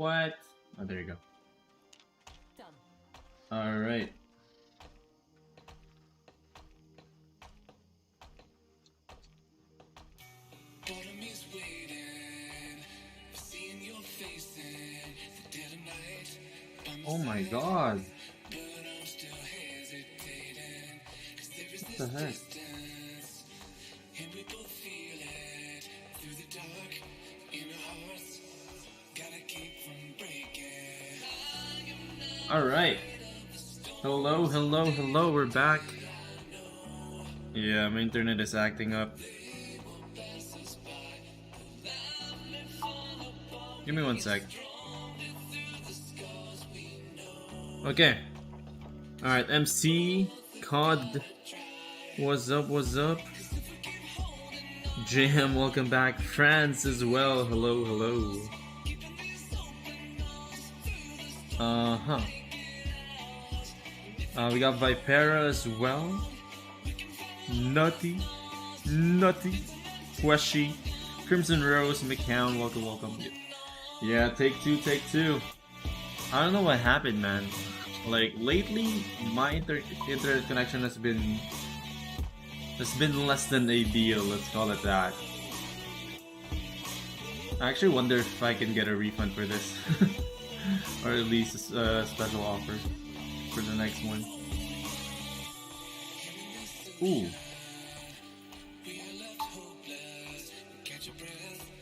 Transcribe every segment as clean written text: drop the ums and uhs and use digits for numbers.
What? Oh, there you go. Alright. Oh my god. What the heck? Alright. Hello, hello, hello, we're back. Yeah, my internet is acting up. Give me 1 sec. Okay. Alright, MC, COD. What's up, what's up? Jam, welcome back. France as well. Hello, hello. We got Vipera as well. Nutty. Queshy. Crimson Rose, McCown, welcome, welcome. Yeah, take two. I don't know what happened, man. Like, lately, my internet connection has been less than ideal, let's call it that. I actually wonder if I can get a refund for this. Or at least a special offer for the next one. Ooh.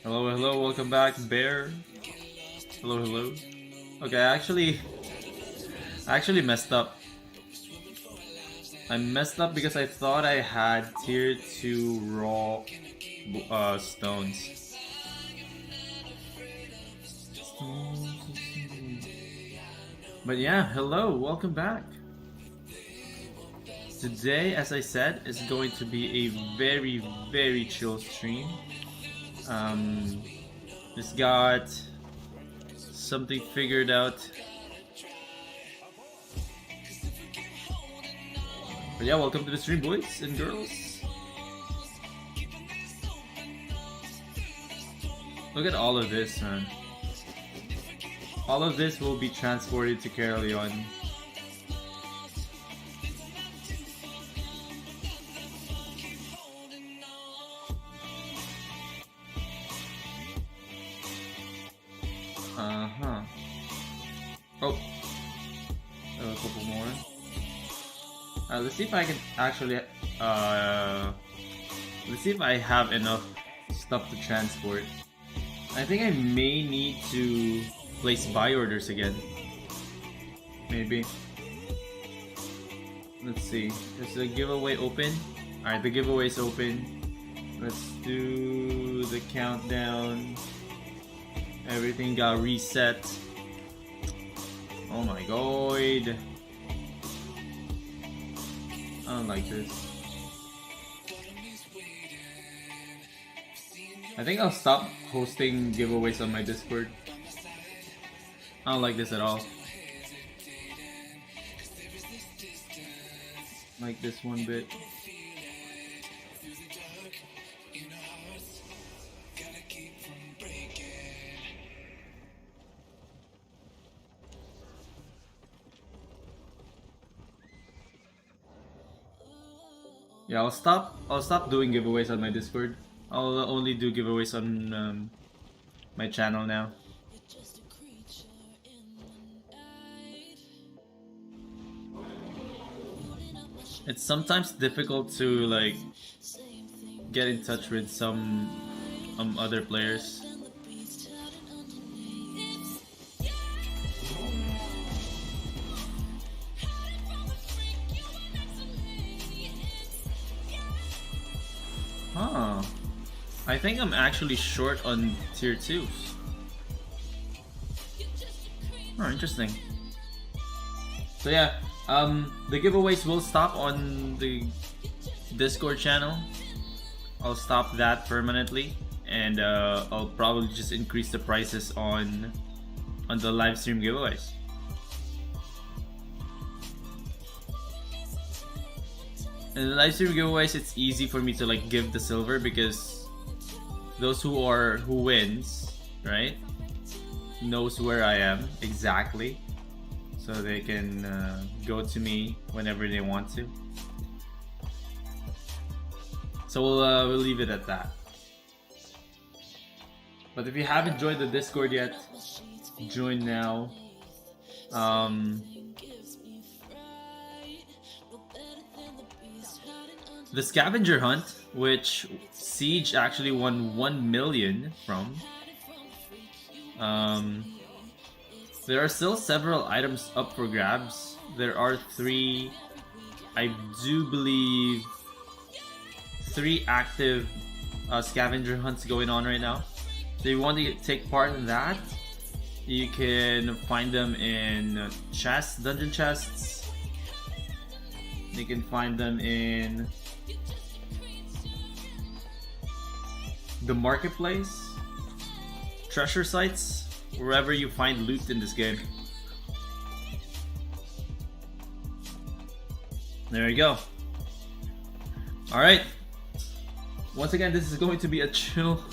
Hello, hello, welcome back, Bear. Hello, hello. Okay, I actually messed up. I messed up because I thought I had tier 2 raw stones. But yeah, hello, welcome back. Today, as I said, is going to be a very, very chill stream. Just got something figured out. But yeah, welcome to the stream, boys and girls. Look at all of this, man. All of this will be transported to Caerleon. Oh, a couple more. Let's see if I can actually. Let's see if I have enough stuff to transport. I think I may need to place buy orders again. Maybe. Let's see. Is the giveaway open? Alright, the giveaway's open. Let's do the countdown. Everything got reset. Oh my god. I don't like this. I think I'll stop hosting giveaways on my Discord. I don't like this at all. Like this one bit. Yeah, I'll stop doing giveaways on my Discord. I'll only do giveaways on my channel now. It's sometimes difficult to like get in touch with some other players. Huh. I think I'm actually short on tier 2s. Oh, interesting. So yeah, the giveaways will stop on the Discord channel. I'll stop that permanently, and I'll probably just increase the prices on the live stream giveaways. In the live stream giveaways, it's easy for me to like give the silver because those who wins, right? knows where I am exactly, so they can go to me whenever they want to. So we'll leave it at that. But if you haven't joined the Discord yet, join now. The scavenger hunt, which Siege actually won 1 million from. There are still several items up for grabs. There are 3, I do believe, 3 active scavenger hunts going on right now. So if you want to take part in that, you can find them in chests, dungeon chests. You can find them in the marketplace, treasure sites, wherever you find loot in this game. There you go. Alright. Once again, this is going to be a chill.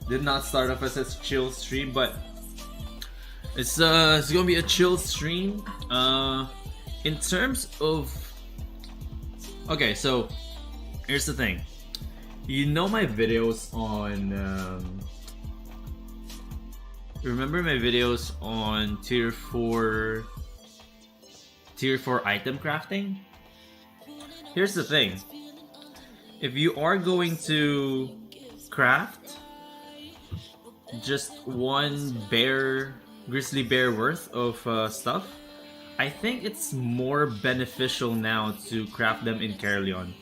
Did not start off as a chill stream, but it's gonna be a chill stream. In terms of, okay, so here's the thing. You know my videos on remember my videos on tier 4 item crafting? Here's the thing. If you are going to craft just one grizzly bear worth of stuff, I think it's more beneficial now to craft them in Caerleon.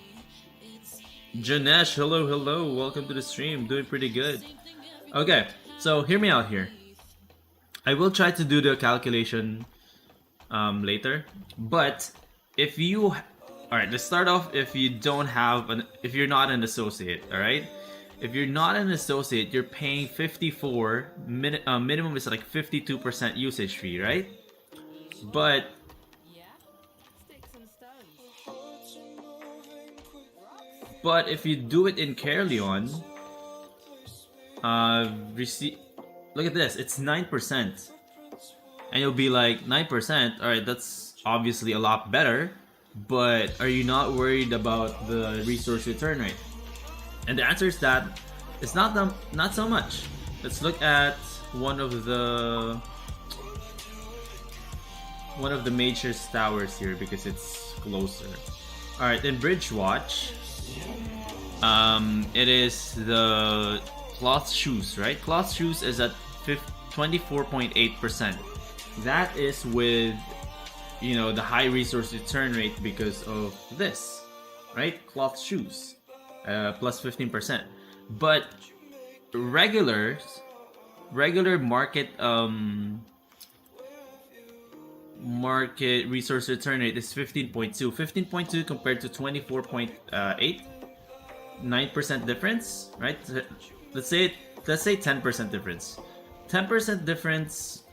Janesh, hello, welcome to the stream. Doing pretty good. Okay, so hear me out here. I will try to do the calculation later, but if you, alright, let's start off. If you don't have if you're not an associate, alright? If you're not an associate, you're paying 54, minimum is like 52% usage fee, right? But if you do it in Caerleon, look at this, it's 9%. And you'll be like, 9%? Alright, that's obviously a lot better, but are you not worried about the resource return rate? And the answer is that it's not so much. Let's look at one of the major towers here because it's closer. Alright, in Bridgewatch, it is the cloth shoes, right? Cloth shoes is at 24.8%. That is with, you know, the high resource return rate because of this, right? Cloth shoes, plus 15%. But regular market resource return rate is 15.2. 15.2 compared to 24.8. 9% difference, right? Let's say 10% difference. 10% difference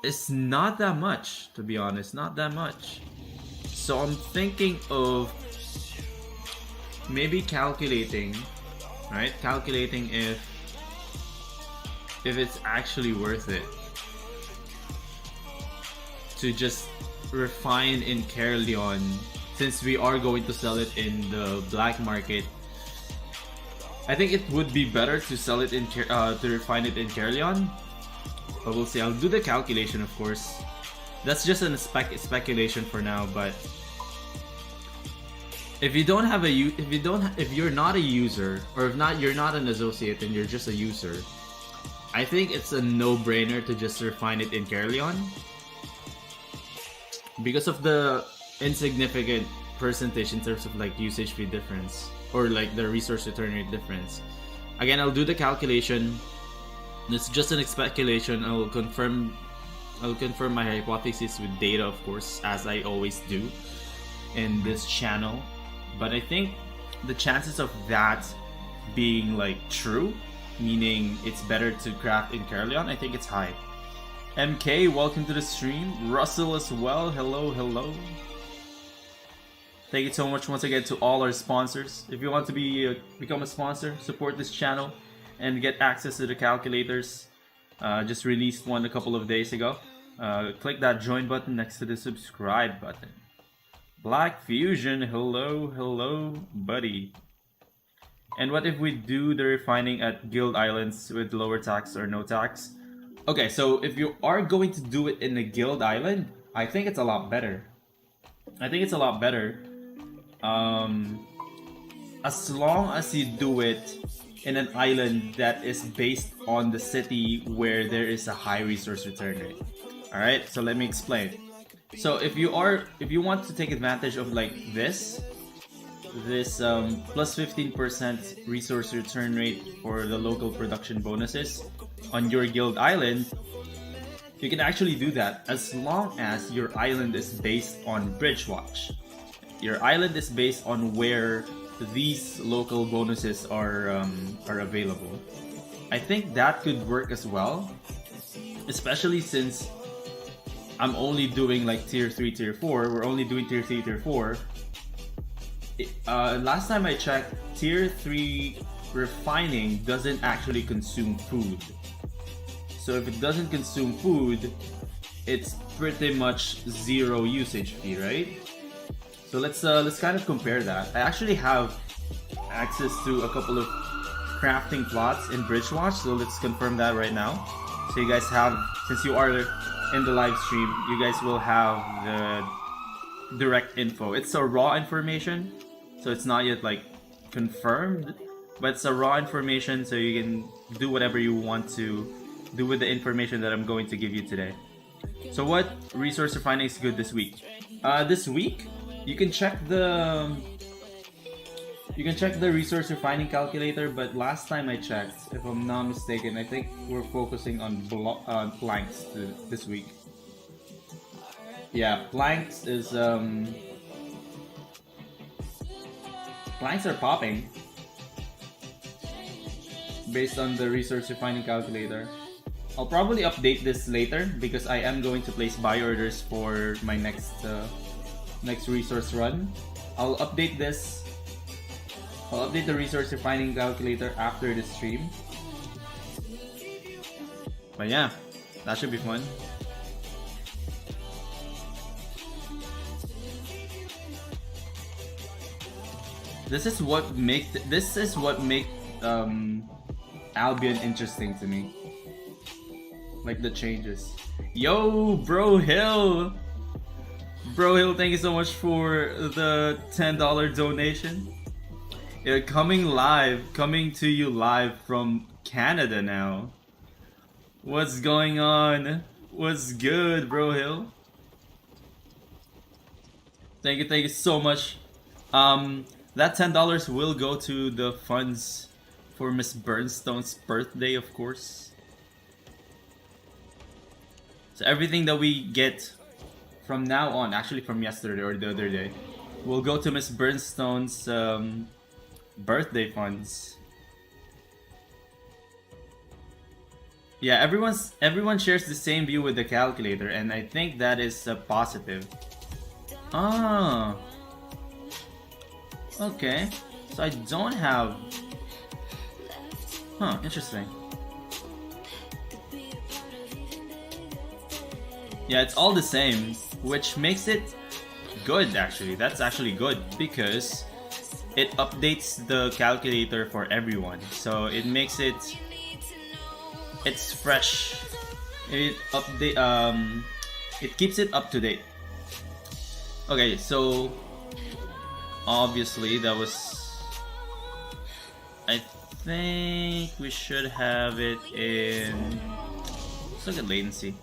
is not that much, to be honest, not that much. So I'm thinking of maybe calculating, right? Calculating if it's actually worth it to just refine in Caerleon, since we are going to sell it in the black market. I think it would be better to sell it in to refine it in Caerleon, but we'll see. I'll do the calculation, of course. That's just a speculation for now. But if you don't have if you're not a user, or you're not an associate and you're just a user, I think it's a no-brainer to just refine it in Caerleon because of the insignificant percentage in terms of like usage fee difference or like the resource return rate difference. Again, I'll do the calculation. It's just an speculation. I'll confirm my hypothesis with data, of course, as I always do in this channel. But I think the chances of that being like true, meaning it's better to craft in Caerleon, I think it's high. MK, welcome to the stream. Russell as well, hello. Thank you so much once again to all our sponsors. If you want to become a sponsor, support this channel, and get access to the calculators, Just released one a couple of days ago. Click that join button next to the subscribe button. Black Fusion, hello, hello, buddy. And what if we do the refining at Guild Islands with lower tax or no tax? Okay, so if you are going to do it in the Guild Island, I think it's a lot better. As long as you do it in an island that is based on the city where there is a high resource return rate. Alright, so let me explain. So if you want to take advantage of like this plus 15% resource return rate for the local production bonuses on your guild island, you can actually do that as long as your island is based on Bridgewatch. Your island is based on where these local bonuses are available. I think that could work as well, especially since I'm only doing like tier 3, tier 4. We're only doing tier 3, tier 4. Last time I checked, tier 3 refining doesn't actually consume food. So if it doesn't consume food, it's pretty much zero usage fee, right? So let's kind of compare that. I actually have access to a couple of crafting plots in Bridgewatch, so let's confirm that right now. So you guys have, since you are in the live stream, you guys will have the direct info. It's a raw information, so it's not yet like confirmed, but it's a raw information, so you can do whatever you want to do with the information that I'm going to give you today. So what resource refining is good this week? This week, you can check the resource refining calculator, but last time I checked, if I'm not mistaken, I think we're focusing on planks this week. Yeah, planks is planks are popping based on the resource refining calculator. I'll probably update this later because I am going to place buy orders for my next resource run. I'll update this. I'll update the resource refining calculator after the stream. But yeah, that should be fun. This is what make Albion interesting to me. Like the changes. Yo, Bro Hill! Bro Hill, thank you so much for the $10 donation. Yeah, coming to you live from Canada now. What's going on? What's good, Bro Hill? Thank you so much. That $10 will go to the funds for Miss Burnstone's birthday, of course. So everything that we get from now on, actually from yesterday or the other day, will go to Miss Burnstone's birthday funds. Yeah, everyone shares the same view with the calculator, and I think that is positive. Ah, okay. So I don't have. Huh? Interesting. Yeah, it's all the same, which makes it good actually. That's actually good because it updates the calculator for everyone. So it makes it's fresh. It keeps it up to date. Okay, so obviously that was, I think we should have it in, let's look at latency.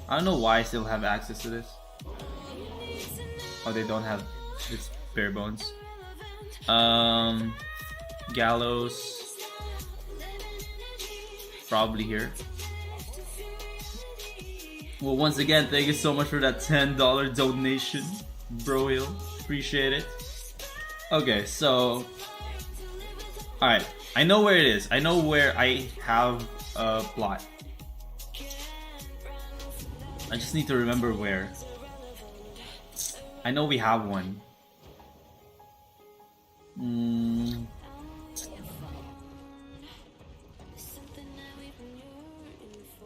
I don't know why I still have access to this. Oh, they don't have, it's bare bones. Gallows, probably here. Well, once again, thank you so much for that $10 donation, Bro Hill. Appreciate it. Okay, so alright, I know where it is. I know where I have a plot. I just need to remember where. I know we have one.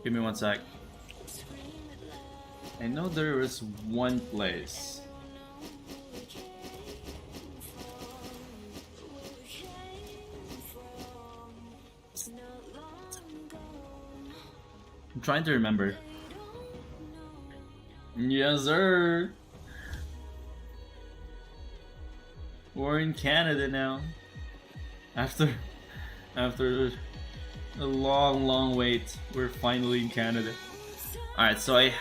Give me one sec. I know there is one place. I'm trying to remember. Yes, sir. We're in Canada now. After a long wait, we're finally in Canada. All right, so I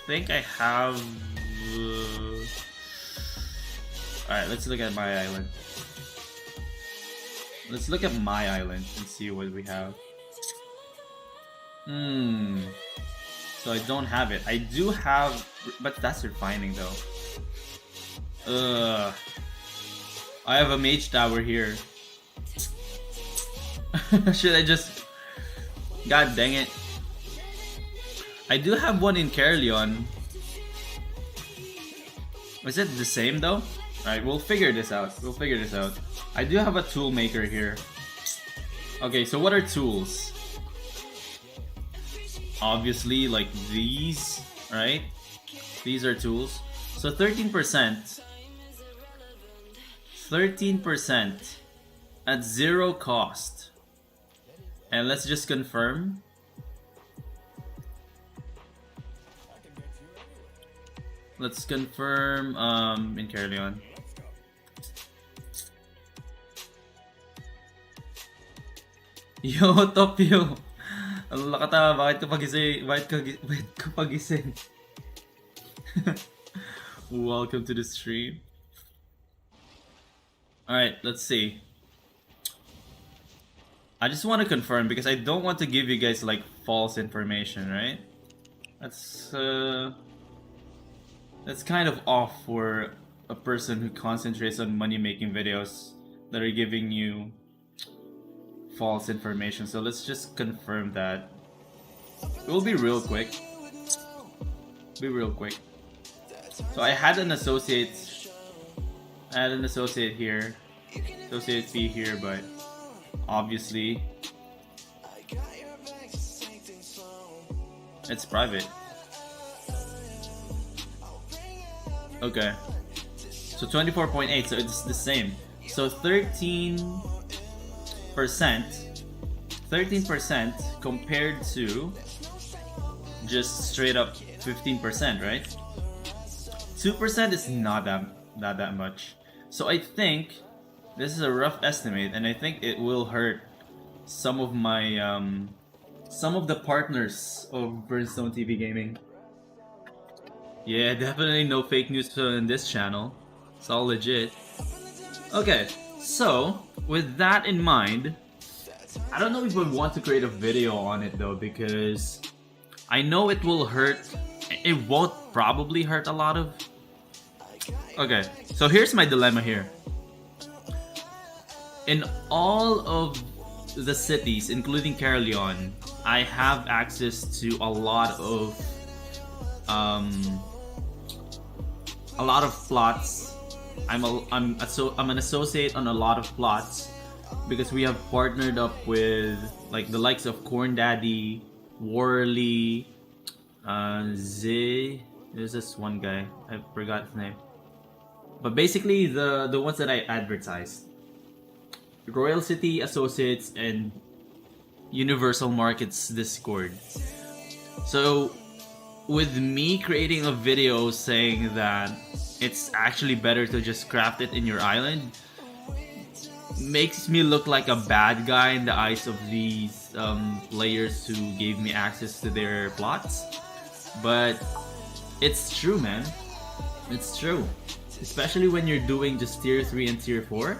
think I have. All right, let's look at my island. Let's look at my island and see what we have. So I don't have it. I do have, but that's refining though. I have a mage tower here. Should I just? God dang it. I do have one in Caerleon. Is it the same though? Alright, we'll figure this out. I do have a tool maker here. Okay, so what are tools? Obviously, like these, right? These are tools. So 13%. 13% at 0 cost. And let's just confirm. Let's confirm in Caerleon. Yo, Topio! Ang lakata, bakit ka pagising? Welcome to the stream. Alright, let's see. I just want to confirm because I don't want to give you guys like false information, right? That's kind of off for a person who concentrates on money making videos that are giving you false information. So let's just confirm that. It will be real quick. So I had an associate here, associate fee here, but obviously it's private. Okay, so 24.8, so it's the same. So 13% compared to just straight up 15%, right? 2% is not that much. So I think this is a rough estimate, and I think it will hurt some of my some of the partners of Burnstone TV Gaming. Yeah, definitely no fake news in this channel. It's all legit. Okay, so with that in mind, I don't know if I want to create a video on it though, because I know it will hurt. It won't probably hurt a lot of. Okay, so here's my dilemma here. In all of the cities, including Caerleon, I have access to a lot of plots. I'm an associate on a lot of plots because we have partnered up with like the likes of Corn Daddy, Worley, Z. There's this one guy, I forgot his name. But basically the ones that I advertised. Royal City Associates and Universal Markets Discord. So with me creating a video saying that it's actually better to just craft it in your island makes me look like a bad guy in the eyes of these players who gave me access to their plots. But it's true, man. It's true. Especially when you're doing just tier 3 and tier 4.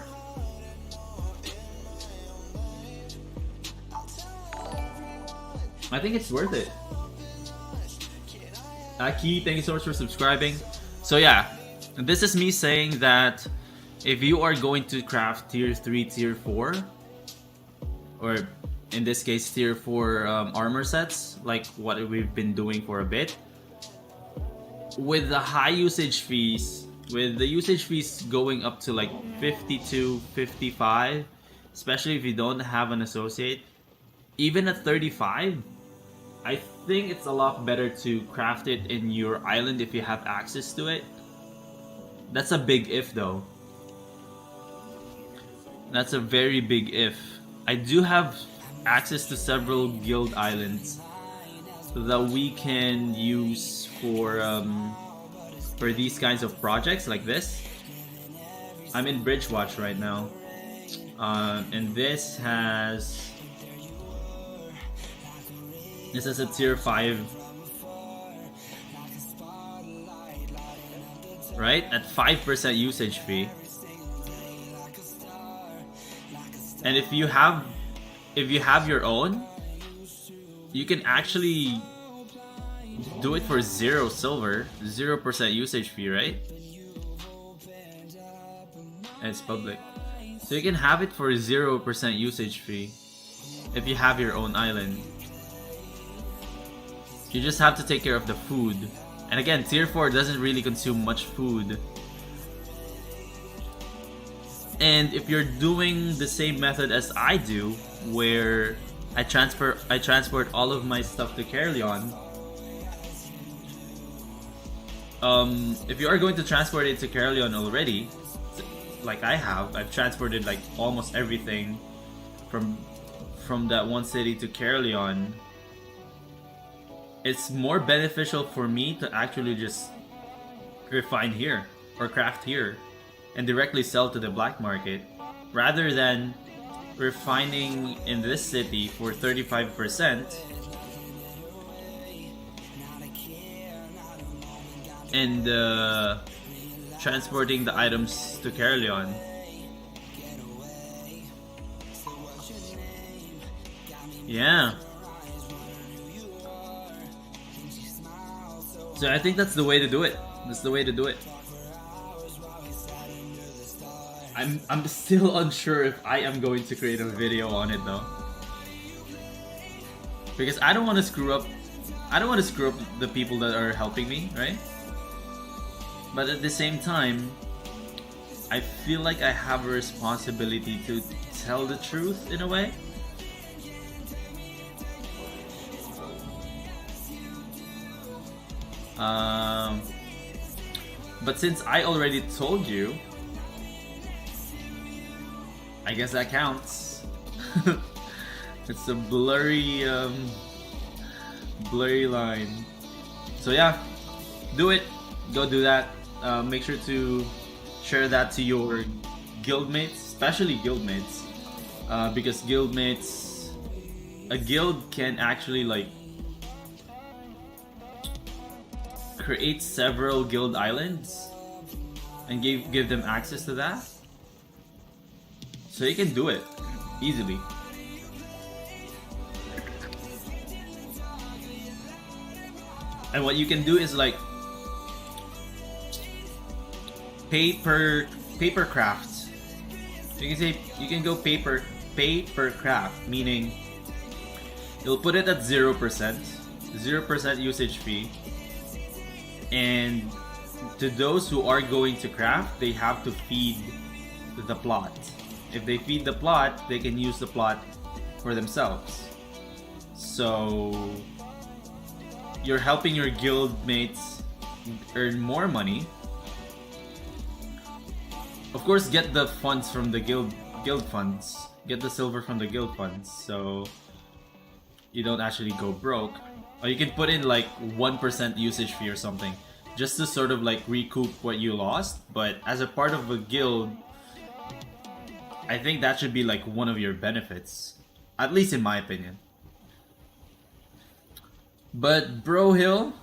I think it's worth it. Aki, thank you so much for subscribing. So yeah, this is me saying that if you are going to craft tier 3, tier 4, or in this case tier 4 armor sets, like what we've been doing for a bit, with the high usage fees, with the usage fees going up to like 52, 55, especially if you don't have an associate, even at 35, I think it's a lot better to craft it in your island if you have access to it. That's a big if though. That's a very big if. I do have access to several guild islands that we can use for these kinds of projects like this. I'm in Bridgewatch right now, and this has a tier 5, right? At 5% usage fee. And if you have your own, you can actually do it for 0 silver, 0% usage fee, right? And it's public. So you can have it for 0% usage fee if you have your own island. You just have to take care of the food. And again, tier 4 doesn't really consume much food. And if you're doing the same method as I do, where I transport all of my stuff to Caerleon, if you are going to transport it to Caerleon already, like I've transported like almost everything from that one city to Caerleon. It's more beneficial for me to actually just refine here or craft here and directly sell to the black market rather than refining in this city for 35% and transporting the items to Caerleon. Yeah. So I think that's the way to do it. That's the way to do it. I'm still unsure if I am going to create a video on it though, because I don't want to screw up. I don't want to screw up the people that are helping me, right? But at the same time, I feel like I have a responsibility to tell the truth in a way. But since I already told you, I guess that counts. It's a blurry line. So yeah, do it. Go do that. Make sure to share that to your guildmates, especially guildmates, because guildmates, a guild can actually like create several guild islands and give them access to that. So you can do it easily. And what you can do is like pay per craft. You can go pay per craft, meaning you'll put it at 0% usage fee. And to those who are going to craft, they have to feed the plot. If they feed the plot, they can use the plot for themselves. So you're helping your guild mates earn more money. Of course, get the funds from the guild funds. Get the silver from the guild funds, so you don't actually go broke. Or you can put in like 1% usage fee or something, just to sort of like recoup what you lost. But as a part of a guild, I think that should be like one of your benefits, at least in my opinion. But Bro Hill,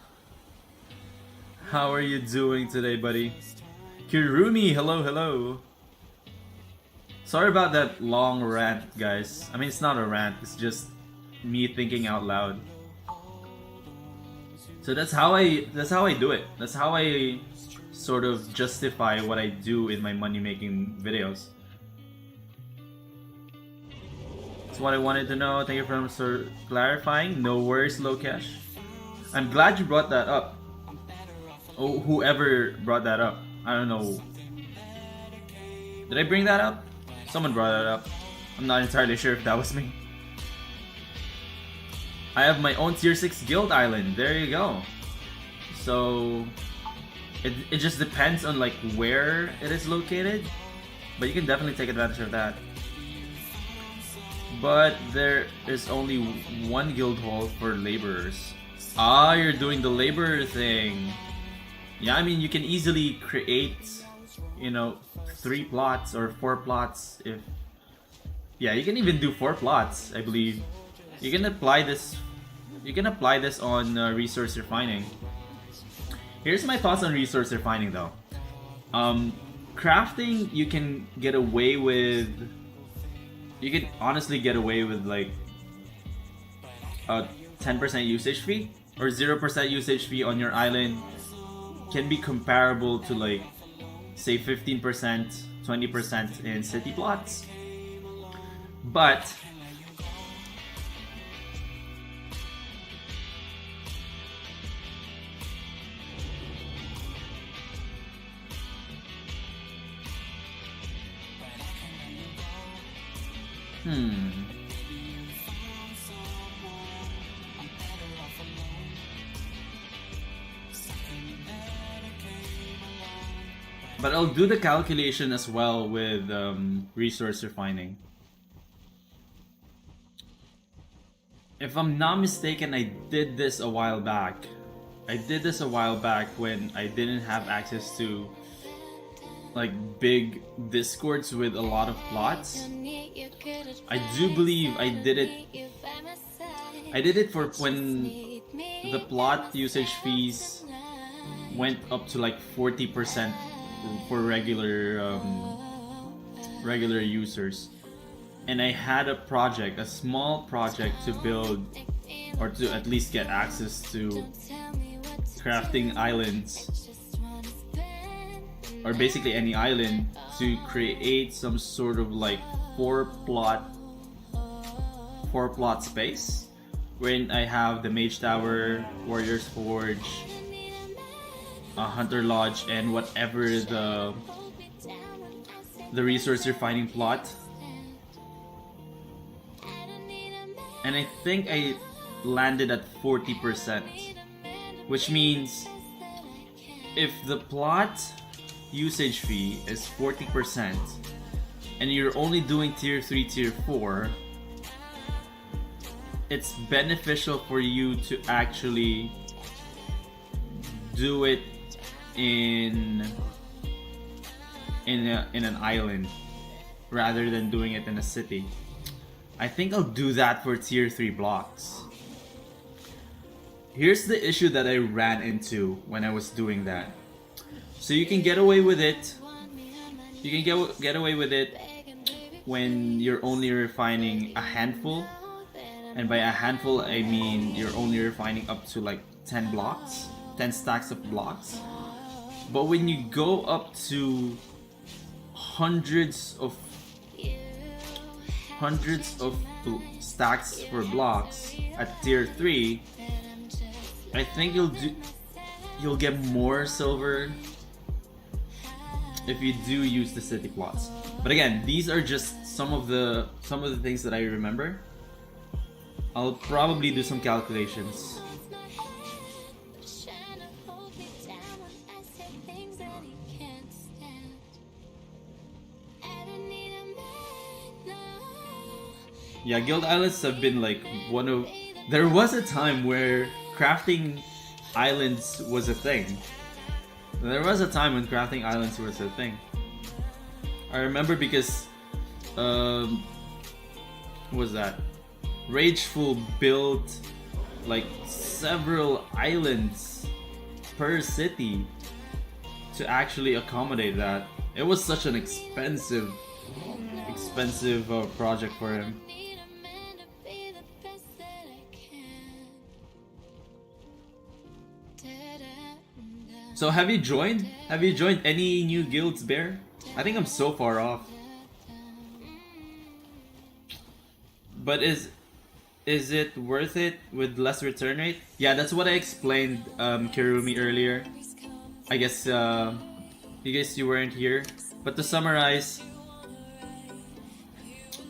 how are you doing today, buddy? Kirumi, hello. Sorry about that long rant, guys. I mean, it's not a rant, it's just me thinking out loud. So that's how I do it. That's how I sort of justify what I do in my money making videos. That's what I wanted to know. Thank you for clarifying. No worries, Lokesh. I'm glad you brought that up. Oh, whoever brought that up. I don't know. Did I bring that up? Someone brought that up. I'm not entirely sure if that was me. I have my own tier 6 guild island. There you go. So it just depends on like where it is located, but you can definitely take advantage of that. But there is only one guild hall for laborers. Ah, you're doing the laborer thing. Yeah, I mean you can easily create, you know, 3 plots or 4 plots if... Yeah, you can even do 4 plots, I believe. You can apply this. You can apply this on resource refining. Here's my thoughts on resource refining, though. Crafting, you can get away with. You can honestly get away with like a 10% usage fee or 0% usage fee on your island. Can be comparable to like, say 15%, 20% in city plots. But But I'll do the calculation as well with resource refining. If I'm not mistaken, I did this a while back. I did this a while back when I didn't have access to like big discords with a lot of plots. I do believe I did it. I did it for when the plot usage fees went up to like 40% for regular users. And I had a project, a small project to build or to at least get access to crafting islands, or basically any island, to create some sort of like 4 plot space wherein I have the Mage Tower, Warrior's Forge, a Hunter Lodge, and whatever the resource refining plot. And I think I landed at 40%, which means if the plot usage fee is 40% and you're only doing tier 3, tier 4, it's beneficial for you to actually do it in an island rather than doing it in a city. I think I'll do that for tier 3 blocks. Here's the issue that I ran into when I was doing that. So you can get away with it. You can get away with it when you're only refining a handful. And by a handful, I mean you're only refining up to like 10 blocks, 10 stacks of blocks. But when you go up to hundreds of stacks for blocks at tier 3, I think you'll get more silver if you do use the city plots. But again, these are just some of the things that I remember. I'll probably do some calculations. Yeah, guild islands have been like one of... There was a time where crafting islands was a thing. There was a time when crafting islands was a thing. I remember because... what was that? Rageful built like several islands per city to actually accommodate that. It was such an expensive project for him. So have you joined? Have you joined any new guilds, Bear? I think I'm so far off. But is it worth it with less return rate? Yeah, that's what I explained, Kirumi, earlier. I guess you weren't here. But to summarize,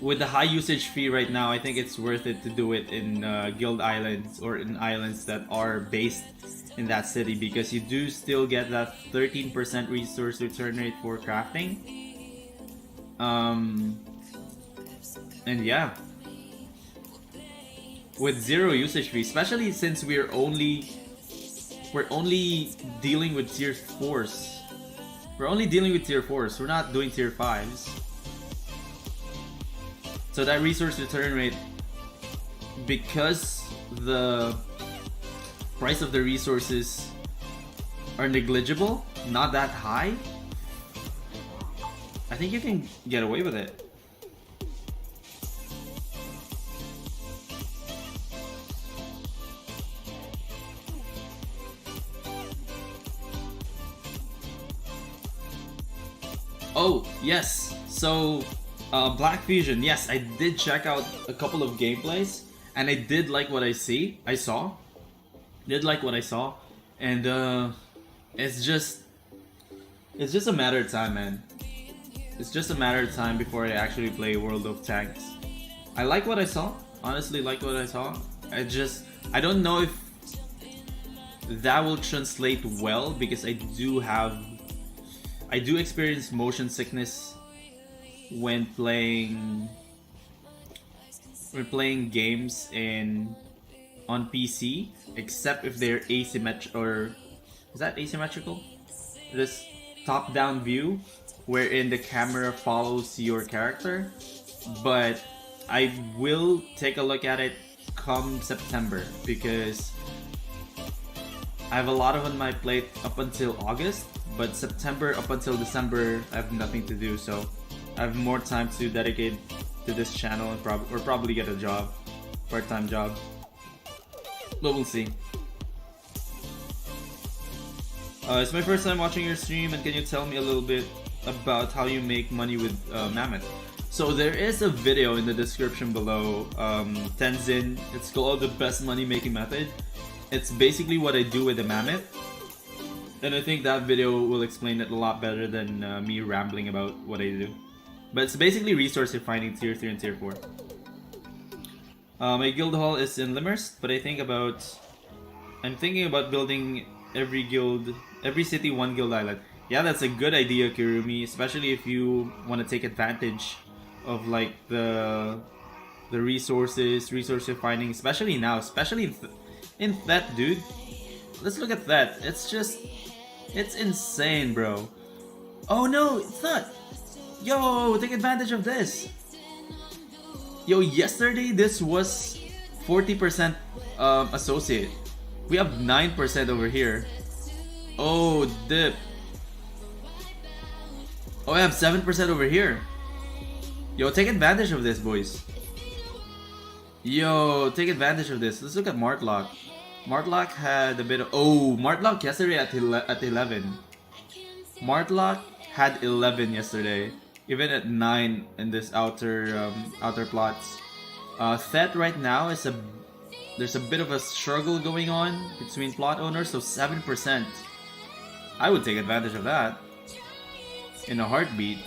with the high usage fee right now, I think it's worth it to do it in guild islands or in islands that are based in that city, because you do still get that 13% resource return rate for crafting. And yeah, with zero usage fee, especially since we're only dealing with tier 4s. We're only dealing with tier 4s. We're not doing tier 5s. So that resource return rate, because the price of the resources are negligible, not that high, I think you can get away with it. Oh, yes. So, Black Fusion, yes, I did check out a couple of gameplays, and I did like what I saw. Did like what I saw, and it's just a matter of time, man. It's just a matter of time before I actually play World of Tanks. I like what I saw. Honestly, like what I saw. I don't know if that will translate well, because I do experience motion sickness when playing games on PC, except if they're asymmetrical, or is that asymmetrical? This top-down view wherein the camera follows your character. But I will take a look at it come September, because I have a lot on my plate up until August, but September up until December I have nothing to do, so I have more time to dedicate to this channel and probably get a job, part-time job. But we'll see. It's my first time watching your stream, and can you tell me a little bit about how you make money with Mammoth? So there is a video in the description below, Tenzin. It's called The Best Money Making Method. It's basically what I do with the Mammoth, and I think that video will explain it a lot better than me rambling about what I do. But it's basically resource refining tier 3 and tier 4. My guild hall is in Limmerst, but I'm thinking about building every city one guild island. Yeah, that's a good idea, Kirumi, especially if you want to take advantage of like the resource refining, especially now, especially in that, dude. Let's look at that. It's insane, bro. Oh no, it's not. Yo, take advantage of this. Yo, yesterday this was 40% associate. We have 9% over here. Oh, dip. Oh, I have 7% over here. Yo, take advantage of this, boys. Yo, take advantage of this. Let's look at Martlock. Martlock had a bit of... Oh, Martlock yesterday at 11. Martlock had 11 yesterday. Even at 9 in this outer plots. Thet right now is there's a bit of a struggle going on between plot owners, so 7%. I would take advantage of that in a heartbeat.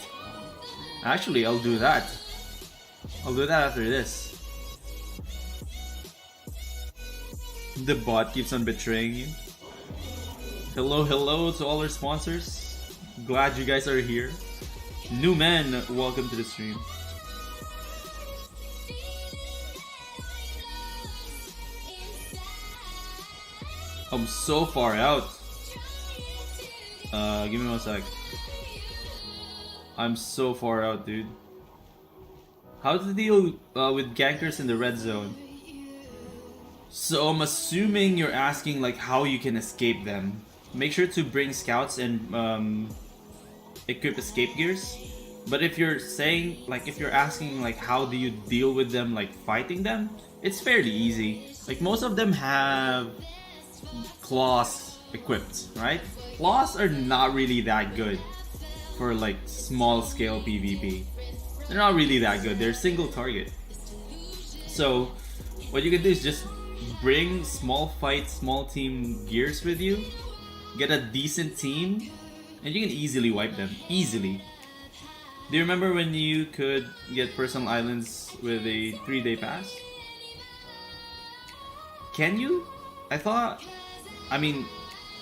Actually, I'll do that. I'll do that after this. The bot keeps on betraying you. Hello to all our sponsors. Glad you guys are here. New men, welcome to the stream. I'm so far out. Give me 1 sec. I'm so far out, dude. How to deal with gankers in the red zone? So I'm assuming you're asking like how you can escape them. Make sure to bring scouts and equip escape gears. But if you're saying like, if you're asking like how do you deal with them, like fighting them, it's fairly easy. Like most of them have claws equipped, right? Claws are not really that good for like small scale PvP. They're not really that good. They're single target. So what you can do is just bring small fight, small team gears with you, get a decent team, and you can easily wipe them. Easily. Do you remember when you could get personal islands with a 3-day pass? Can you? I thought. I mean,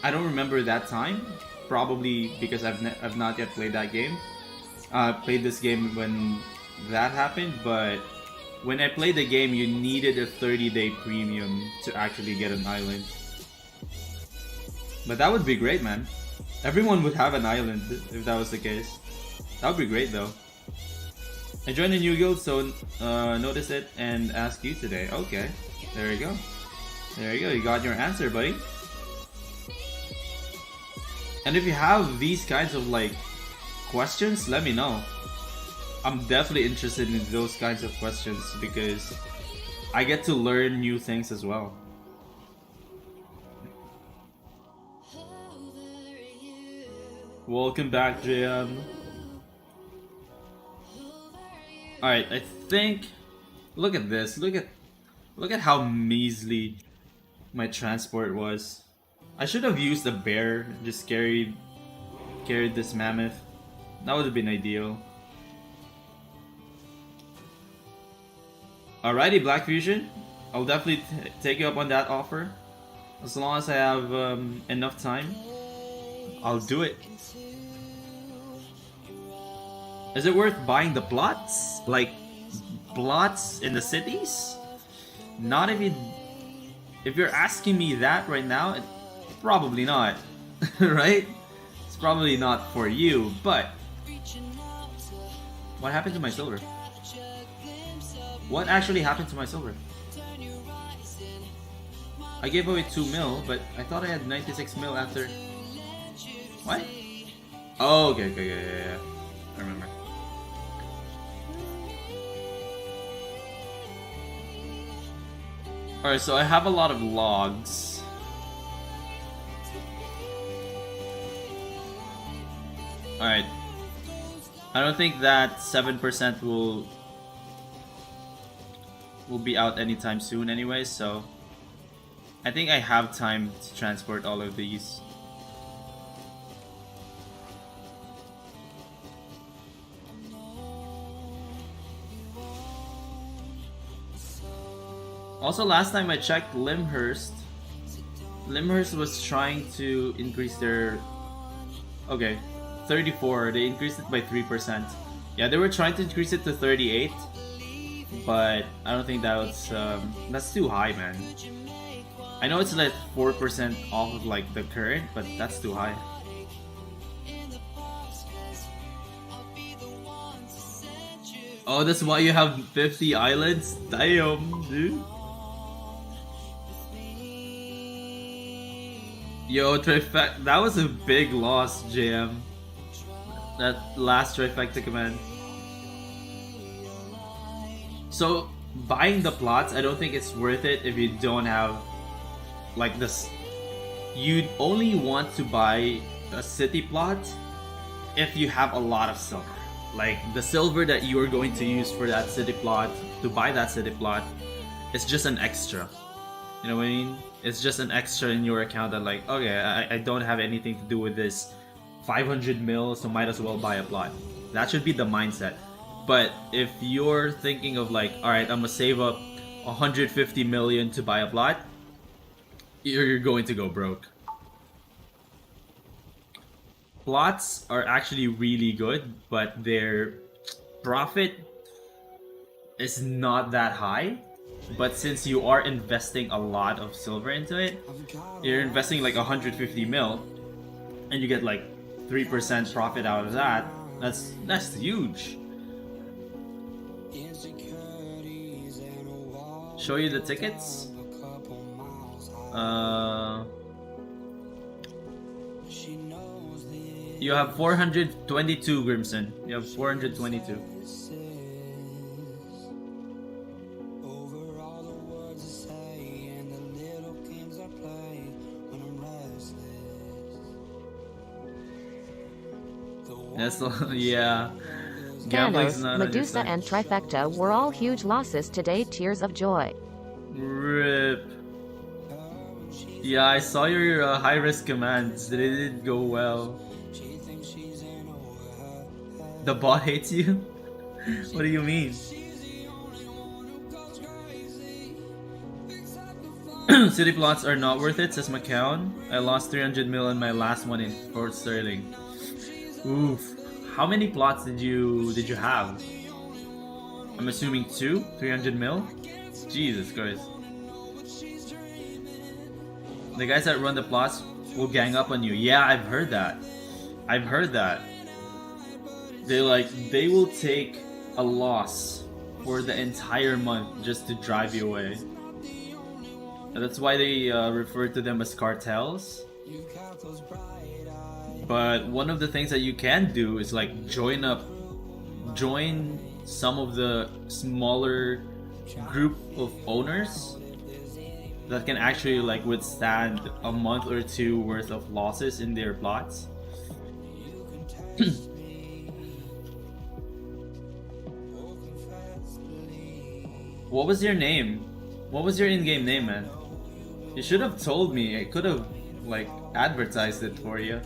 I don't remember that time. Probably because I've not yet played that game. Played this game when that happened, but when I played the game, you needed a 30-day premium to actually get an island. But that would be great, man. Everyone would have an island if that was the case. That would be great, though. I joined a new guild, so notice it and ask you today. Okay, there you go. There you go. You got your answer, buddy. And if you have these kinds of like questions, let me know. I'm definitely interested in those kinds of questions because I get to learn new things as well. Welcome back, JM. Alright, I think... Look at this. Look at how measly my transport was. I should have used a bear, just carried this mammoth. That would have been ideal. Alrighty, Black Fusion. I'll definitely take you up on that offer. As long as I have enough time, I'll do it. Is it worth buying the plots? Like, plots in the cities? Not if you're asking me that right now, probably not. Right? It's probably not for you, but... What happened to my silver? What actually happened to my silver? I gave away 2 mil, but I thought I had 96 mil after... What? Oh, okay, yeah. I remember. Alright, so I have a lot of logs. Alright. I don't think that 7% will be out anytime soon anyway, so I think I have time to transport all of these. Also, last time I checked Limhurst was trying to increase their... Okay, 34, they increased it by 3%. Yeah, they were trying to increase it to 38, but I don't think that was... that's too high, man. I know it's like 4% off of like the current, but that's too high. Oh, that's why you have 50 islands? Damn, dude. Yo, trifecta, that was a big loss, JM. That last trifecta command. So, buying the plots, I don't think it's worth it if you don't have, like, this. You'd only want to buy a city plot if you have a lot of silver. Like, the silver that you are going to use for that city plot, to buy that city plot, it's just an extra. You know what I mean? It's just an extra in your account that like, okay, I don't have anything to do with this 500 mil, so might as well buy a plot. That should be the mindset. But if you're thinking of like, alright, I'm gonna save up 150 million to buy a plot, you're going to go broke. Plots are actually really good, but their profit is not that high. But since you are investing a lot of silver into it, you're investing like 150 mil, and you get like 3% profit out of that. That's huge. Show you the tickets. You have 422, Grimson. You have 422. That's yeah. Thanos, Medusa, and Trifecta were all huge losses today. Tears of joy. RIP. Yeah, I saw your high risk commands. They didn't go well. The bot hates you? What do you mean? City plots are not worth it, says McCown. I lost 300 mil on my last one in Fort Sterling. Oof. How many plots did you have? I'm assuming 2? 300 mil? Jesus Christ. The guys that run the plots will gang up on you. Yeah, I've heard that. I've heard that. They will take a loss for the entire month just to drive you away. That's why they refer to them as cartels. But one of the things that you can do is like join some of the smaller group of owners that can actually like withstand a month or two worth of losses in their plots. What was your name? What was your in-game name, man? You should have told me. I could have like advertised it for you.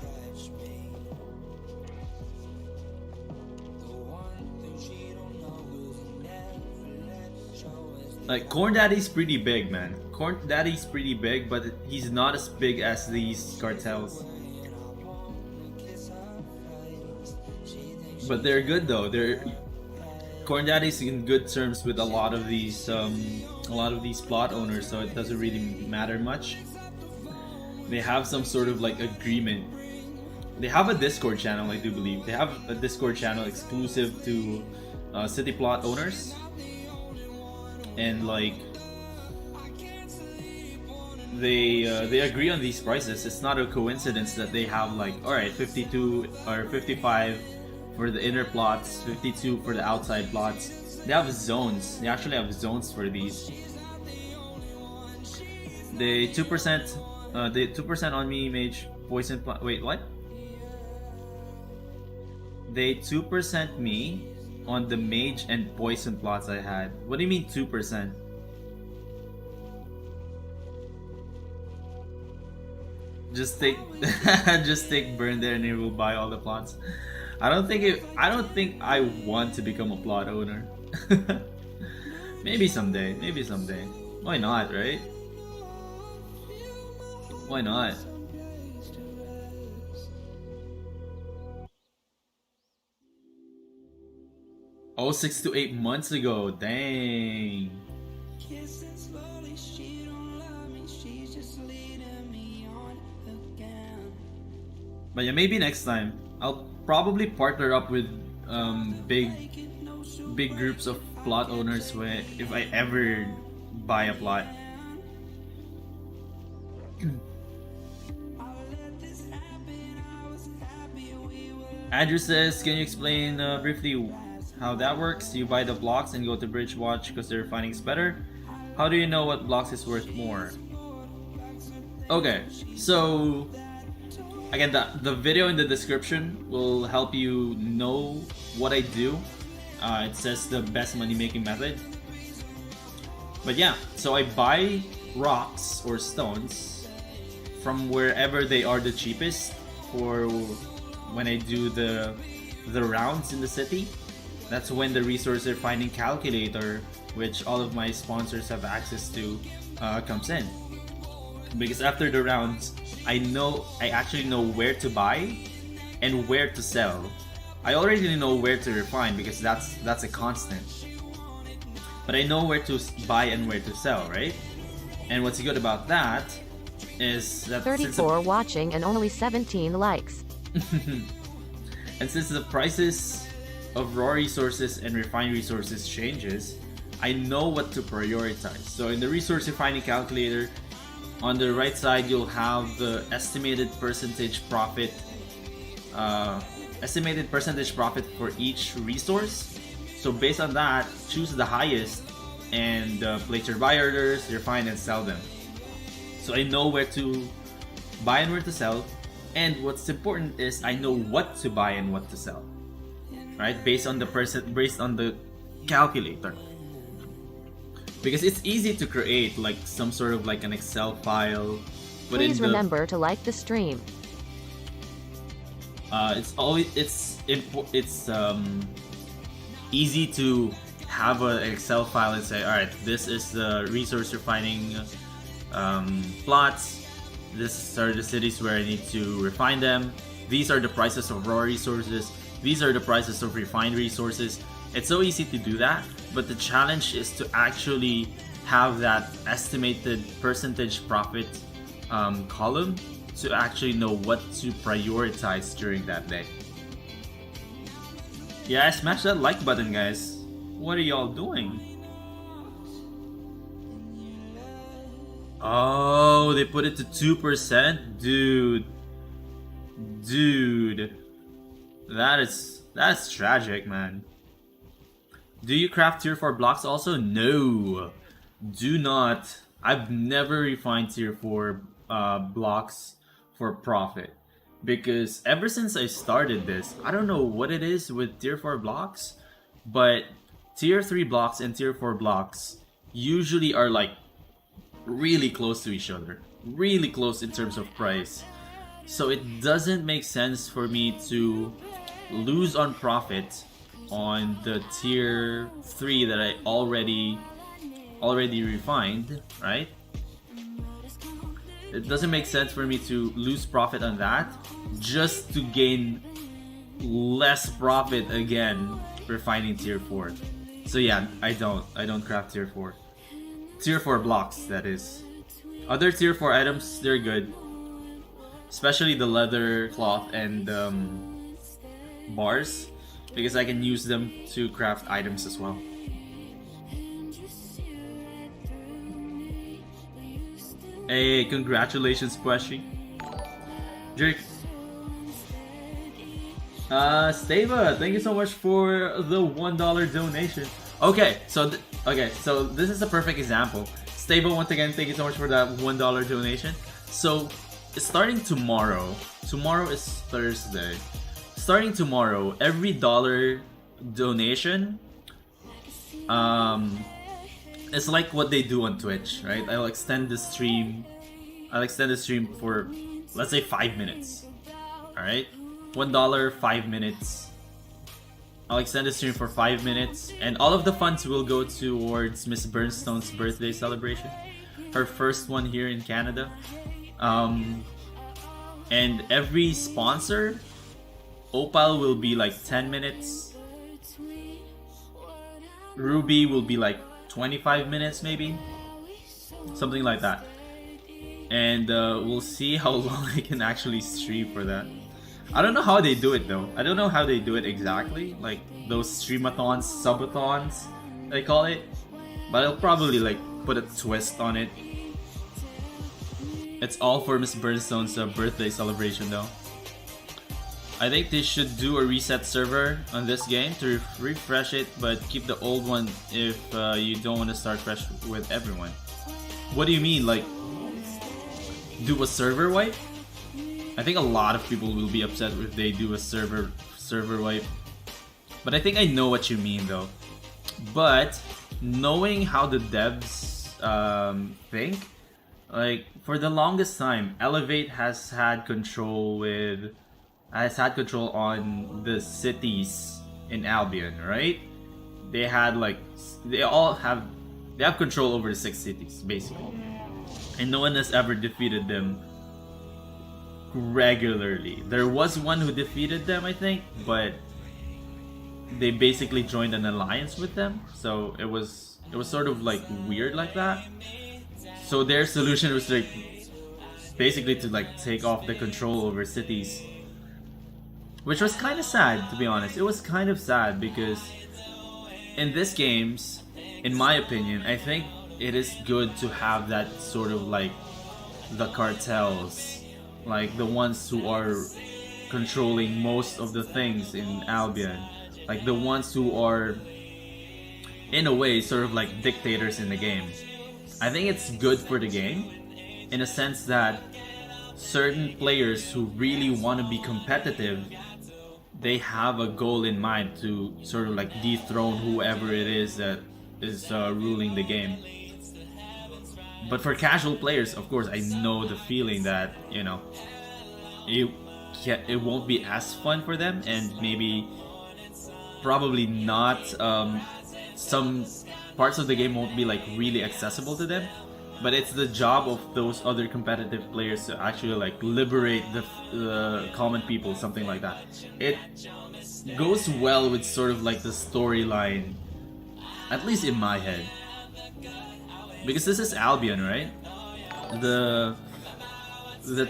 Like Corn Daddy's pretty big, man. Corn Daddy's pretty big, but he's not as big as these cartels. But they're good though. Corn Daddy's in good terms with a lot of these plot owners, so it doesn't really matter much. They have some sort of like agreement. They have a Discord channel, I do believe. They have a Discord channel exclusive to city plot owners. And like they agree on these prices. It's not a coincidence that they have like, alright, 52 or 55 for the inner plots, 52 for the outside plots. They have zones. They actually have zones for these. They 2% the 2% on me mage poison plot. Wait, what? They 2% me on the mage and poison plots I had. What do you mean 2%? Just take just take burn there and it will buy all the plots. I don't think I want to become a plot owner. Maybe someday. Why not, right? Why not? Oh, 6 to 8 months ago. Dang. But yeah, maybe next time. I'll probably partner up with big groups of plot owners if I ever buy a plot. Andrew says, can you explain briefly how that works? You buy the blocks and go to Bridge Watch because the refining is better. How do you know what blocks is worth more? Okay, so again, the video in the description will help you know what I do. It says the best money making method. But yeah, so I buy rocks or stones from wherever they are the cheapest for when I do the rounds in the city. That's when the resource refining calculator, which all of my sponsors have access to, comes in. Because after the rounds, I actually know where to buy and where to sell. I already know where to refine because that's a constant. But I know where to buy and where to sell, right? And what's good about that is that 34 watching and only 17 likes. And since the prices of raw resources and refined resources changes, I know what to prioritize. So in the resource refining calculator, on the right side you'll have the estimated percentage profit for each resource. So based on that, choose the highest and place your buy orders, refine and sell them. So I know where to buy and where to sell. And what's important is I know what to buy and what to sell, right? Based on the calculator. Because it's easy to create like some sort of like an Excel file. But please remember to like the stream. It's easy to have an Excel file and say, all right, this is the resource refining plots. This are the cities where I need to refine them. These are the prices of raw resources. These are the prices of refined resources. It's so easy to do that, but the challenge is to actually have that estimated percentage profit column to actually know what to prioritize during that day. Yeah, smash that like button, guys. What are y'all doing? Oh, they put it to 2%? Dude. That's tragic, man. Do you craft tier 4 blocks also? No. Do not. I've never refined tier 4 blocks for profit. Because ever since I started this, I don't know what it is with tier 4 blocks, but tier 3 blocks and tier 4 blocks usually are like really close to each other. Really close in terms of price. So it doesn't make sense for me to lose on profit on the tier 3 that I already refined, right? It doesn't make sense for me to lose profit on that just to gain less profit again refining tier 4. So yeah, I don't craft tier 4. Tier 4 blocks, that is. Other tier 4 items, they're good. Especially the leather cloth and bars, because I can use them to craft items as well. Hey, congratulations, Queshy. Drake. Stava, thank you so much for the $1 donation. Okay, so this is a perfect example. Stava, once again, thank you so much for that $1 donation. So, starting tomorrow is Thursday. Starting tomorrow, every dollar donation, it's like what they do on Twitch, right? I'll extend the stream for, let's say, 5 minutes. Alright? $1, 5 minutes. I'll extend the stream for 5 minutes, and all of the funds will go towards Miss Burnstone's birthday celebration. Her first one here in Canada. And every sponsor, Opal will be like 10 minutes. Ruby will be like 25 minutes maybe. Something like that. And we'll see how long I can actually stream for that. I don't know how they do it though. I don't know how they do it exactly. Like those streamathons, subathons, they call it. But I'll probably like put a twist on it. It's all for Miss Burnstone's birthday celebration though. I think they should do a reset server on this game to refresh it, but keep the old one if you don't want to start fresh with everyone. What do you mean, like do a server wipe? I think a lot of people will be upset if they do a server wipe. But I think I know what you mean though. But knowing how the devs think, like for the longest time, Elevate has had control on the cities in Albion, right? They have control over the 6 cities basically, and no one has ever defeated them regularly. There was one who defeated them, I think, but they basically joined an alliance with them, so it was sort of like weird like that. So their solution was like basically to like take off the control over cities, which was kind of sad, to be honest. It was kind of sad because in this games, in my opinion, I think it is good to have that sort of like the cartels, like the ones who are controlling most of the things in Albion, like the ones who are in a way sort of like dictators in the game. I think it's good for the game in a sense that certain players who really want to be competitive, they have a goal in mind to sort of like dethrone whoever it is that is ruling the game. But for casual players, of course, I know the feeling that, you know, it won't be as fun for them, and maybe probably not some parts of the game won't be like really accessible to them. But it's the job of those other competitive players to actually like liberate the common people, something like that. It goes well with sort of like the storyline, at least in my head, because this is Albion, right? The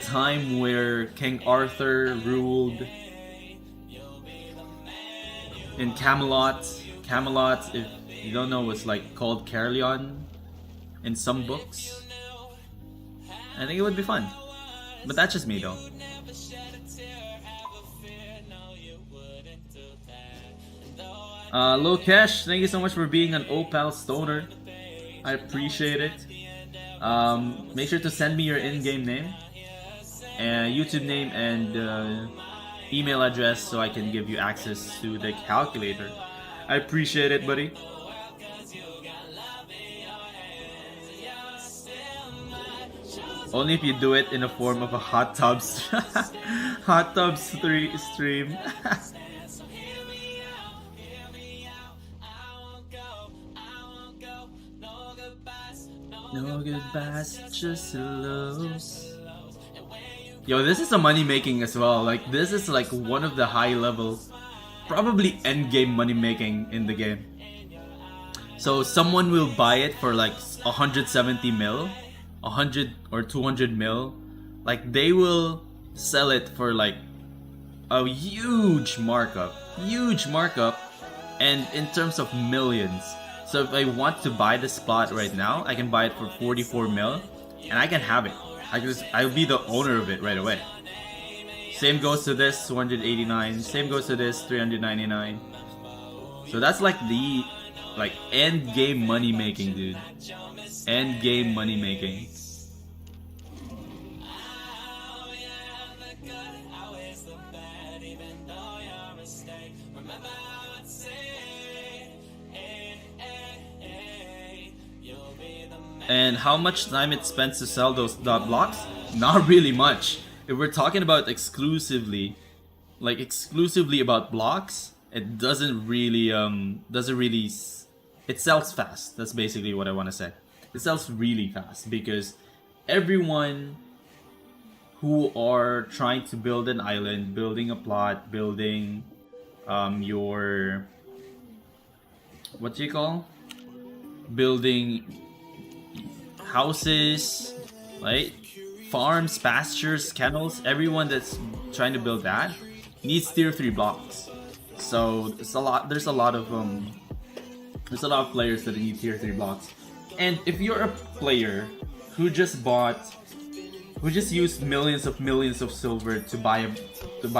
time where King Arthur ruled in Camelot. Camelot, if you don't know, was like called Caerleon in some books. I think it would be fun, but that's just me though. Lokesh, thank you so much for being an Opal Stoner. I appreciate it. Make sure to send me your in-game name, YouTube name, and email address so I can give you access to the calculator. I appreciate it, buddy. Only if you do it in the form of a hot tub stream. No goodbyes, just hellos. Yo, this is a money making as well. Like, this is like one of the high level, probably end game money making in the game. So someone will buy it for like 170 mil, 100 or 200 mil. Like, they will sell it for like a huge markup, and in terms of millions. So if I want to buy this spot right now, I can buy it for 44 mil, and I can have it. I'll be the owner of it right away. Same goes to this, 289. Same goes to this, 399. So that's like the end game money making, dude. End game money making. And how much time it spent to sell those dot blocks? Not really much. If we're talking about exclusively about blocks, it doesn't really it sells fast. That's basically what I want to say. It sells really fast because everyone who are trying to build an island, building a plot, building your building houses, right? Farms, pastures, kennels, everyone that's trying to build that needs tier 3 blocks. So there's a lot of players that need tier 3 blocks. And if you're a player who just used millions of silver to buy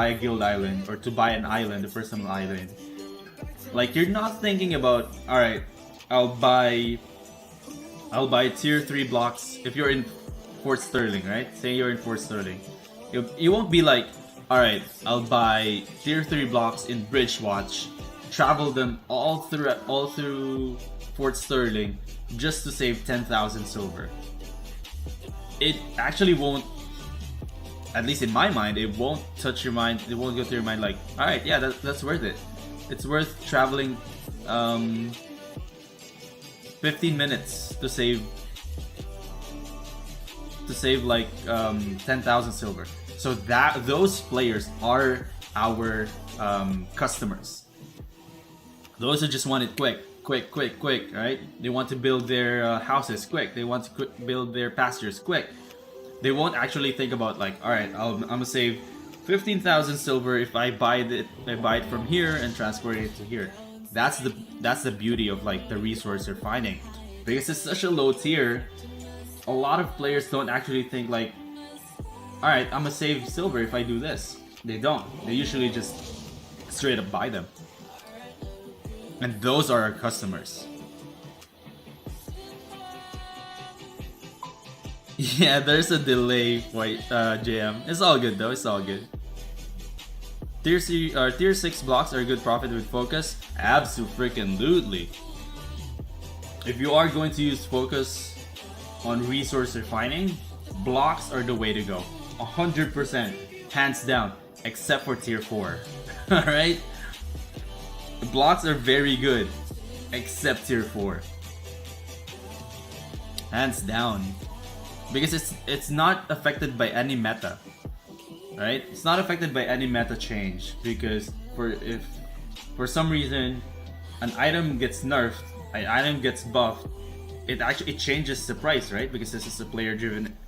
a guild island, or to buy an island, a personal island, like, you're not thinking about, alright, I'll buy tier 3 blocks. If you're in Fort Sterling, right? Say you're in Fort Sterling. You won't be like, alright, I'll buy tier 3 blocks in Bridgewatch, travel them all through Fort Sterling just to save 10,000 silver. It actually won't, at least in my mind, it won't touch your mind. It won't go through your mind like, alright, yeah, that's worth it. It's worth traveling 15 minutes to save like 10,000 silver. So those players are our customers. Those who just want it quick, right? They want to build their houses quick. They want to build their pastures quick. They won't actually think about like, all right, I'm gonna save 15,000 silver if I buy it from here and transport it to here. That's the beauty of like the resource you're finding, because it's such a low tier. A lot of players don't actually think like, all right, I'm gonna save silver if I do this. They don't. They usually just straight up buy them. And those are our customers. Yeah, there's a delay, JM. It's all good though, it's all good. Tier 6 blocks are a good profit with focus. Abso-freaking-lutely. If you are going to use focus on resource refining, blocks are the way to go. 100%, hands down. except for tier 4. Alright? The blocks are very good, except tier 4. Hands down. Because it's not affected by any meta. Right? It's not affected by any meta change. Because if for some reason an item gets nerfed, an item gets buffed, it changes the price, right? Because this is a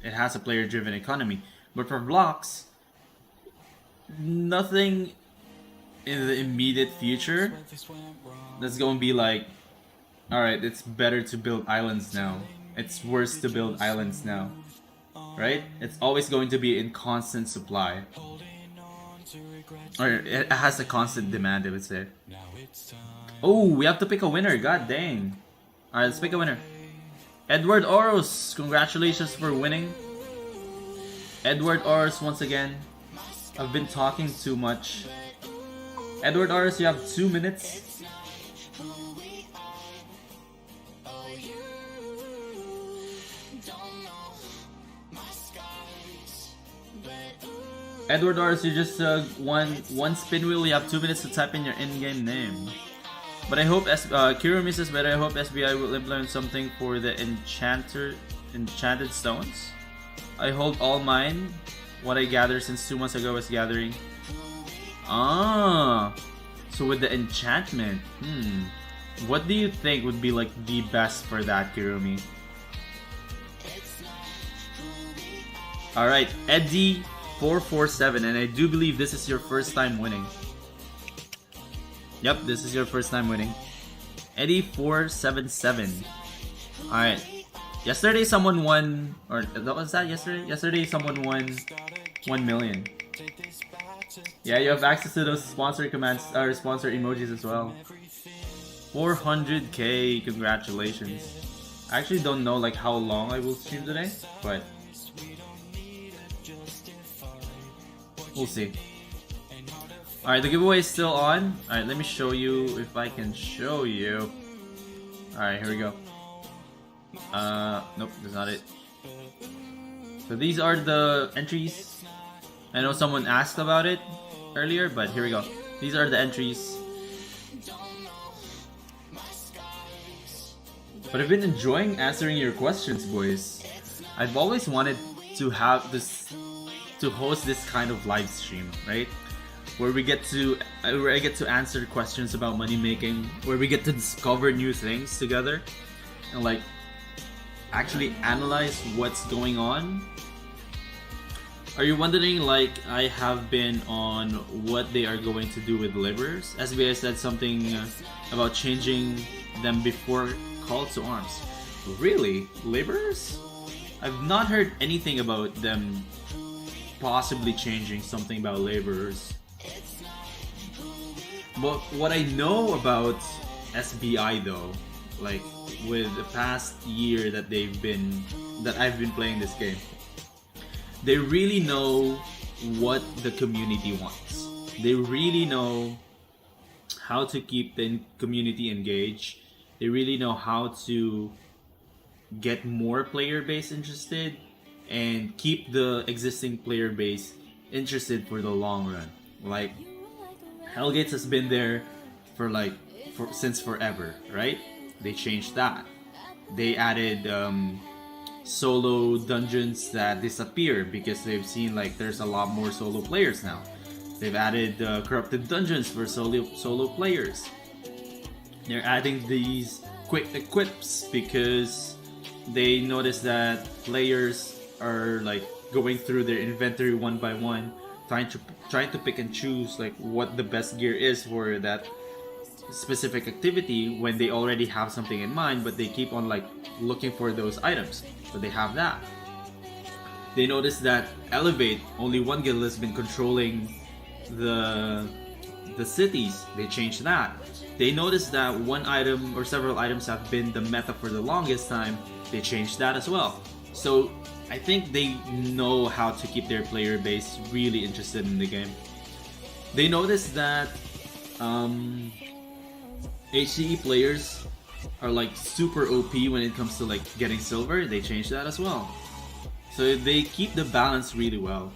it has a player driven economy. But for blocks, nothing in the immediate future that's going to be like, alright, it's better to build islands now. It's worse to build islands now. Right? It's always going to be in constant supply. Or it has a constant demand, I would say. Oh, we have to pick a winner. God dang. Alright, let's pick a winner. Edward Oros, congratulations for winning. Edward Oros, once again. I've been talking too much. Edward Oros, you have 2 minutes. Edward Oros, you just one spin wheel. You have 2 minutes to type in your in-game name. But I hope Kirumi says, but I hope SBI will implement something for the enchanted stones. I hold all mine. What I gathered since 2 months ago was gathering. Ah, so with the enchantment, what do you think would be like the best for that, Kirumi? All right, Eddie 447, and I do believe this is your first time winning. Yep, this is your first time winning. Eddie 477. Alright. Yesterday someone won, or what was that yesterday? Yesterday someone won 1 million. Yeah, you have access to those sponsor commands, or sponsor emojis as well. 400k, congratulations. I actually don't know like how long I will stream today, but we'll see. Alright, the giveaway is still on. Alright, let me show you if I can show you. Alright, here we go. Nope, that's not it. So these are the entries. I know someone asked about it earlier, but here we go. These are the entries. But I've been enjoying answering your questions, boys. I've always wanted to have this, to host this kind of live stream, right? Where I get to answer questions about money making, where we get to discover new things together, and like actually analyze what's going on. Are you wondering, like, I have been on what they are going to do with laborers? SBI said something about changing them before call to arms. Really? Laborers? I've not heard anything about them possibly changing something about laborers. But what I know about SBI though, like with the past year that I've been playing this game, they really know what the community wants. They really know how to keep the community engaged. They really know how to get more player base interested and keep the existing player base interested for the long run. Like Hellgates has been there for since forever, right? They changed that. They added solo dungeons that disappear because they've seen like there's a lot more solo players now. They've added corrupted dungeons for solo players. They're adding these quick equips because they notice that players are like going through their inventory one by one, trying to pick and choose like what the best gear is for that specific activity when they already have something in mind, but they keep on like looking for those items. So they have that. They notice that Elevate, only one guild has been controlling the cities. They changed that. They noticed that one item or several items have been the meta for the longest time. They changed that as well. So I think they know how to keep their player base really interested in the game. They noticed that HCE players are like super OP when it comes to like getting silver. They changed that as well. So they keep the balance really well.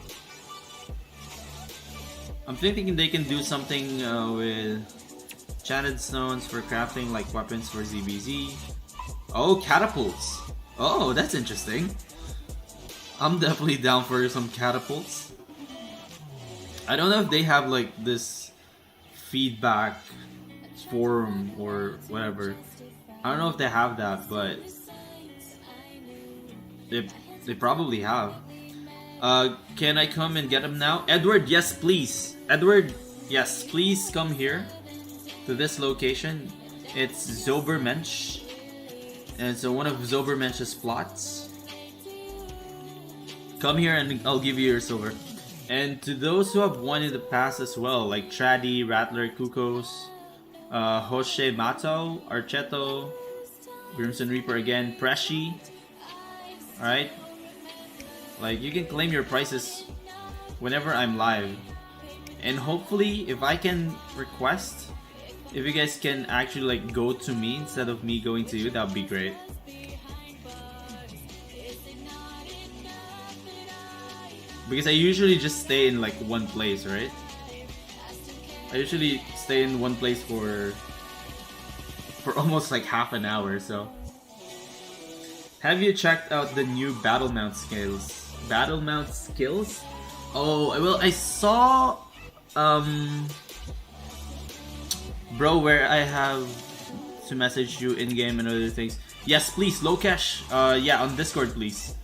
I'm thinking they can do something with chatted stones for crafting, like weapons for ZBZ. Oh, catapults. Oh, that's interesting. I'm definitely down for some catapults. I don't know if they have like this feedback forum or whatever. I don't know if they have that, but they probably have. Can I come and get him now? Edward, yes please. Edward, yes, please come here to this location. It's Zobermensch. And so one of Zobermensch's plots. Come here and I'll give you your silver. And to those who have won in the past as well, like Tradi, Rattler, Kukos, Jose Mato, Archeto, Grimson Reaper again, Preshi. Alright? Like, you can claim your prices whenever I'm live. And hopefully, if I can request, if you guys can actually like go to me instead of me going to you, that would be great. Because I usually just stay in like one place, right? I usually stay in one place for almost like half an hour, so. Have you checked out the new battle mount skills? Battle mount skills? Oh, well, I saw bro, where I have to message you in game and other things. Yes, please, Lokesh. Yeah, on Discord, please.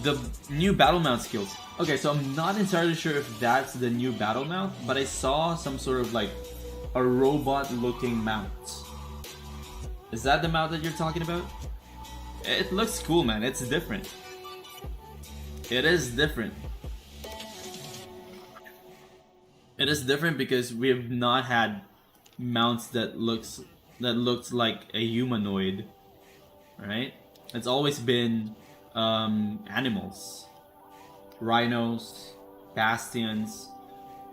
The new battle mount skills. Okay, so I'm not entirely sure if that's the new battle mount, but I saw some sort of like a robot looking mount. Is that the mount that you're talking about? It looks cool, man. It's different. It is different. It is different because we have not had mounts that looks like a humanoid, right? It's always been animals, rhinos, bastions,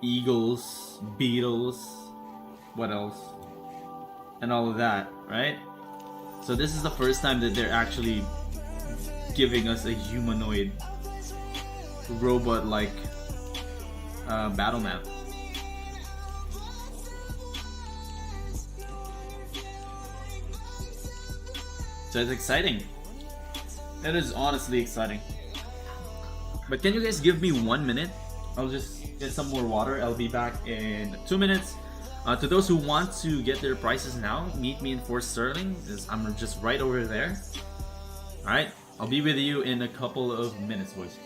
eagles, beetles, what else, and all of that, right? So this is the first time that they're actually giving us a humanoid, robot-like battle map. So it's exciting. It is honestly exciting. But can you guys give me 1 minute? I'll just get some more water. I'll be back in 2 minutes. To those who want to get their prices now, meet me in Fort Sterling. I'm just right over there. Alright, I'll be with you in a couple of minutes, boys.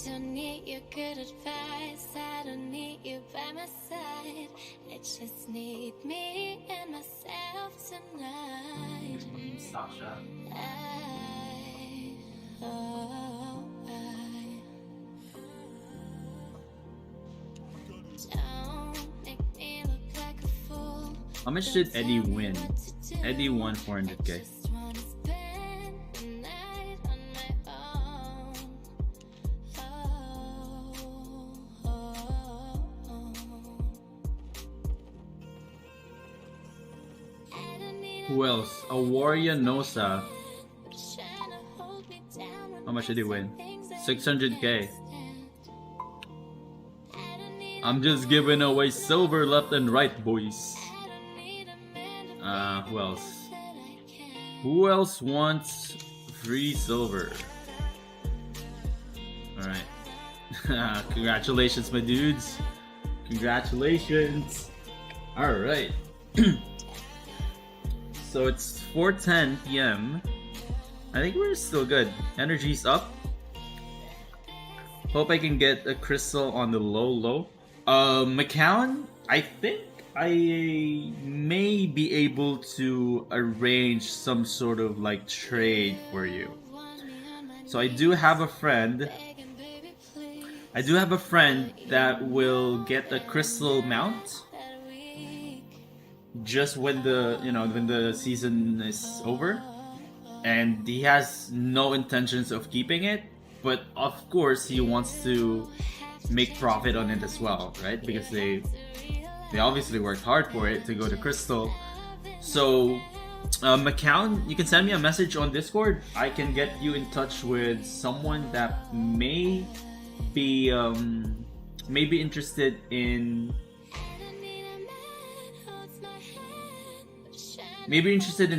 don't need your good advice. I don't need you by my side. I just need me and myself tonight. Stop shot. Don't make me look like a fool. How much did Eddie win? Eddie won 400k. Who else? A Warrior Nosa. How much did he win? 600k. I'm just giving away silver left and right, boys. Who else? Who else wants free silver? Alright. Congratulations, my dudes. Congratulations. Alright. So it's 4:10 p.m. I think we're still good. Energy's up. Hope I can get a crystal on the low. McCown, I think I may be able to arrange some sort of like trade for you. So I do have a friend. That will get a crystal mount just when the season is over, and he has no intentions of keeping it, but of course he wants to make profit on it as well, right? Because they obviously worked hard for it to go to crystal. So McCown, you can send me a message on Discord. I can get you in touch with someone that may be interested in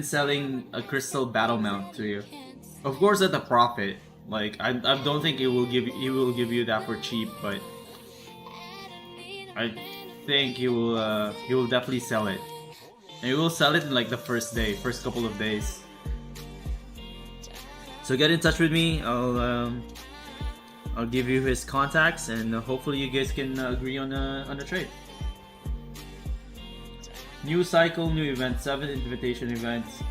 selling a crystal battle mount to you. Of course at a profit. Like I don't think he will give you that for cheap, but I think he will definitely sell it. And he will sell it in like the first couple of days. So get in touch with me. I'll give you his contacts, and hopefully you guys can agree on a trade. New cycle, new event, 7 invitation events.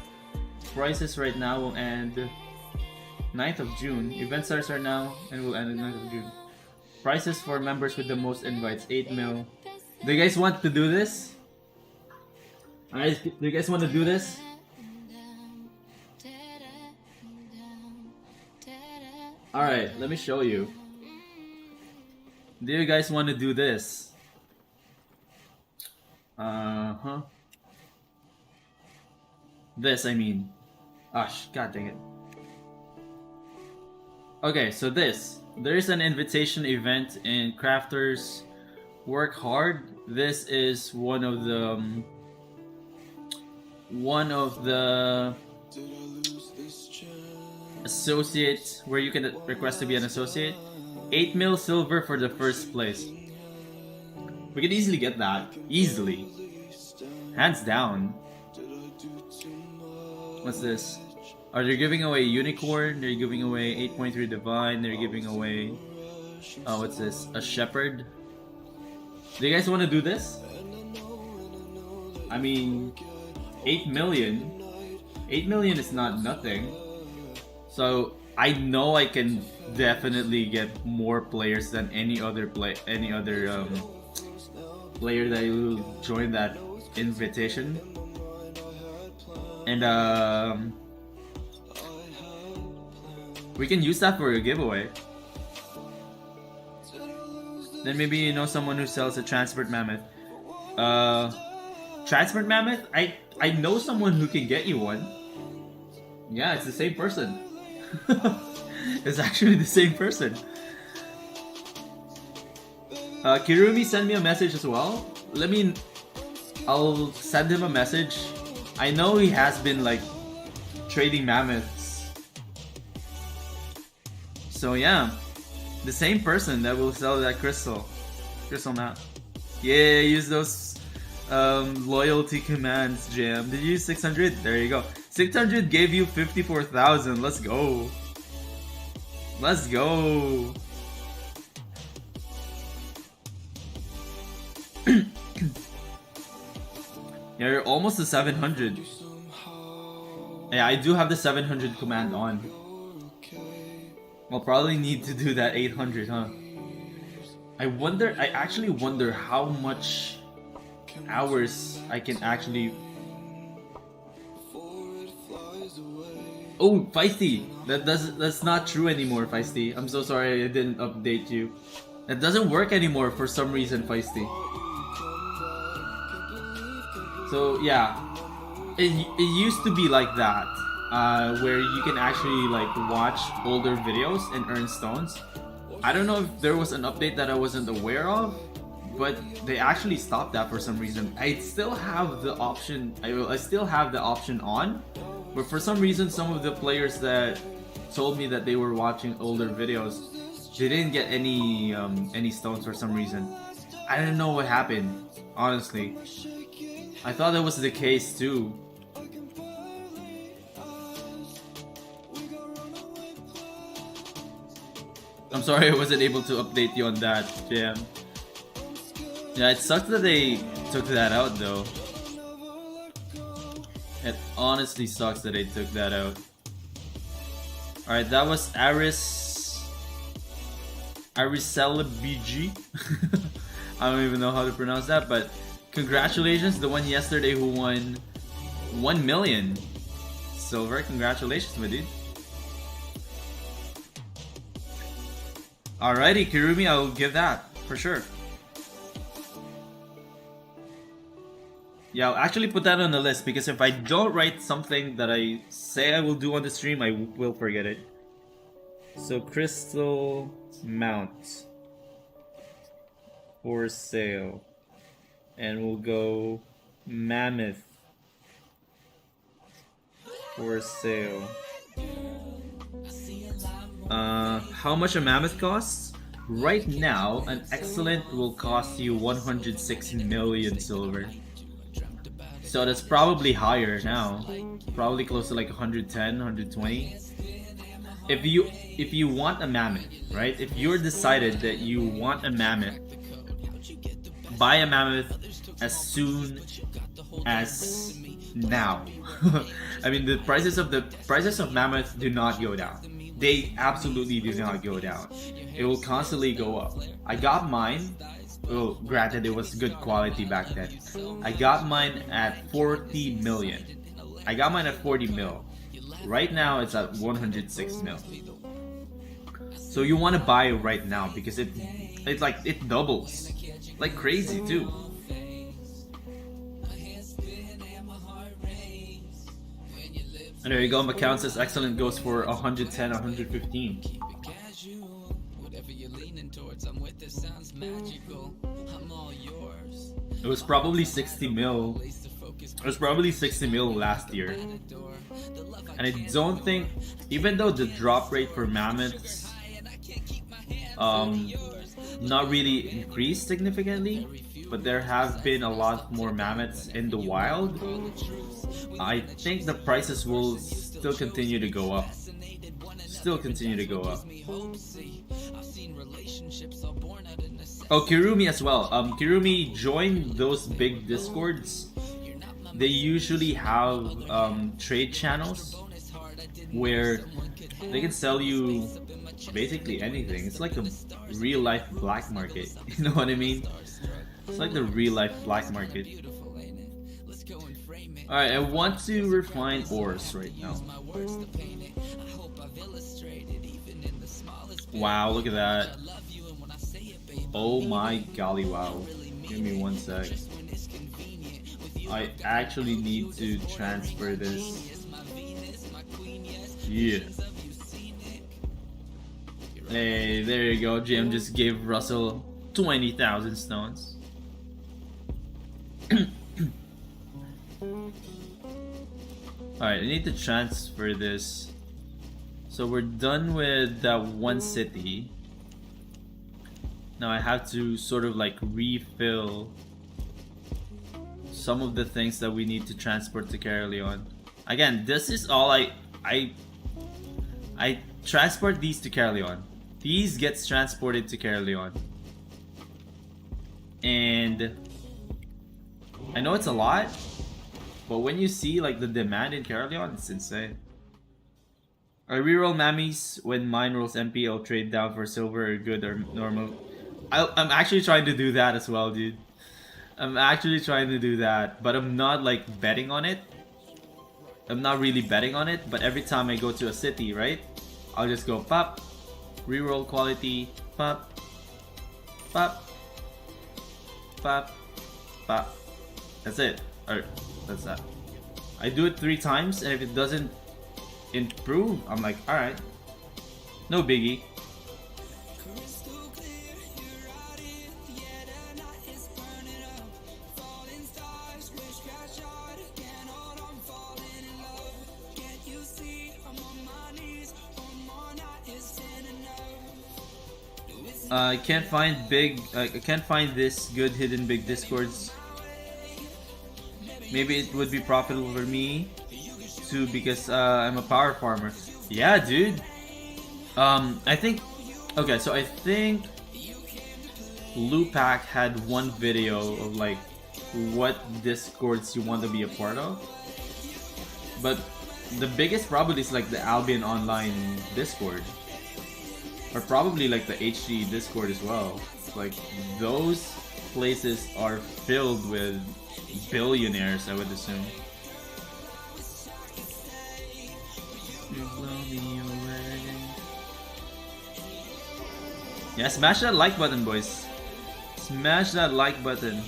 Prices right now will end 9th of June. Event starts right now and will end on 9th of June. Prices for members with the most invites, 8 mil. Do you guys want to do this? Alright, do you guys want to do this? Alright, let me show you. Do you guys want to do this? This, I mean. Gosh, god dang it. Okay, so this. There's an invitation event in Crafters Work Hard. This is one of the associate, where you can request to be an associate. 8 mil silver for the first place. We can easily get that. Easily. Hands down. What's this? Are they giving away Unicorn? They're giving away 8.3 Divine. They're giving away... what's this? A Shepherd. Do you guys want to do this? I mean... 8 million. 8 million is not nothing. So, I know I can definitely get more players than any other player that will join that invitation. And we can use that for a giveaway. Then maybe you know someone who sells a transport mammoth. Transport mammoth? I know someone who can get you one. Yeah, it's the same person. It's actually the same person. Kirumi sent me a message as well. I'll send him a message. I know he has been like trading mammoths. So yeah, the same person that will sell that crystal map. Yeah, use those loyalty commands, Jam. Did you use 600? There you go. 600 gave you 54,000. Let's go. Let's go. Yeah, you're almost to 700. Yeah, I do have the 700 command on. I'll probably need to do that 800, huh? I actually wonder how much hours I can actually... Oh, Feisty! That's not true anymore, Feisty. I'm so sorry I didn't update you. That doesn't work anymore for some reason, Feisty. So yeah, it used to be like that, where you can actually like watch older videos and earn stones. I don't know if there was an update that I wasn't aware of, but they actually stopped that for some reason. I still have the option. I still have the option on, but for some reason, some of the players that told me that they were watching older videos, they didn't get any stones for some reason. I don't know what happened, honestly. I thought that was the case too. I'm sorry I wasn't able to update you on that, JM. Yeah, it sucks that they took that out though. It honestly sucks that they took that out. Alright, that was Arisella BG. I don't even know how to pronounce that, but congratulations, the one yesterday who won 1 million silver. Congratulations, my dude. Alrighty, Kirumi, I'll give that for sure. Yeah, I'll actually put that on the list because if I don't write something that I say I will do on the stream, I will forget it. So, crystal mount for sale. And we'll go mammoth for sale. How much a mammoth costs? Right now, an excellent will cost you 106 million silver. So that's probably higher now. Probably close to like 110, 120. If you want a mammoth, right? If you're decided that you want a mammoth, buy a mammoth as soon as now. I mean, the prices of mammoth do not go down. They absolutely do not go down. It will constantly go up. I got mine. Well, granted, it was good quality back then. I got mine at 40 million. I got mine at 40 mil. Right now, it's at 106 mil. So you want to buy it right now because it doubles like crazy too. And there you go, McCown says excellent goes for 110, 115. It was probably 60 mil. It was probably 60 mil last year. And I don't think, even though the drop rate for mammoths not really increased significantly, but there have been a lot more mammoths in the wild, I think the prices will still continue to go up. Oh, Kirumi as well. Kirumi, join those big discords. They usually have trade channels where they can sell you basically anything. It's like a real life black market. You know what I mean? It's like the real life black market. Alright, I want to refine ores right now. Wow, look at that. Oh my golly, wow. Give me one sec. I actually need to transfer this. Yeah. Hey, there you go. GM just gave Russell 20,000 stones. Alright, I need to transfer this. So we're done with that one city. Now I have to sort of like refill some of the things that we need to transport to Carolion. Again, this is all I transport these to Carolion. These gets transported to Carolion. And I know it's a lot, but when you see like the demand in Carolion, it's insane. I reroll mammies when mine rolls MP. I'll trade down for silver or good or normal. I'm actually trying to do that as well, dude. I'm actually trying to do that, but I'm not like betting on it. I'm not really betting on it, but every time I go to a city, right? I'll just go pop, reroll quality, pop, pop, pop, pop. That's it. Or that's that. I do it 3 times, and if it doesn't improve, I'm like, alright. No biggie. I can't find I can't find this good hidden big discords. Maybe it would be profitable for me too because I'm a power farmer. Yeah, dude. I think. Okay, so I think Lupac had one video of like what discords you want to be a part of, but the biggest probably is like the Albion Online Discord. Or probably like the HG Discord as well. Like those places are filled with billionaires, I would assume. Yeah, smash that like button, boys. Smash that like button.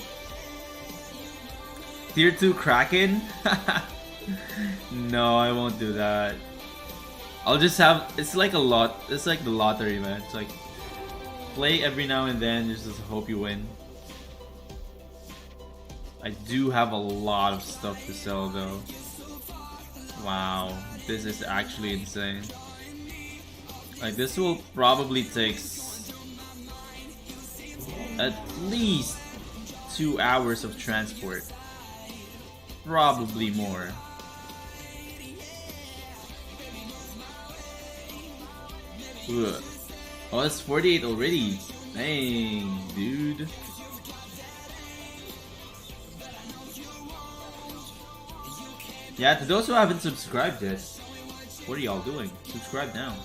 Tier 2 Kraken? No, I won't do that. I'll just have, it's like a lot, it's like the lottery, man. It's like, play every now and then, just hope you win. I do have a lot of stuff to sell though. Wow, this is actually insane. Like this will probably take at least 2 hours of transport. Probably more. Ugh. Oh, it's 48 already. Dang, dude. Yeah, to those who haven't subscribed yet, what are y'all doing? Subscribe now.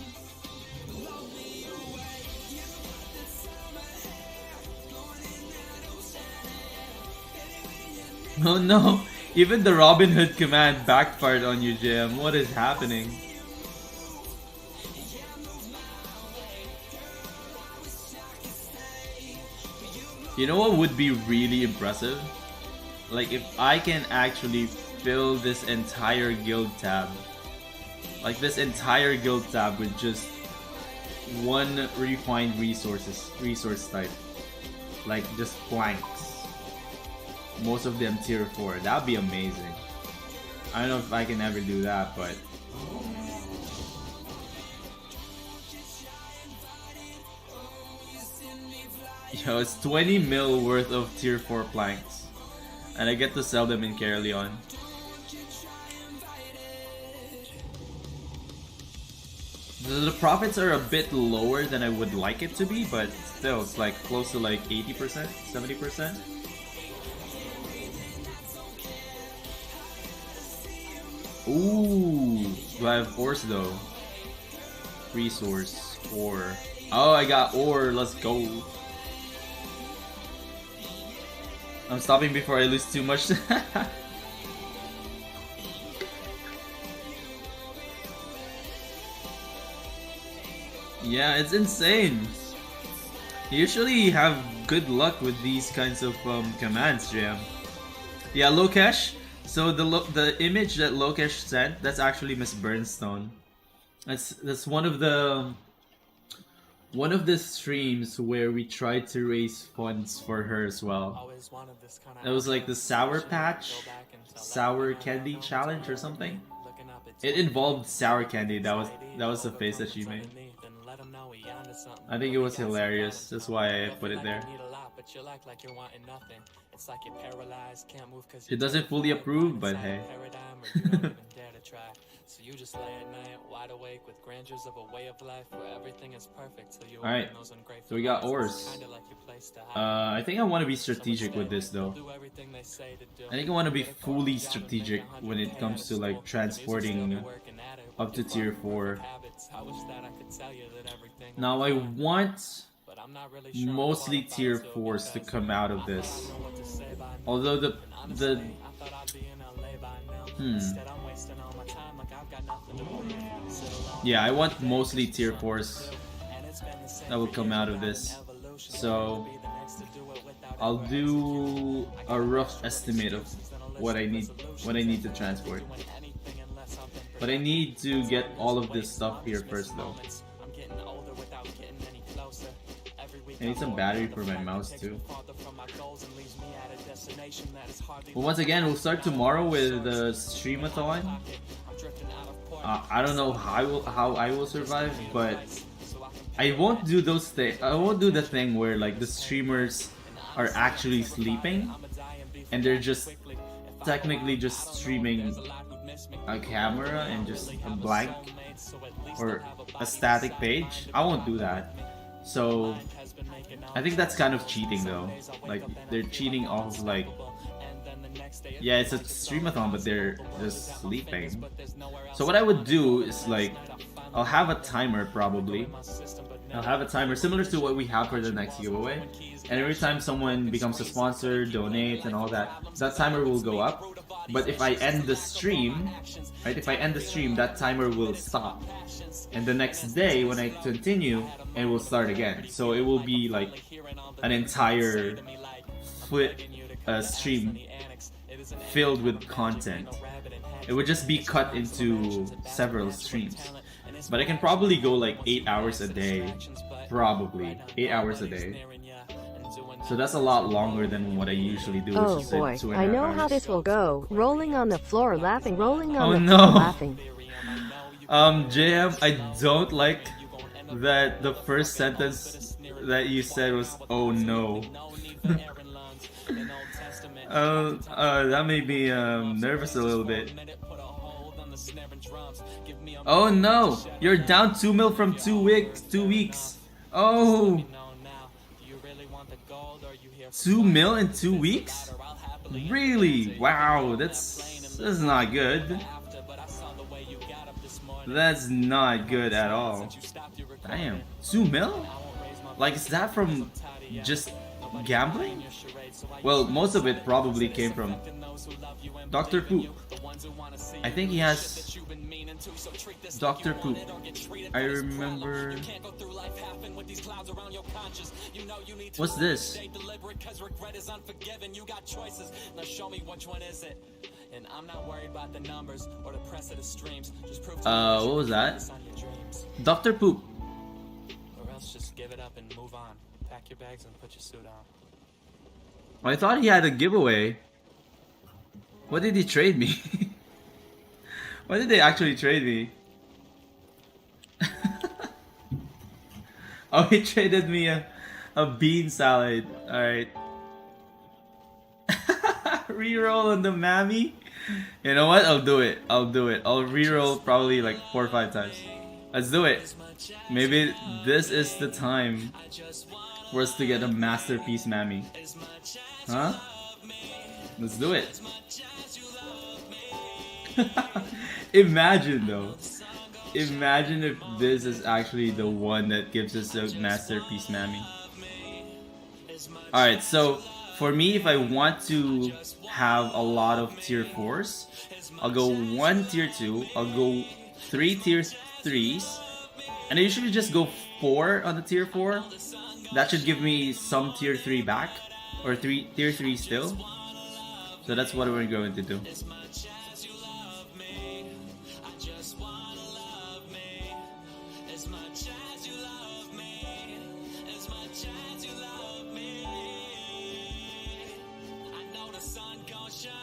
Oh no, even the Robin Hood command backfired on you, JM. What is happening? You know what would be really impressive? Like if I can actually fill this entire guild tab. Like this entire guild tab with just one refined resource type. Like just planks. Most of them tier 4. That'd be amazing. I don't know if I can ever do that, but yo, it's 20 mil worth of tier 4 planks. And I get to sell them in Carolion. The profits are a bit lower than I would like it to be, but still, it's like close to like 80%, 70%. Ooh, do I have ores though? Resource, ore. Oh, I got ore, let's go. I'm stopping before I lose too much. Yeah, it's insane. You usually have good luck with these kinds of commands, Jam. Yeah, Lokesh. So the image that Lokesh sent, that's actually Miss Burnstone. That's one of the streams where we tried to raise funds for her as well. It was like the Sour Patch, Sour Candy Challenge or something. It involved sour candy. That was the face that she made. I think it was hilarious. That's why I put it there. It doesn't fully approve, but hey. So you just lay at night, wide awake with grandeurs of a way of life where everything is perfect till you Alright, open those ungrateful so we got eyes. ores. Kinda like your place to hide. I think I want to be strategic with this though. Do everything they say to do. I think I want to be fully strategic when it comes to like transporting up to tier 4. I wish that I could tell you that everything Now I want but I'm not really sure mostly tier 4s to come out of this. Although the yeah, I want mostly tier 4s that will come out of this. So I'll do a rough estimate of what I need to transport. But I need to get all of this stuff here first though. I need some battery for my mouse too. But once again, we'll start tomorrow with the streamathon. I don't know how I will survive, but I won't do those things. I won't do the thing where like the streamers are actually sleeping and they're just technically just streaming a camera and just a blank or a static page. I won't do that. So I think that's kind of cheating though. Like they're cheating off of like, yeah, it's a streamathon but they're just sleeping. So what I would do is like, I'll have a timer probably. I'll have a timer similar to what we have for the next giveaway. And every time someone becomes a sponsor, donates and all that, that timer will go up. But if I end the stream, right, if I end the stream, that timer will stop. And the next day when I continue, it will start again. So it will be like an entire stream filled with content. It would just be cut into several streams. But I can probably go like 8 hours a day. Probably 8 hours a day. So that's a lot longer than what I usually do. Oh boy, I know how this will go. Rolling on the floor laughing, rolling on the floor laughing. JM, I don't like that the first sentence that you said was "oh no." That made me nervous a little bit. Oh no, you're down 2 mil from 2 weeks. Oh, 2 mil in 2 weeks? Really? Wow, that's not good. That's not good at all. Damn, 2 mil? Like, is that from just gambling? Well, most of it probably came from Dr. Poop. I think he has Dr. Poop. I remember. What's this? What was that? Dr. Poop. Or else just give it up and move on. Pack your bags and put your suit on. I thought he had a giveaway. What did he trade me? Why did they actually trade me? Oh, he traded me a bean salad. Alright. Reroll on the mammy? You know what? I'll do it. I'll reroll probably like 4 or 5 times. Let's do it. Maybe this is the time for us to get a masterpiece mammy. Huh? Let's do it. Imagine though. Imagine if this is actually the one that gives us a masterpiece mammy. Alright, so for me, if I want to have a lot of tier 4s, I'll go 1 tier 2, I'll go 3 tier 3s, and I usually just go 4 on the tier 4. That should give me some tier 3 back, or tier 3 still. So that's what we're going to do.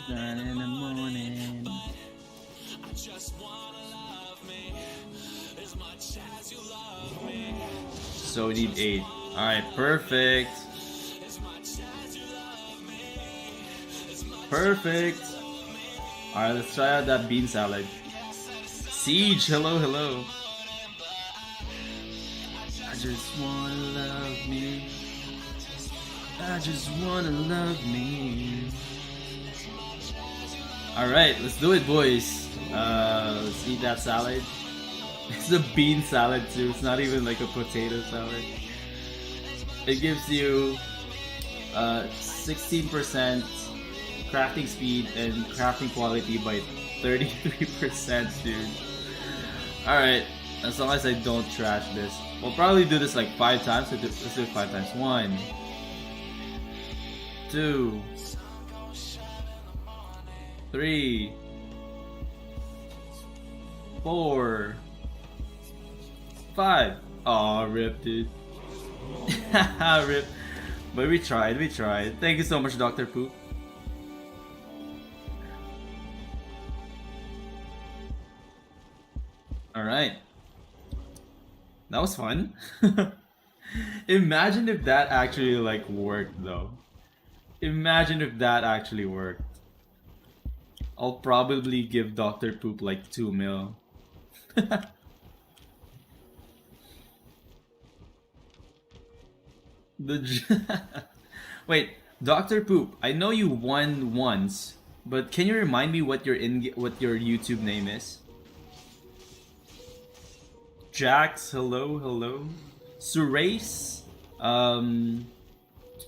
In the morning. So we need 8. Alright, perfect. Perfect. Alright, let's try out that bean salad. Siege, hello, hello. I just wanna love me. I just wanna love me. Alright, let's do it, boys. Let's eat that salad. It's a bean salad too, it's not even like a potato salad. It gives you 16% crafting speed and crafting quality by 33%, dude. Alright, as long as I don't trash this. We'll probably do this like 5 times, so let's do it 5 times. 1, 2, 3, 4, 5. Aw, rip, dude. Rip. But we tried, we tried. Thank you so much, Dr. Poop. Alright. That was fun. Imagine if that actually like worked though. Imagine if that actually worked. I'll probably give Dr. Poop like 2 mil. Wait, Dr. Poop, I know you won once, but can you remind me what your YouTube name is? Jax, hello, hello. Surace,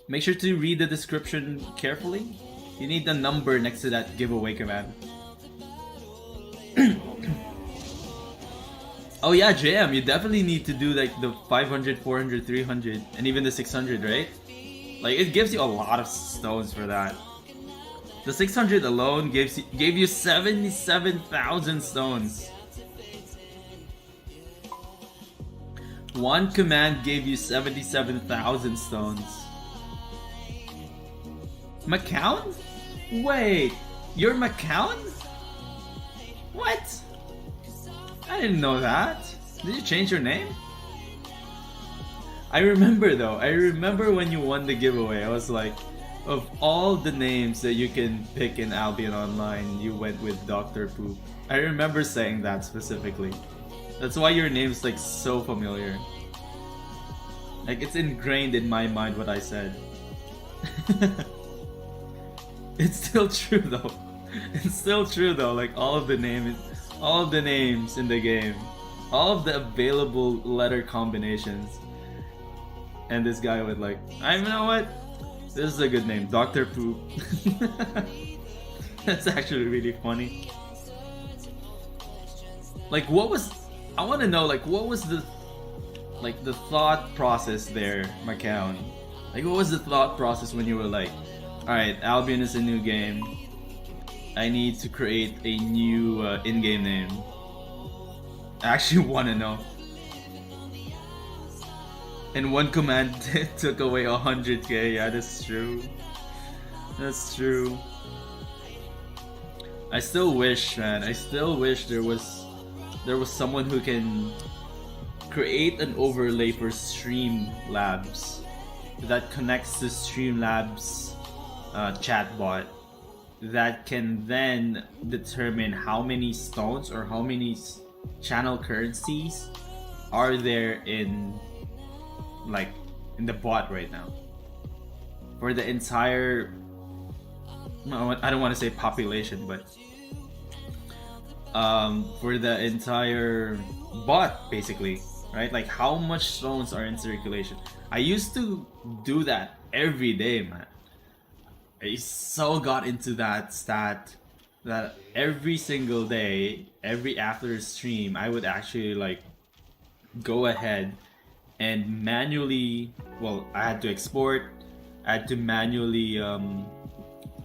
make sure to read the description carefully. You need the number next to that giveaway command. Oh yeah, JM, you definitely need to do like the 500, 400, 300, and even the 600, right? Like it gives you a lot of stones for that. The 600 alone gave you 77,000 stones. One command gave you 77,000 stones. McCown? Wait, you're McCown? What? I didn't know that. Did you change your name? I remember though, I remember when you won the giveaway, I was like, of all the names that you can pick in Albion Online, you went with Dr. Poop. I remember saying that specifically. That's why your name's like so familiar. Like it's ingrained in my mind what I said. It's still true though. It's still true though, like all of the names in the game, all of the available letter combinations. And this guy would like, I know what? This is a good name, Dr. Poop. That's actually really funny. Like what was, I want to know like what was the thought process there, McCown? Like what was the thought process when you were like, alright, Albion is a new game. I need to create a new in-game name. I actually want to know. And one command took away 100k. Yeah, that's true. That's true. I still wish, man. I still wish there was someone who can create an overlay for Streamlabs that connects to Streamlabs chatbot that can then determine how many stones or how many channel currencies are there in the bot right now for the entire, I don't want to say population, but for the entire bot basically, right? Like how much stones are in circulation. I used to do that every day, man. I so got into that stat that every single day, every after stream, I would actually like go ahead and manually, well, I had to export, I had to manually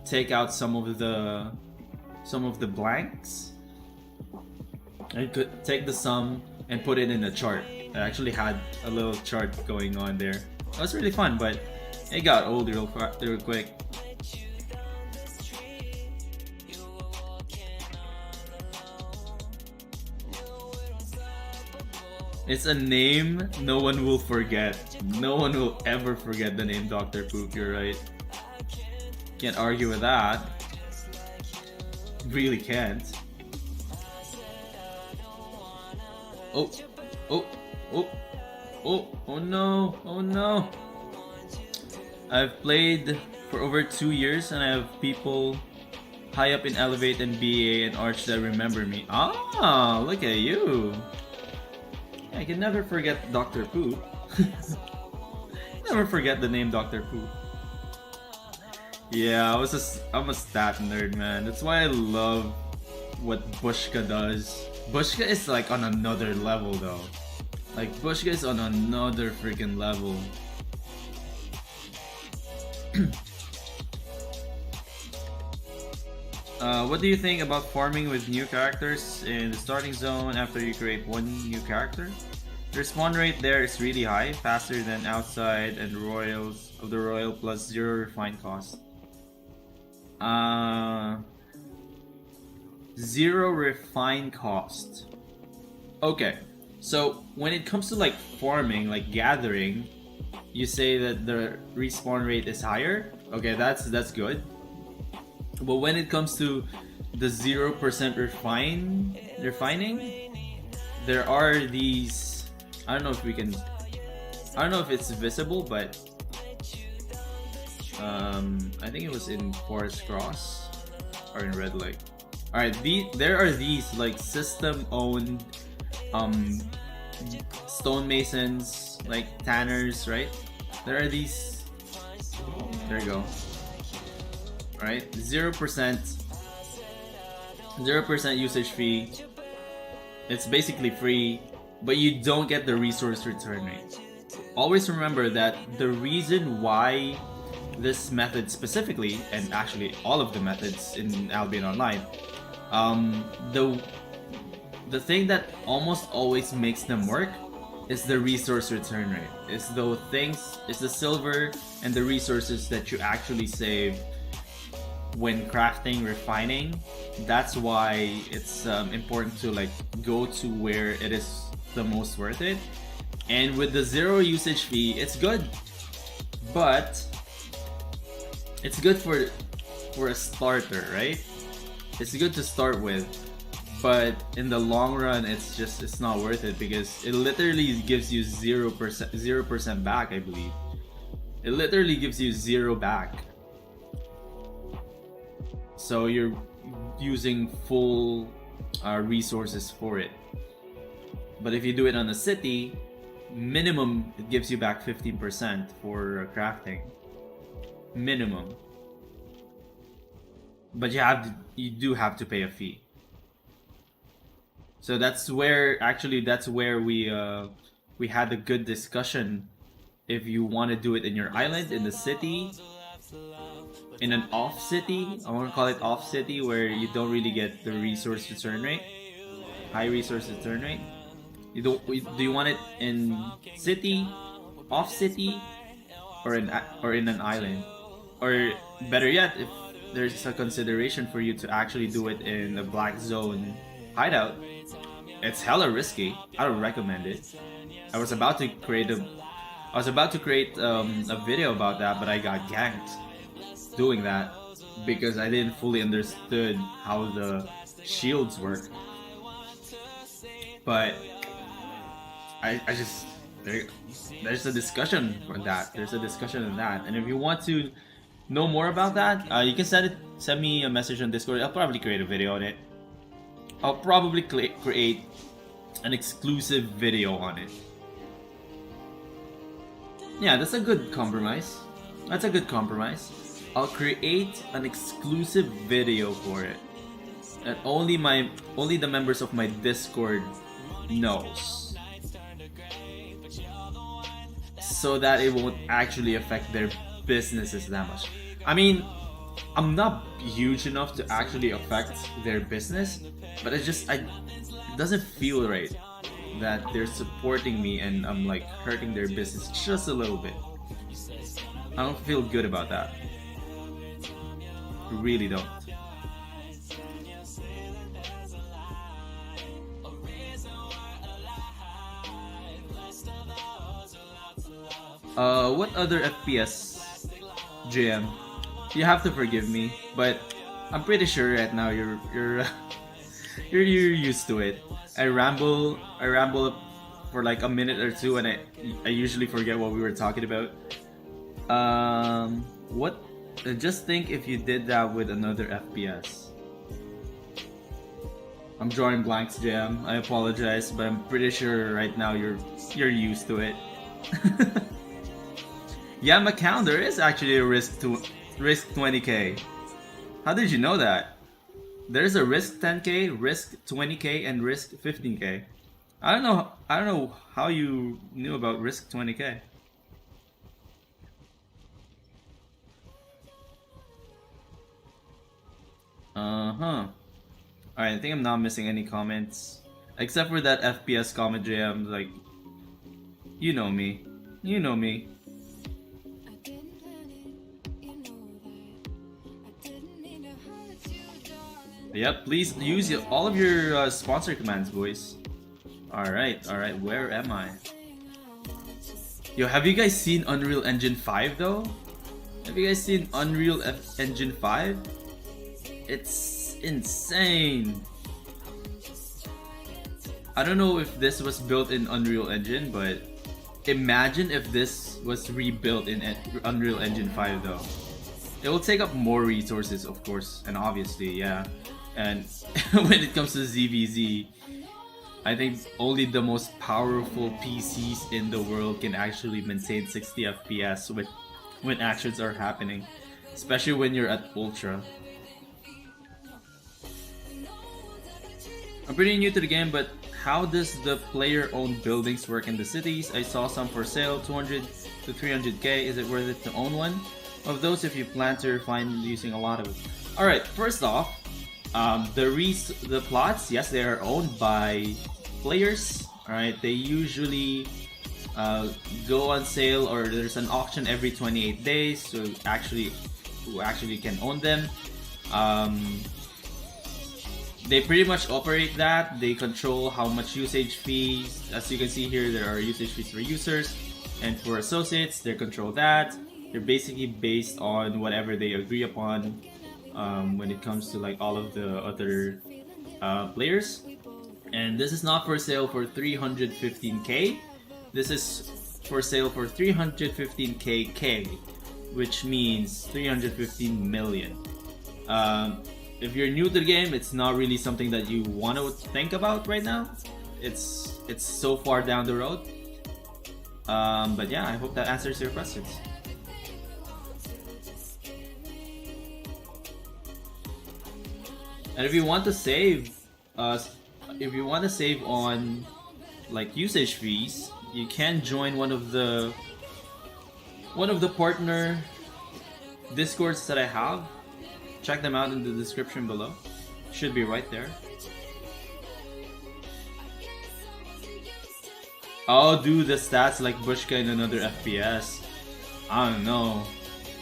take out some of the blanks. I could take the sum and put it in a chart. I actually had a little chart going on there. It was really fun, but it got old real quick. It's a name no one will forget. No one will ever forget the name Dr. Poop, you're right. Can't argue with that. Really can't. Oh, oh, oh, oh, oh no, oh no. I've played for over 2 years and I have people high up in Elevate and BA and Arch that remember me. Ah, look at you. I can never forget Dr. Pooh. Never forget the name Dr. Pooh. Yeah, I'm a stat nerd, man. That's why I love what Bushka does. Bushka is like on another level though. Like Bushka is on another freaking level. What do you think about farming with new characters in the starting zone after you create one new character? The respawn rate there is really high, faster than outside, and royals of the royal plus 0 refine cost. 0 refine cost. Okay, so when it comes to like farming, like gathering, you say that the respawn rate is higher. Okay, that's good. But when it comes to the 0% refining, there are these. I don't know if we can. I don't know if it's visible, but I think it was in Forest Cross or in Red Lake. All right, there are these like system-owned stonemasons, like tanners, right? There are these. There you go. All right, 0% usage fee. It's basically free, but you don't get the resource return rate. Always remember that the reason why this method specifically, and actually all of the methods in Albion Online, the thing that almost always makes them work is the resource return rate. It's the silver and the resources that you actually save when crafting, refining. That's why it's important to like go to where it is the most worth it. And with the 0 usage fee, it's good, but it's good for a starter, right? It's good to start with, but in the long run, it's not worth it because it literally gives you 0% back. I believe it literally gives you 0 back. So you're using full resources for it. But if you do it on a city, minimum it gives you back 15% for crafting. Minimum. But you do have to pay a fee. So that's where we had a good discussion. If you want to do it in your island, in the city, in an off city, I want to call it off city, where you don't really get the resource return rate, high resource return rate. Do you want it in city, off city, or in an island, or better yet, if there's a consideration for you to actually do it in a black zone hideout, it's hella risky. I don't recommend it. I was about to create a video about that, but I got ganked doing that because I didn't fully understood how the shields work. But there's a discussion on that. And if you want to know more about that, you can send me a message on Discord. I'll probably create a video on it. I'll probably create an exclusive video on it. Yeah, that's a good compromise. I'll create an exclusive video for it that only the members of my Discord knows, so that it won't actually affect their businesses that much. I mean, I'm not huge enough to actually affect their business, but it doesn't feel right that they're supporting me and I'm like hurting their business just a little bit. I don't feel good about that. I really don't. What other FPS, GM? You have to forgive me, but I'm pretty sure right now you're you're used to it. I ramble for like a minute or two, and I usually forget what we were talking about. What? Just think if you did that with another FPS. I'm drawing blanks, JM. I apologize, but I'm pretty sure right now you're used to it. Yeah, my calendar is actually a risk 20k. How did you know that? There's a risk 10k, risk 20k, and risk 15k. I don't know how you knew about risk 20k. Alright, I think I'm not missing any comments. Except for that FPS comment, JM. Like, you know me. You know me. Yep, please use all of your sponsor commands, boys. Alright, where am I? Yo, have you guys seen Unreal Engine 5 though? Have you guys seen Unreal Engine 5? It's insane. I don't know if this was built in Unreal Engine, but imagine if this was rebuilt in Unreal Engine 5 though. It will take up more resources, of course, and obviously, yeah. And when it comes to ZVZ, I think only the most powerful PCs in the world can actually maintain 60 FPS when actions are happening, especially when you're at Ultra. I'm pretty new to the game, but how does the player-owned buildings work in the cities? I saw some for sale, 200 to 300k. Is it worth it to own one of those if you plan to refine using a lot of it? Alright, first off, the plots, yes, they are owned by players. Alright, they usually go on sale, or there's an auction every 28 days, so who actually can own them. They pretty much operate that. They control how much usage fees. As you can see here, there are usage fees for users, and for associates, they control that. They're basically based on whatever they agree upon when it comes to like all of the other players. And this is not for sale for 315k. This is for sale for 315k, which means 315 million. If you're new to the game, it's not really something that you want to think about right now. It's so far down the road. But yeah, I hope that answers your questions. And if you want to save, on like usage fees, you can join one of the partner discords that I have. Check them out in the description below. Should be right there. I'll do the stats like Bushka in another FPS. I don't know.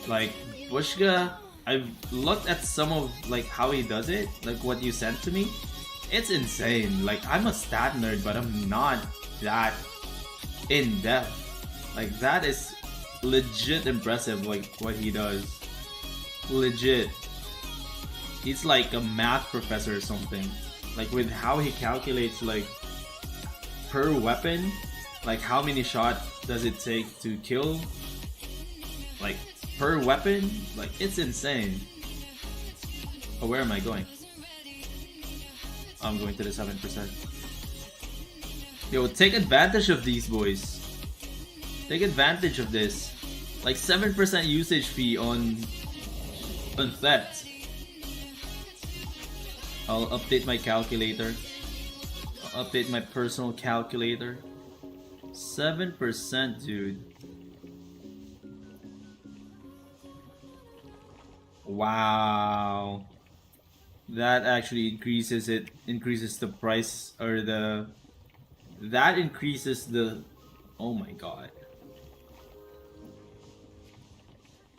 Like Bushka, I've looked at some of like how he does it, like what you sent to me. It's insane. Like, I'm a stat nerd, but I'm not that in depth. Like, that is legit impressive, like what he does. Legit. He's like a math professor or something. Like with how he calculates like per weapon, like how many shots does it take to kill, like per weapon, like it's insane. Oh, where am I going? I'm going to the 7%. Yo, take advantage of these boys. Take advantage of this. Like 7% usage fee on theft. I'll update my calculator. I'll update my personal calculator. 7%, dude. Wow. That actually increases the price, or that increases the, oh my god.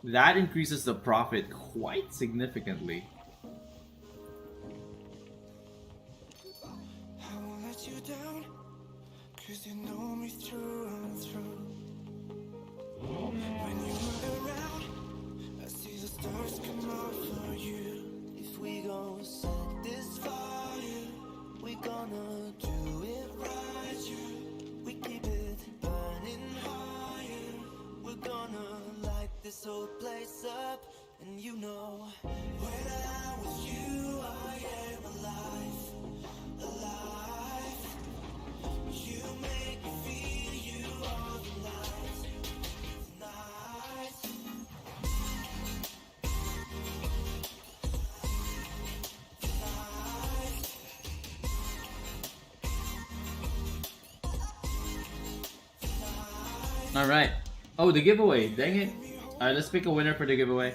That increases the profit quite significantly. Down, 'cause you know me through and through. When you are around, I see the stars come out for you. If we go set this fire, Alright. Oh, the giveaway. Dang it. Alright, let's pick a winner for the giveaway.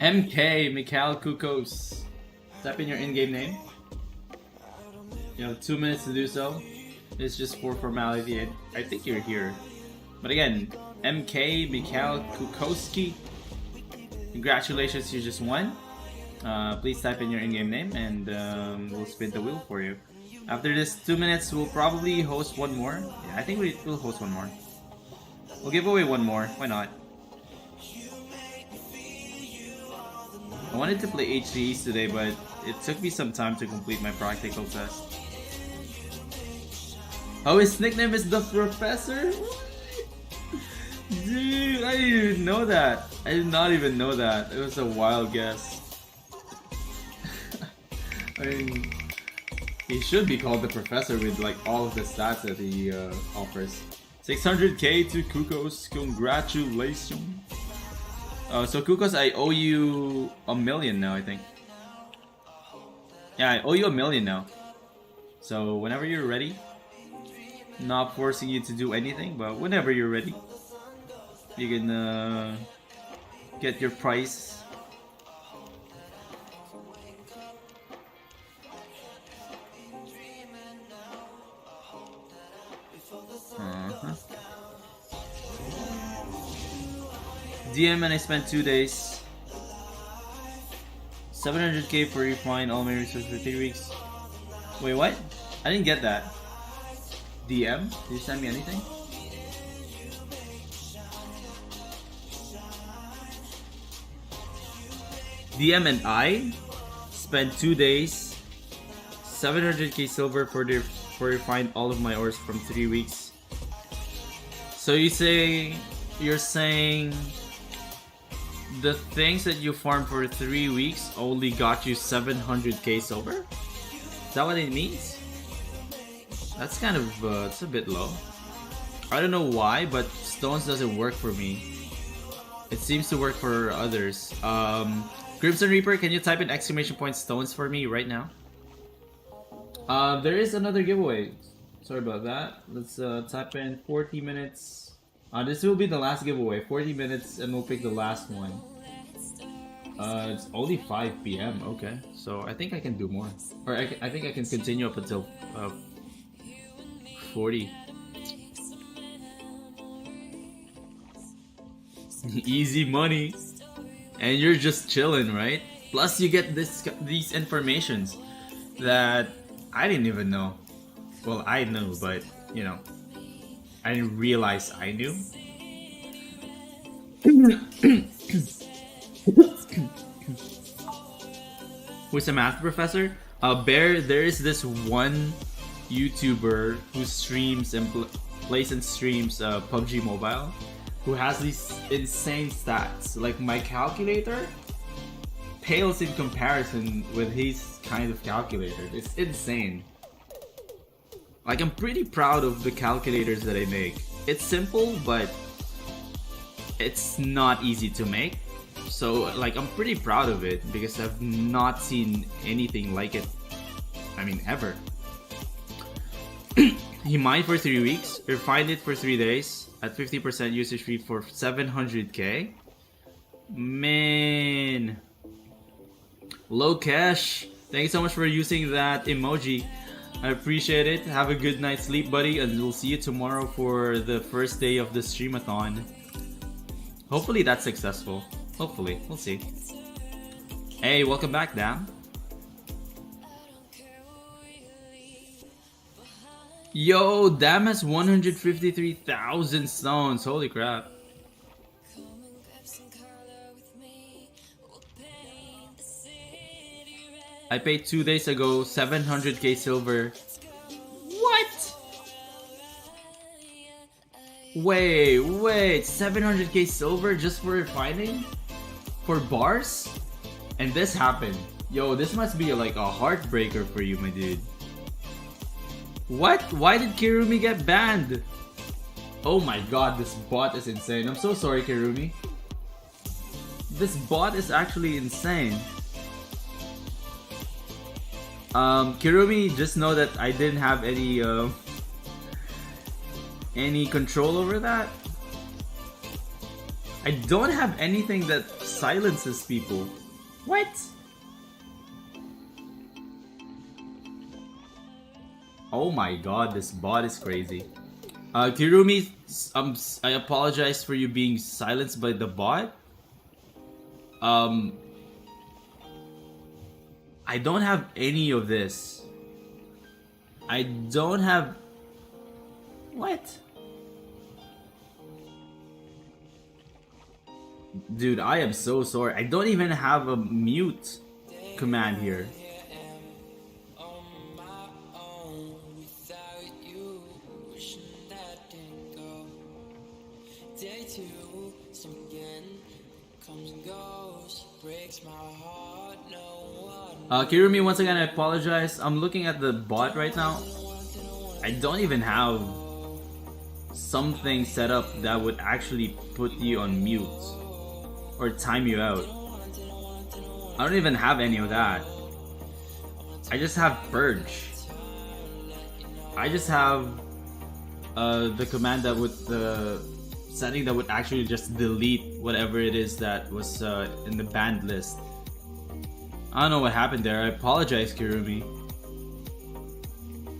MK Mikhail Kukos. Type in your in-game name. You have 2 minutes to do so. It's just for formality, and I think you're here. But again, MK Mikhail Kukoski. Congratulations, you just won. Please type in your in-game name and we'll spin the wheel for you. After this 2 minutes, we'll probably host one more. Yeah, I think we'll host one more. We'll give away one more. Why not? I wanted to play HDEs today, but it took me some time to complete my practical test. Oh, his nickname is the Professor? Dude, I didn't even know that. I did not even know that. It was a wild guess. I mean, he should be called the Professor with like all of the stats that he offers. 600k to Kukos, congratulations. So Kukos, I owe you $1 million now, I think. Yeah, I owe you $1 million now. So whenever you're ready, not forcing you to do anything, but whenever you're ready, you can get your price. DM and I spent 2 days. 700k for refine all my resources for 3 weeks. Wait, what? I didn't get that. DM? Did you send me anything? DM and I spent 2 days. 700k silver for refine all of my ores from 3 weeks. So you're saying the things that you farmed for 3 weeks only got you 700k silver? Is that what it means? That's kind of, it's a bit low. I don't know why, but stones doesn't work for me. It seems to work for others. Crimson Reaper, can you type in exclamation point stones for me right now? There is another giveaway. Sorry about that. Let's type in 40 minutes. This will be the last giveaway. 40 minutes and we'll pick the last one. It's only 5 PM. Okay. So I think I can do more. Or I think I can continue up until 40. Easy money. And you're just chilling, right? Plus you get these informations that I didn't even know. Well, I knew, but you know, I didn't realize I knew. Who's a math professor? Bear, there is this one YouTuber who streams and plays and streams PUBG Mobile, who has these insane stats. Like my calculator pales in comparison with his kind of calculator. It's insane. Like I'm pretty proud of the calculators that I make. It's simple, but it's not easy to make. So like I'm pretty proud of it because I've not seen anything like it. I mean, ever. He mined for 3 weeks, refined it for 3 days at 50% usage fee for 700k. Man, low cash. Thank you so much for using that emoji. I appreciate it. Have a good night's sleep, buddy, and we'll see you tomorrow for the first day of the streamathon. Hopefully that's successful. Hopefully, we'll see. Hey, welcome back, Dam. Yo, Dam has 153,000 stones. Holy crap. I paid 2 days ago 700k silver. What? Wait, 700k silver just for refining? For bars? And this happened. Yo, this must be like a heartbreaker for you, my dude. What? Why did Kirumi get banned? Oh my god, this bot is insane. I'm so sorry, Kirumi. This bot is actually insane. Kirumi, just know that I didn't have any any control over that. I don't have anything that silences people. What? Oh my god, this bot is crazy. Kirumi, I apologize for you being silenced by the bot. I don't have any of this. I don't have... What? Dude, I am so sorry. I don't even have a mute command here. Kirumi, once again, I apologize. I'm looking at the bot right now. I don't even have something set up that would actually put you on mute or time you out. I don't even have any of that. I just have purge. I just have the command that would setting that would actually just delete whatever it is that was in the banned list. I don't know what happened there. I apologize, Kirumi.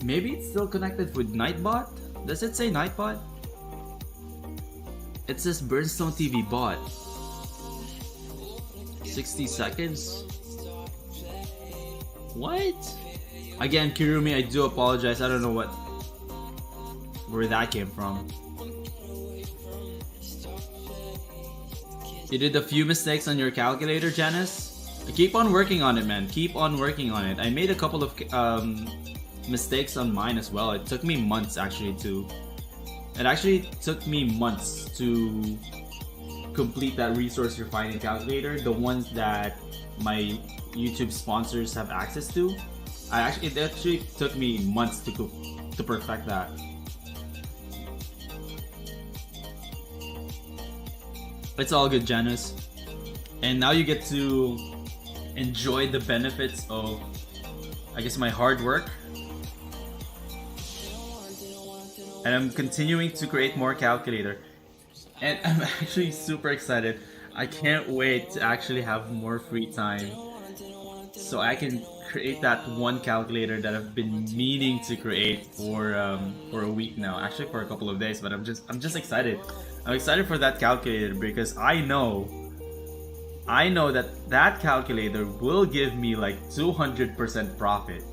Maybe it's still connected with Nightbot? Does it say Nightbot? It says Burnstone TV bot. 60 seconds? What? Again, Kirumi, I do apologize. I don't know where that came from. You did a few mistakes on your calculator, Janice? Keep on working on it, man. Keep on working on it. I made a couple of mistakes on mine as well. It took me months actually to... It actually took me months to complete that resource refining calculator. The ones that my YouTube sponsors have access to. It actually took me months to perfect that. It's all good, Janice. And now you get to enjoy the benefits of, I guess, my hard work. And I'm continuing to create more calculator. And I'm actually super excited. I can't wait to actually have more free time so I can create that one calculator that I've been meaning to create for a week now. Actually for a couple of days, but I'm just excited. I'm excited for that calculator because I know that calculator will give me like 200% profit.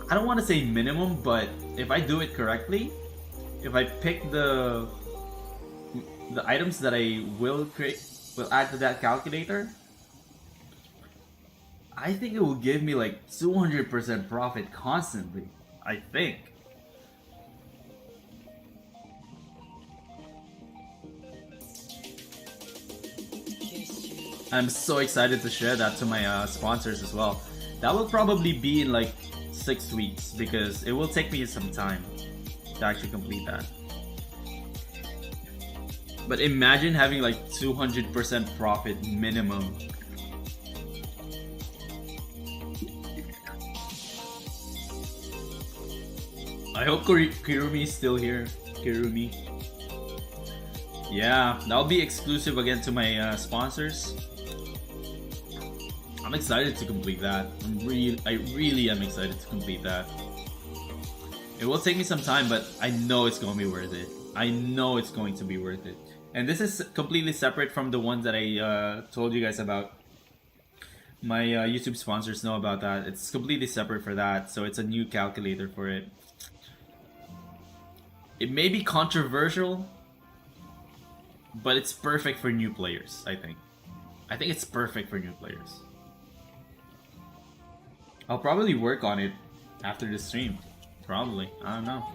I don't want to say minimum, but if I do it correctly, if I pick the items that I will add to that calculator, I think it will give me like 200% profit constantly. I think. I'm so excited to share that to my sponsors as well. That will probably be in like 6 weeks because it will take me some time to actually complete that. But imagine having like 200% profit minimum. I hope Kirumi is still here. Kirumi. Yeah, that'll be exclusive again to my sponsors. I'm excited to complete that. I really am excited to complete that. It will take me some time, but I know it's going to be worth it. I know it's going to be worth it. And this is completely separate from the ones that I told you guys about. My YouTube sponsors know about that. It's completely separate for that, so it's a new calculator for it. It may be controversial, but it's perfect for new players, I think. I think it's perfect for new players. I'll probably work on it after the stream. Probably. I don't know.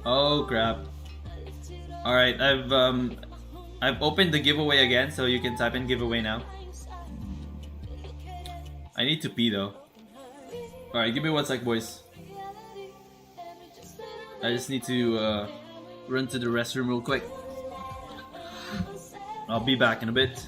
Oh crap. Alright, I've opened the giveaway again, so you can type in giveaway now. I need to pee though. Alright, give me 1 sec, boys. I just need to run to the restroom real quick. I'll be back in a bit.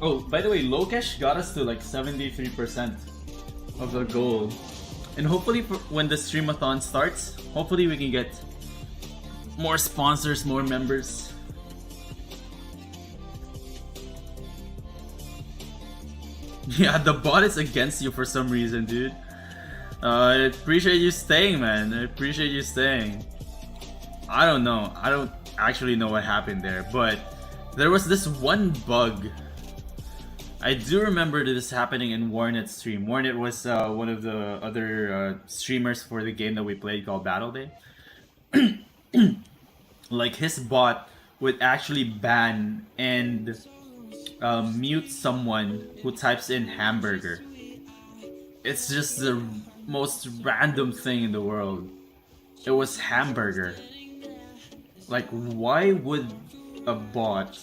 Oh, by the way, Lokesh got us to like 73% of the goal. And hopefully when the streamathon starts, hopefully we can get more sponsors, more members. Yeah, the bot is against you for some reason, dude. I appreciate you staying, man. I appreciate you staying. I don't know. I don't actually know what happened there, but there was this one bug. I do remember this happening in Warnet's stream. Warnet was one of the other streamers for the game that we played called Battle Day. Like his bot would actually ban and mute someone who types in hamburger. It's just the most random thing in the world. It was hamburger. Like, why would a bot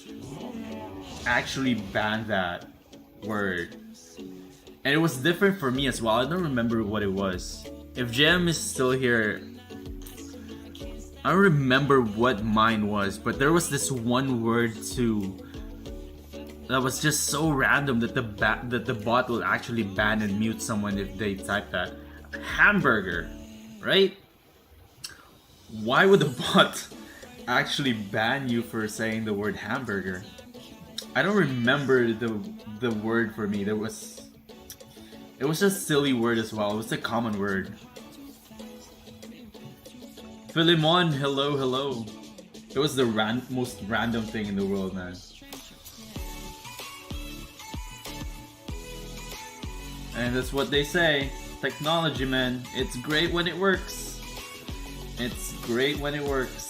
actually ban that word? And it was different for me as well. I don't remember what it was. If JM is still here, I don't remember what mine was, but there was this one word too that was just so random that the bot will actually ban and mute someone if they type that. Hamburger, right? Why would the bot actually ban you for saying the word hamburger? I don't remember the word for me. It was just a silly word as well. It was a common word. Philemon, hello, hello. It was the most random thing in the world, man. And that's what they say. Technology, man. It's great when it works. It's great when it works.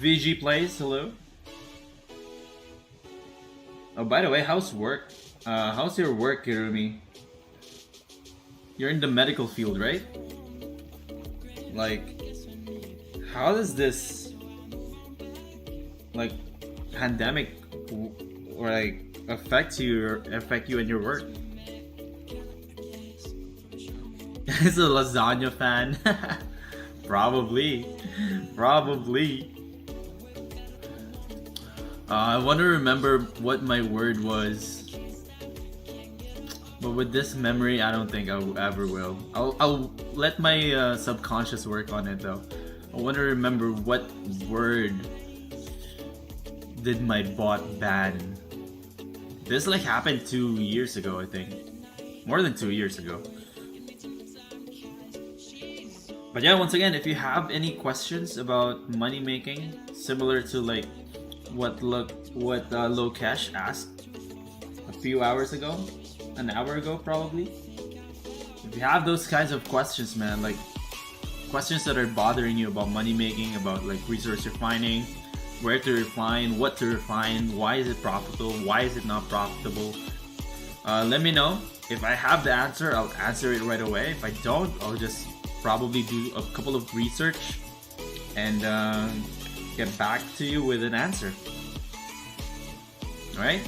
VG Plays, hello. Oh, by the way, how's work? How's your work, Kirumi? You're in the medical field, right? Like, how does this, like, pandemic or like affect you and your work? Is a lasagna fan? Probably. I want to remember what my word was, but with this memory, I don't think I ever will. I'll let my subconscious work on it though. I want to remember what word did my bot ban. This like happened 2 years ago, I think. More than 2 years ago. But yeah, once again, if you have any questions about money making, similar to like what Lokesh asked a few hours ago, an hour ago probably. If you have those kinds of questions, man, like questions that are bothering you about money making, about like resource refining, where to refine, what to refine, why is it profitable, why is it not profitable, let me know. If I have the answer, I'll answer it right away. If I don't, I'll just probably do a couple of research and get back to you with an answer. Alright?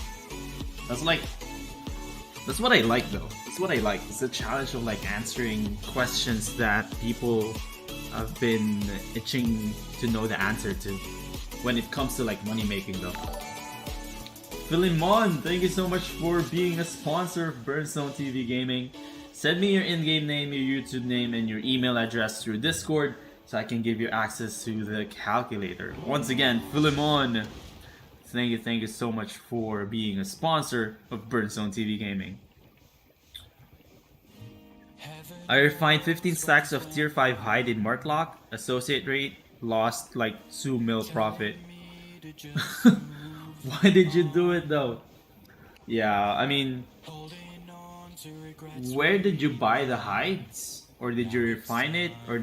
That's what I like though. That's what I like. It's a challenge of like answering questions that people have been itching to know the answer to when it comes to like money making though. Philemon, thank you so much for being a sponsor of Burnstone TV Gaming. Send me your in-game name, your YouTube name, and your email address through Discord so I can give you access to the calculator. Once again, Philemon, thank you so much for being a sponsor of Burnstone TV Gaming. I refined 15 stacks of tier 5 hide in Martlock. Associate rate, lost like 2 mil profit. Why did you do it though? Yeah, I mean, where did you buy the hides? Or did you refine it? Or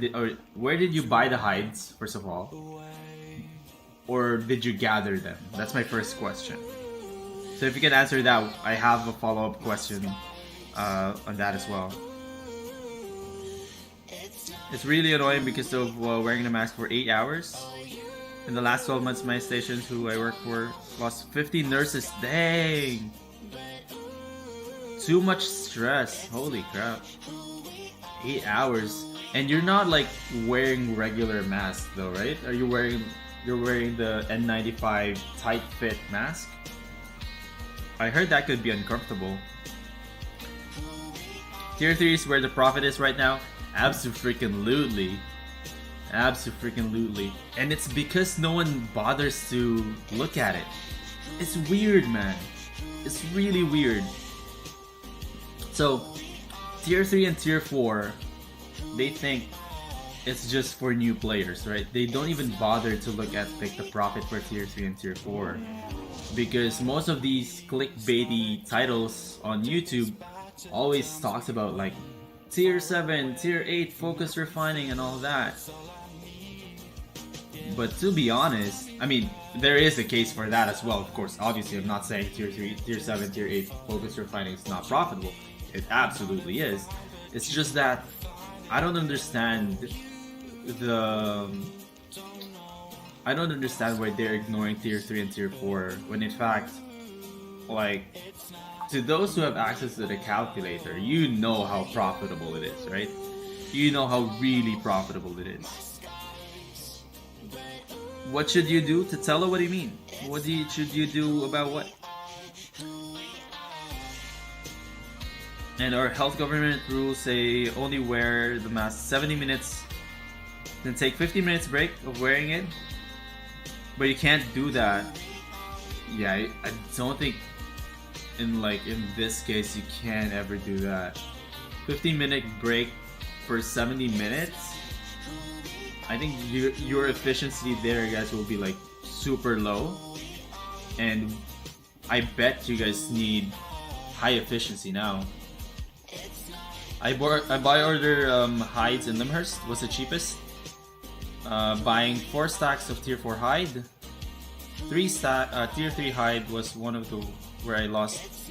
where did you buy the hides, first of all? Or did you gather them? That's my first question. So if you can answer that, I have a follow-up question on that as well. It's really annoying because of wearing the mask for 8 hours. In the last 12 months, my stations who I work for lost 50 nurses. Dang! Too much stress. Holy crap. 8 hours. And you're not like wearing regular masks though, right? Are you wearing... You're wearing the N95 tight fit mask? I heard that could be uncomfortable. Tier 3 is where the profit is right now. Abso-freaking-lutely. Abso-freaking-lutely. And it's because no one bothers to look at it. It's weird, man. It's really weird. So, Tier 3 and Tier 4, they think it's just for new players, right? They don't even bother to look at like the profit for Tier 3 and Tier 4. Because most of these clickbaity titles on YouTube always talks about like Tier 7, Tier 8 focus refining and all that. But to be honest, I mean, there is a case for that as well, of course. Obviously, I'm not saying Tier 3, Tier 7, Tier 8 focus refining is not profitable. It absolutely is. It's just that I don't understand why they're ignoring Tier 3 and Tier 4 when in fact, like, to those who have access to the calculator, you know how profitable it is, right? You know how really profitable it is. What should you do? To tell her what do you mean? Should you do about what? And our health government rules say only wear the mask 70 minutes, then take 50 minutes break of wearing it. But you can't do that. Yeah, I don't think in this case you can ever do that. 15-minute break for 70 minutes. I think your efficiency there, guys, will be like super low, and I bet you guys need high efficiency now. I buy order hides in Limhurst was the cheapest. Buying 4 stacks of tier 4 hide. Tier 3 hide was one of the where I lost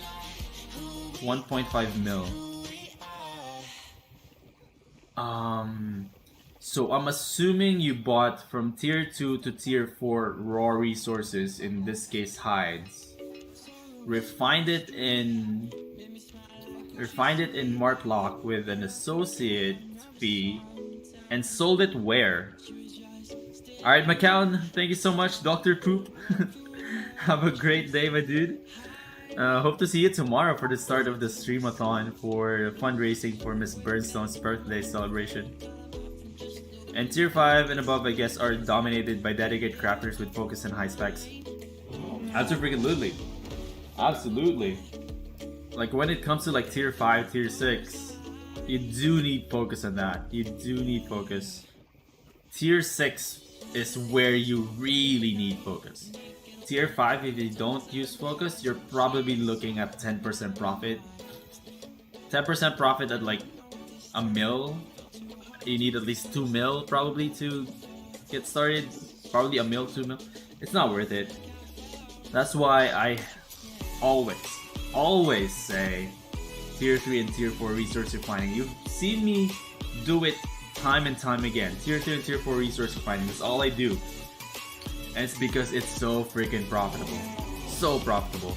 1.5 mil. So I'm assuming you bought from tier 2 to tier 4 raw resources, in this case hides. Refined it in Martlock with an associate fee and sold it where? Alright, McCown, thank you so much, Dr. Poop. Have a great day, my dude. Hope to see you tomorrow for the start of the streamathon for fundraising for Miss Burnstone's birthday celebration. And tier 5 and above, I guess, are dominated by dedicated crafters with focus and high specs. Absolutely. Absolutely. Like when it comes to like tier 5, tier 6, you do need focus on that. You do need focus. Tier 6 is where you really need focus. Tier 5, if you don't use focus, you're probably looking at 10% profit. 10% profit at like a mil. You need at least 2 mil probably to get started. Probably a mil, 2 mil. It's not worth it. That's why I always say tier 3 and tier 4 resource refining. You've seen me do it time and time again. Tier 3 and tier 4 resource refining is all I do. And it's because it's so freaking profitable. So profitable.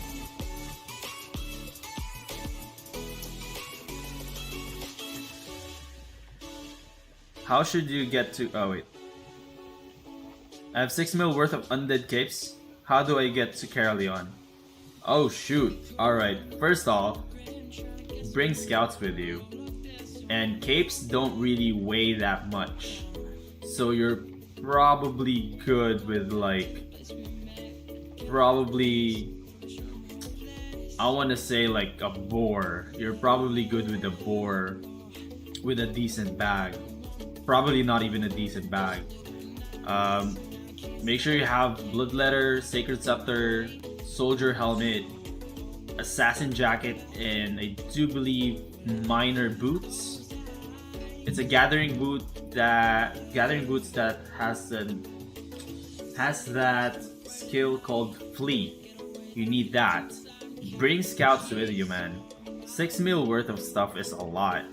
How should you get to... Oh, wait. I have 6 mil worth of undead capes. How do I get to Carleon? Oh, shoot. Alright, first off, bring scouts with you. And capes don't really weigh that much. So you're probably good with like... Probably... I want to say like a boar. You're probably good with a boar with a decent bag. Probably not even a decent bag. Make sure you have Bloodletter, Sacred Scepter, Soldier Helmet, Assassin Jacket, and I do believe Miner Boots. It's a gathering boots that has that skill called Flee. You need that. Bring scouts with you, man. 6 mil worth of stuff is a lot.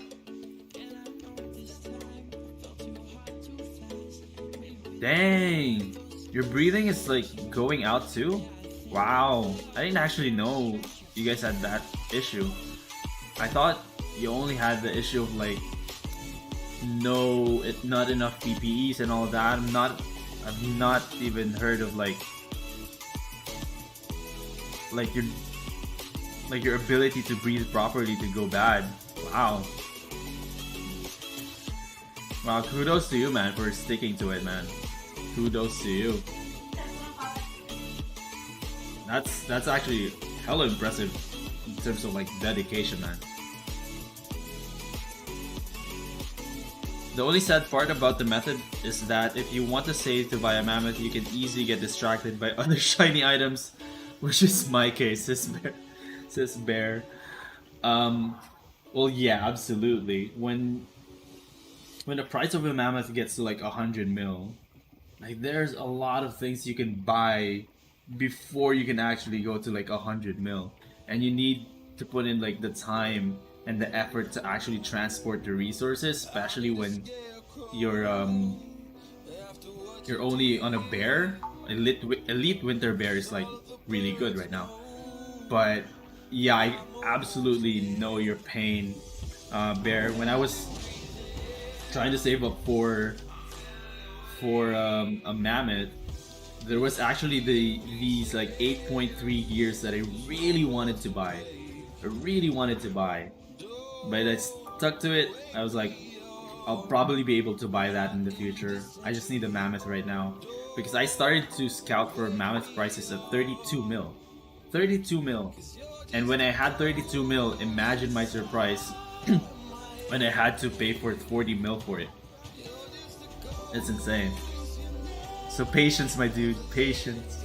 Dang! Your breathing is like going out too? Wow, I didn't actually know you guys had that issue. I thought you only had the issue of like not enough PPEs and all that. I've not even heard of like your ability to breathe properly to go bad. Wow. Wow, kudos to you, man, for sticking to it, man. Kudos to you. That's actually hella impressive in terms of like dedication, man. The only sad part about the method is that if you want to save to buy a mammoth, you can easily get distracted by other shiny items, which is my case, says Bear. Well, yeah, absolutely. When the price of a mammoth gets to like 100 mil, like there's a lot of things you can buy before you can actually go to like 100 mil, and you need to put in like the time and the effort to actually transport the resources, especially when you're only on a bear. Elite winter bear is like really good right now, but yeah, I absolutely know your pain, Bear. When I was trying to save up for a mammoth, there was actually these like 8.3 gears that I really wanted to buy. But I stuck to it. I was like, I'll probably be able to buy that in the future. I just need a mammoth right now, because I started to scout for mammoth prices at 32 mil. 32 mil. And when I had 32 mil, imagine my surprise when I had to pay for 40 mil for it. It's insane. So patience, my dude, patience.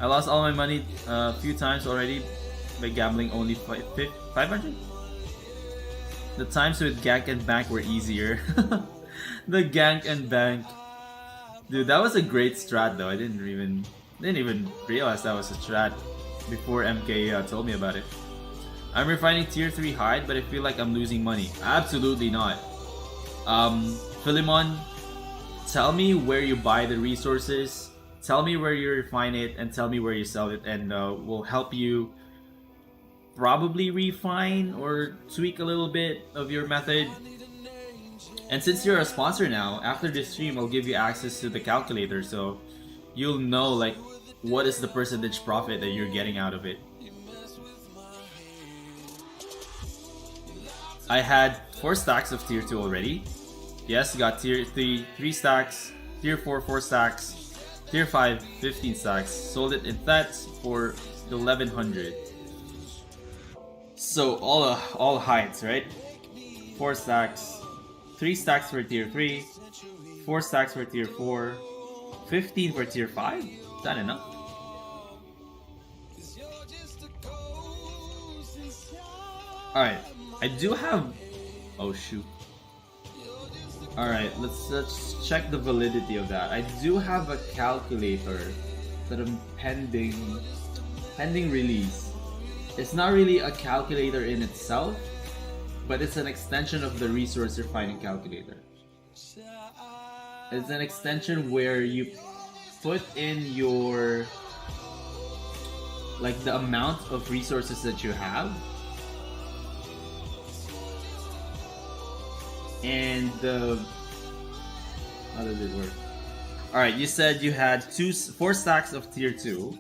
I lost all my money a few times already by gambling only 500? The times with gank and bank were easier. The gank and bank. Dude, that was a great strat though. I didn't even realize that was a strat before MK told me about it. I'm refining tier 3 hide, but I feel like I'm losing money. Absolutely not. Philemon, tell me where you buy the resources, tell me where you refine it, and tell me where you sell it, and we'll help you probably refine or tweak a little bit of your method. And since you're a sponsor now, after this stream I'll give you access to the calculator, so you'll know like what is the percentage profit that you're getting out of it. I had 4 stacks of tier 2 already. Yes, got tier 3 3 stacks, tier 4 4 stacks, tier 5 15 stacks. Sold it in thets for 1100. So all heights, right? 4 stacks, 3 stacks for tier 3, 4 stacks for tier 4, 15 for tier 5. Is that enough? Alright, I do have... Oh shoot. Alright, let's check the validity of that. I do have a calculator that I'm pending release. It's not really a calculator in itself, but it's an extension of the resource refining calculator. It's an extension where you put in your like the amount of resources that you have, and How does it work? Alright, you said you had 4 stacks of tier 2. So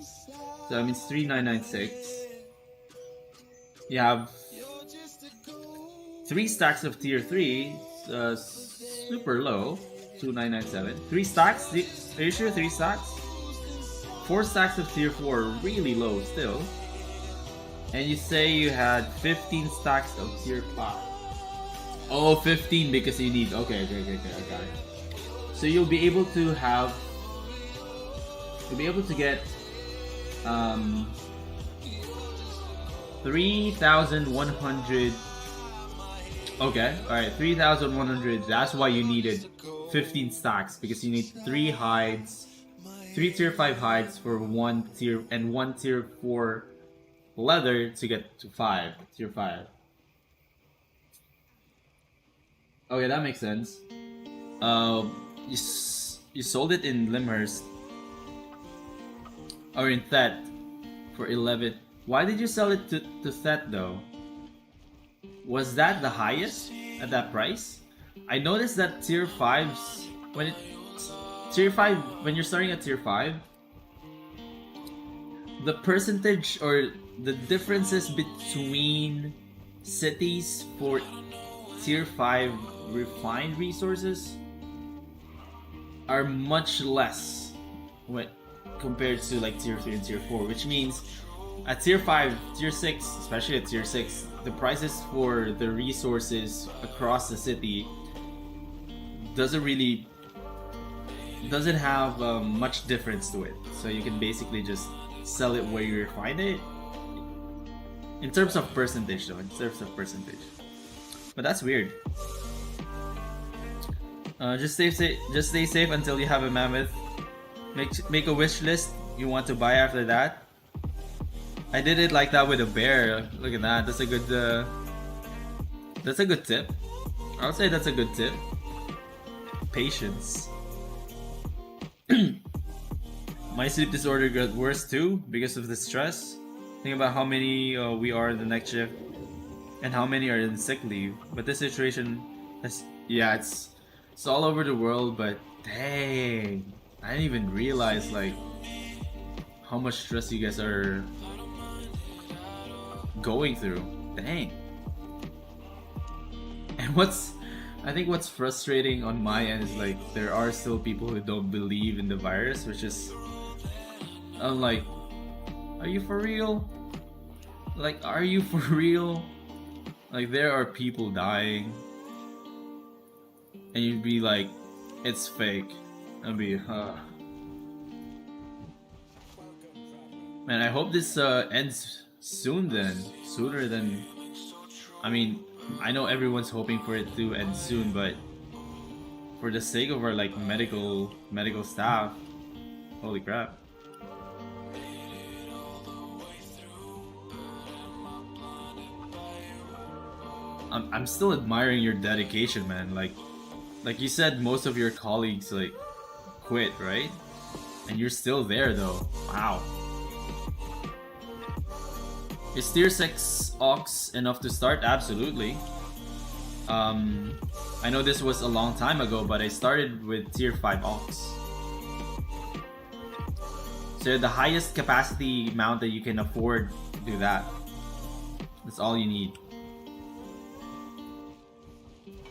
that means 3996. You have 3 stacks of tier 3. Super low. 2997. 3 stacks? Are you sure 3 stacks? 4 stacks of tier 4, really low still. And you say you had 15 stacks of tier 5. Oh, 15 because you need... Okay, I got it. So you'll be able to have... You'll be able to get... 3,100... Okay, alright, 3,100. That's why you needed 15 stacks, because you need 3 hides, 3 tier 5 hides for 1 tier, and 1 tier 4 leather to get to tier 5. Okay, that makes sense. You sold it in Limhurst, or in Thet, for 11. Why did you sell it to Thet though? Was that the highest at that price? I noticed that tier 5s, when you're starting at tier 5, the percentage or the differences between cities for tier 5 refined resources are much less when compared to like tier 3 and tier 4, which means at tier 5, tier 6, especially at tier 6, the prices for the resources across the city doesn't have much difference to it. So you can basically just sell it where you refine it. In terms of percentage though, But that's weird. Just stay safe until you have a mammoth. Make a wish list you want to buy after that. I did it like that with a bear. Look at that. That's a good tip. I'll say that's a good tip. Patience. My sleep disorder got worse too because of the stress. Think about how many we are in the next shift and how many are in sick leave. But this situation is, yeah, it's all over the world, but dang, I didn't even realize like how much stress you guys are going through. Dang. And I think what's frustrating on my end is like there are still people who don't believe in the virus, which is, I'm like, are you for real? Like, are you for real? Like, there are people dying and you'd be like, it's fake. I'd be, man, I hope this ends soon then. Sooner than... I mean, I know everyone's hoping for it to end soon, but for the sake of our like medical staff, holy crap. I'm still admiring your dedication, man. Like you said, most of your colleagues like quit, right? And you're still there though. Wow. Is tier 6 Ox enough to start? Absolutely. I know this was a long time ago, but I started with tier 5 Ox. So the highest capacity mount that you can afford, do that. That's all you need.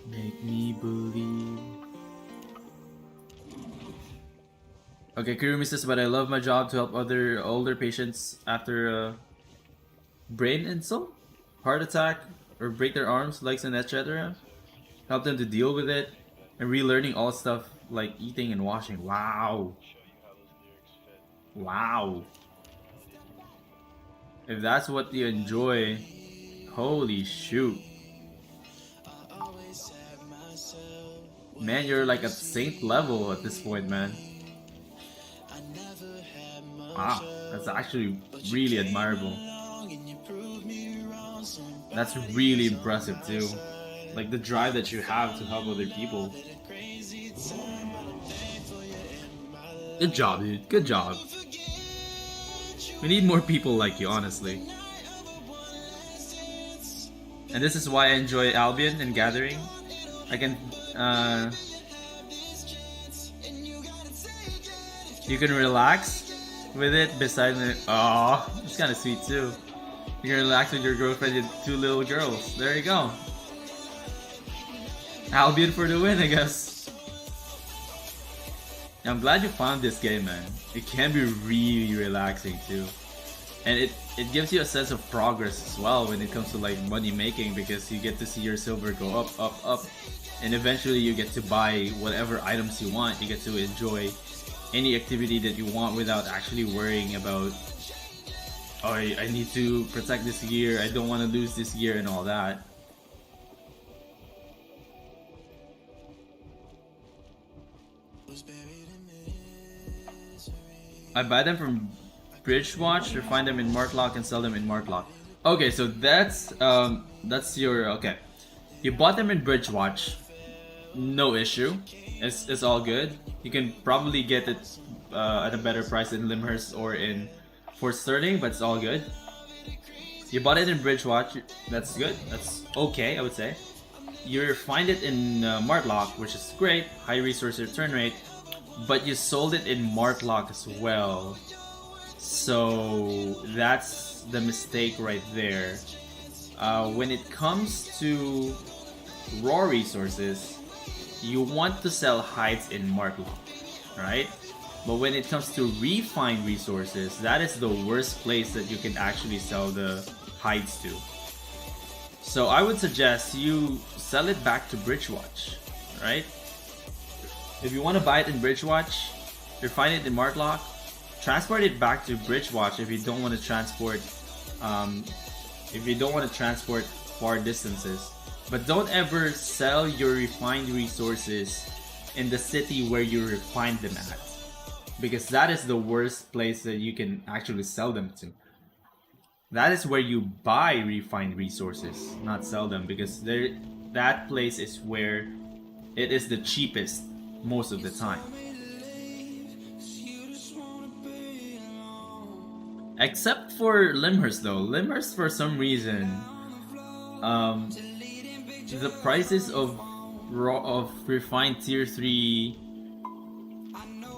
Make me believe. Okay, Kurumi says, but I love my job to help other older patients after brain insult, heart attack, or break their arms, legs, and etc. Help them to deal with it and relearning all stuff like eating and washing. Wow. Wow. If that's what you enjoy, holy shoot. Man, you're like at saint level at this point, man. Wow, that's actually really admirable. That's really impressive too. Like the drive that you have to help other people. Good job, dude. Good job. We need more people like you, honestly. And this is why I enjoy Albion and Gathering. I can You can relax with it beside the. Oh, it's kind of sweet too. You can relax with your girlfriend and 2 little girls. There you go. Albion for the win, I guess. I'm glad you found this game, man. It can be really relaxing too. And it gives you a sense of progress as well when it comes to like money making, because you get to see your silver go up, up, up. And eventually you get to buy whatever items you want. You get to enjoy any activity that you want without actually worrying about, oh, I need to protect this gear, I don't want to lose this gear and all that. I buy them from Bridgewatch or find them in Martlock and sell them in Martlock. Okay, so that's your, okay. You bought them in Bridgewatch, no issue. It's all good. You can probably get it at a better price in Limhurst or in Fort Sterling, but it's all good. You bought it in Bridgewatch, that's good. That's okay, I would say. You find it in Martlock, which is great, high resource return rate, but you sold it in Martlock as well. So that's the mistake right there. When it comes to raw resources, you want to sell hides in Martlock, right? But when it comes to refined resources, that is the worst place that you can actually sell the hides to. So I would suggest you sell it back to Bridgewatch, right? If you want to buy it in Bridgewatch, refine it in Martlock, transport it back to Bridgewatch if you don't want to transport far distances. But don't ever sell your refined resources in the city where you refined them at, because that is the worst place that you can actually sell them to. That is where you buy refined resources, not sell them, because that place is where it is the cheapest most of the time. Except for Limhurst though. Limhurst, for some reason, the prices of refined tier 3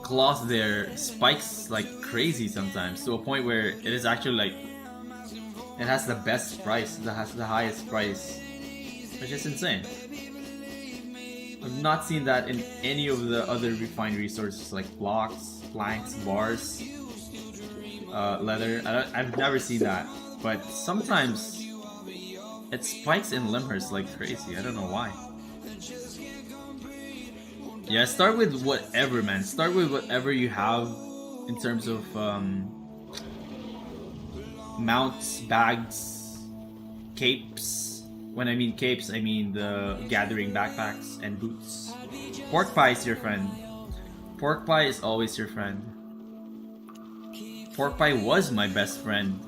cloth there spikes like crazy sometimes, to a point where it is actually like, it has the best price, it has the highest price, which is insane. I've not seen that in any of the other refined resources like blocks, planks, bars, leather. I've never seen that, but sometimes it spikes in Limhurst like crazy. I don't know why. Yeah, start with whatever, man. Start with whatever you have in terms of mounts, bags, capes. When I mean capes, I mean the gathering backpacks and boots. Pork pie is your friend. Pork pie is always your friend. Pork pie was my best friend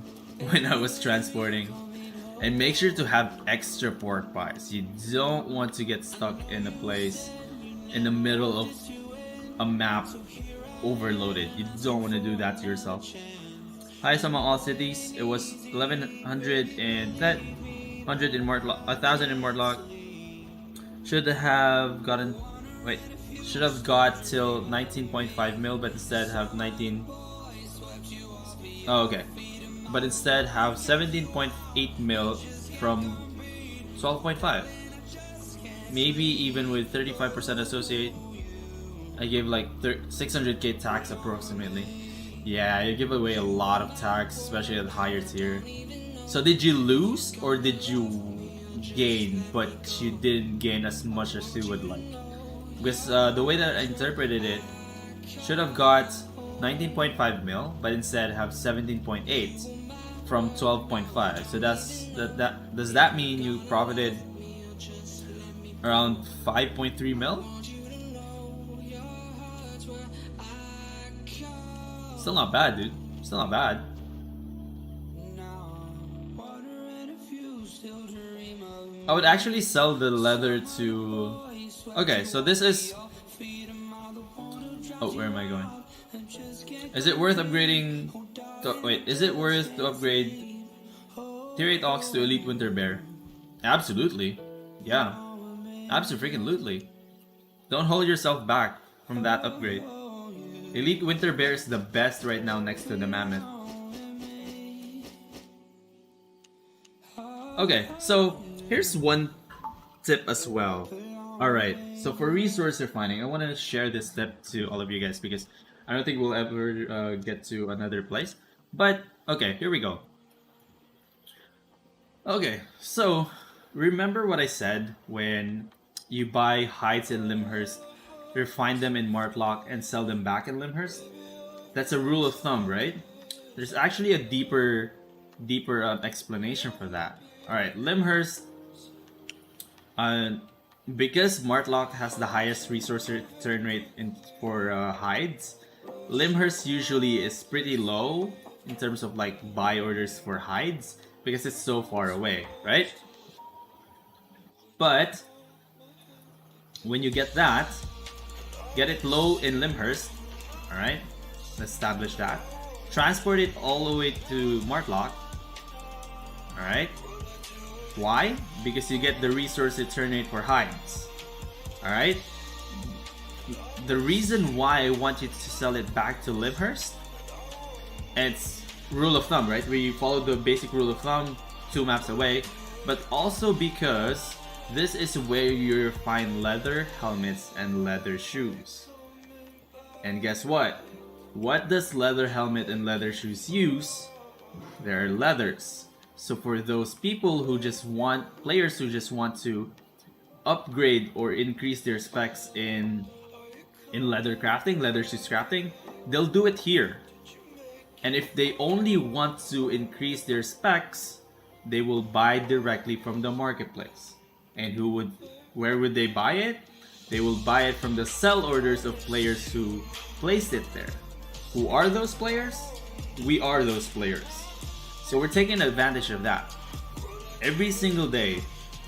when I was transporting. And make sure to have extra pork pies. You don't want to get stuck in a place in the middle of a map overloaded. You don't want to do that to yourself. Highest among all cities, it was 1100 and 100 in Mortlock, 1000 in Mortlock. Should have got till 19.5 mil, but instead have 19. Oh, okay. But instead have 17.8 mil from 12.5. Maybe even with 35% associate, I gave like 600k tax approximately. Yeah, you give away a lot of tax, especially at higher tier. So did you lose or did you gain, but you didn't gain as much as you would like? Because the way that I interpreted it, should have got 19.5 mil, but instead have 17.8 from 12.5. So does that mean you profited around 5.3 mil? Still not bad, dude. Still not bad. I would actually sell the leather to... Okay, so this is... Oh, where am I going? Is it worth upgrading... is it worth to upgrade Tier 8 Ox to Elite Winter Bear? Absolutely. Yeah. Absolutely. Don't hold yourself back from that upgrade. Elite Winter Bear is the best right now next to the Mammoth. Okay, so here's one tip as well. Alright, so for resource refining, I want to share this tip to all of you guys because I don't think we'll ever get to another place. But, okay, here we go. Okay, so remember what I said when you buy hides in Limhurst, refine them in Martlock, and sell them back in Limhurst? That's a rule of thumb, right? There's actually a deeper explanation for that. Alright, Limhurst, because Martlock has the highest resource return rate for hides, Limhurst usually is pretty low in terms of like buy orders for hides because it's so far away, right? But when you get that, get it low in Limhurst, alright? Let's establish that. Transport it all the way to Martlock, alright? Why? Because you get the resource return rate for hides, alright? The reason why I want you to sell it back to Limhurst, it's rule of thumb, right? We follow the basic rule of thumb, 2 maps away, but also because this is where you find leather helmets and leather shoes. And guess what? What does leather helmet and leather shoes use? They're leathers. So for those people who just want, players who just want to upgrade or increase their specs in leather crafting, leather shoes crafting, they'll do it here. And if they only want to increase their specs, they will buy directly from the marketplace. And where would they buy it? They will buy it from the sell orders of players who placed it there. Who are those players? We are those players. So we're taking advantage of that. Every single day,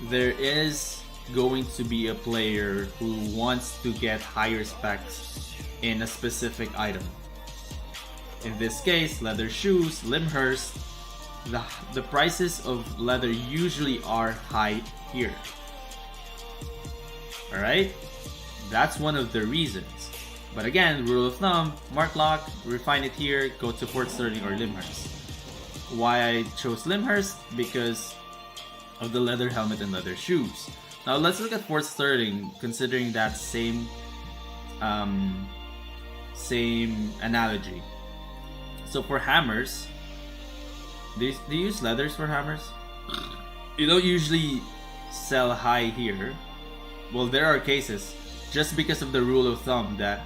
there is going to be a player who wants to get higher specs in a specific item. In this case, leather shoes, Limhurst, the prices of leather usually are high here. Alright? That's one of the reasons. But again, rule of thumb, Martlock, refine it here, go to Fort Sterling or Limhurst. Why I chose Limhurst? Because of the leather helmet and leather shoes. Now let's look at Fort Sterling, considering that same analogy. So for hammers, they use leathers for hammers. You don't usually sell high here. Well, there are cases, just because of the rule of thumb that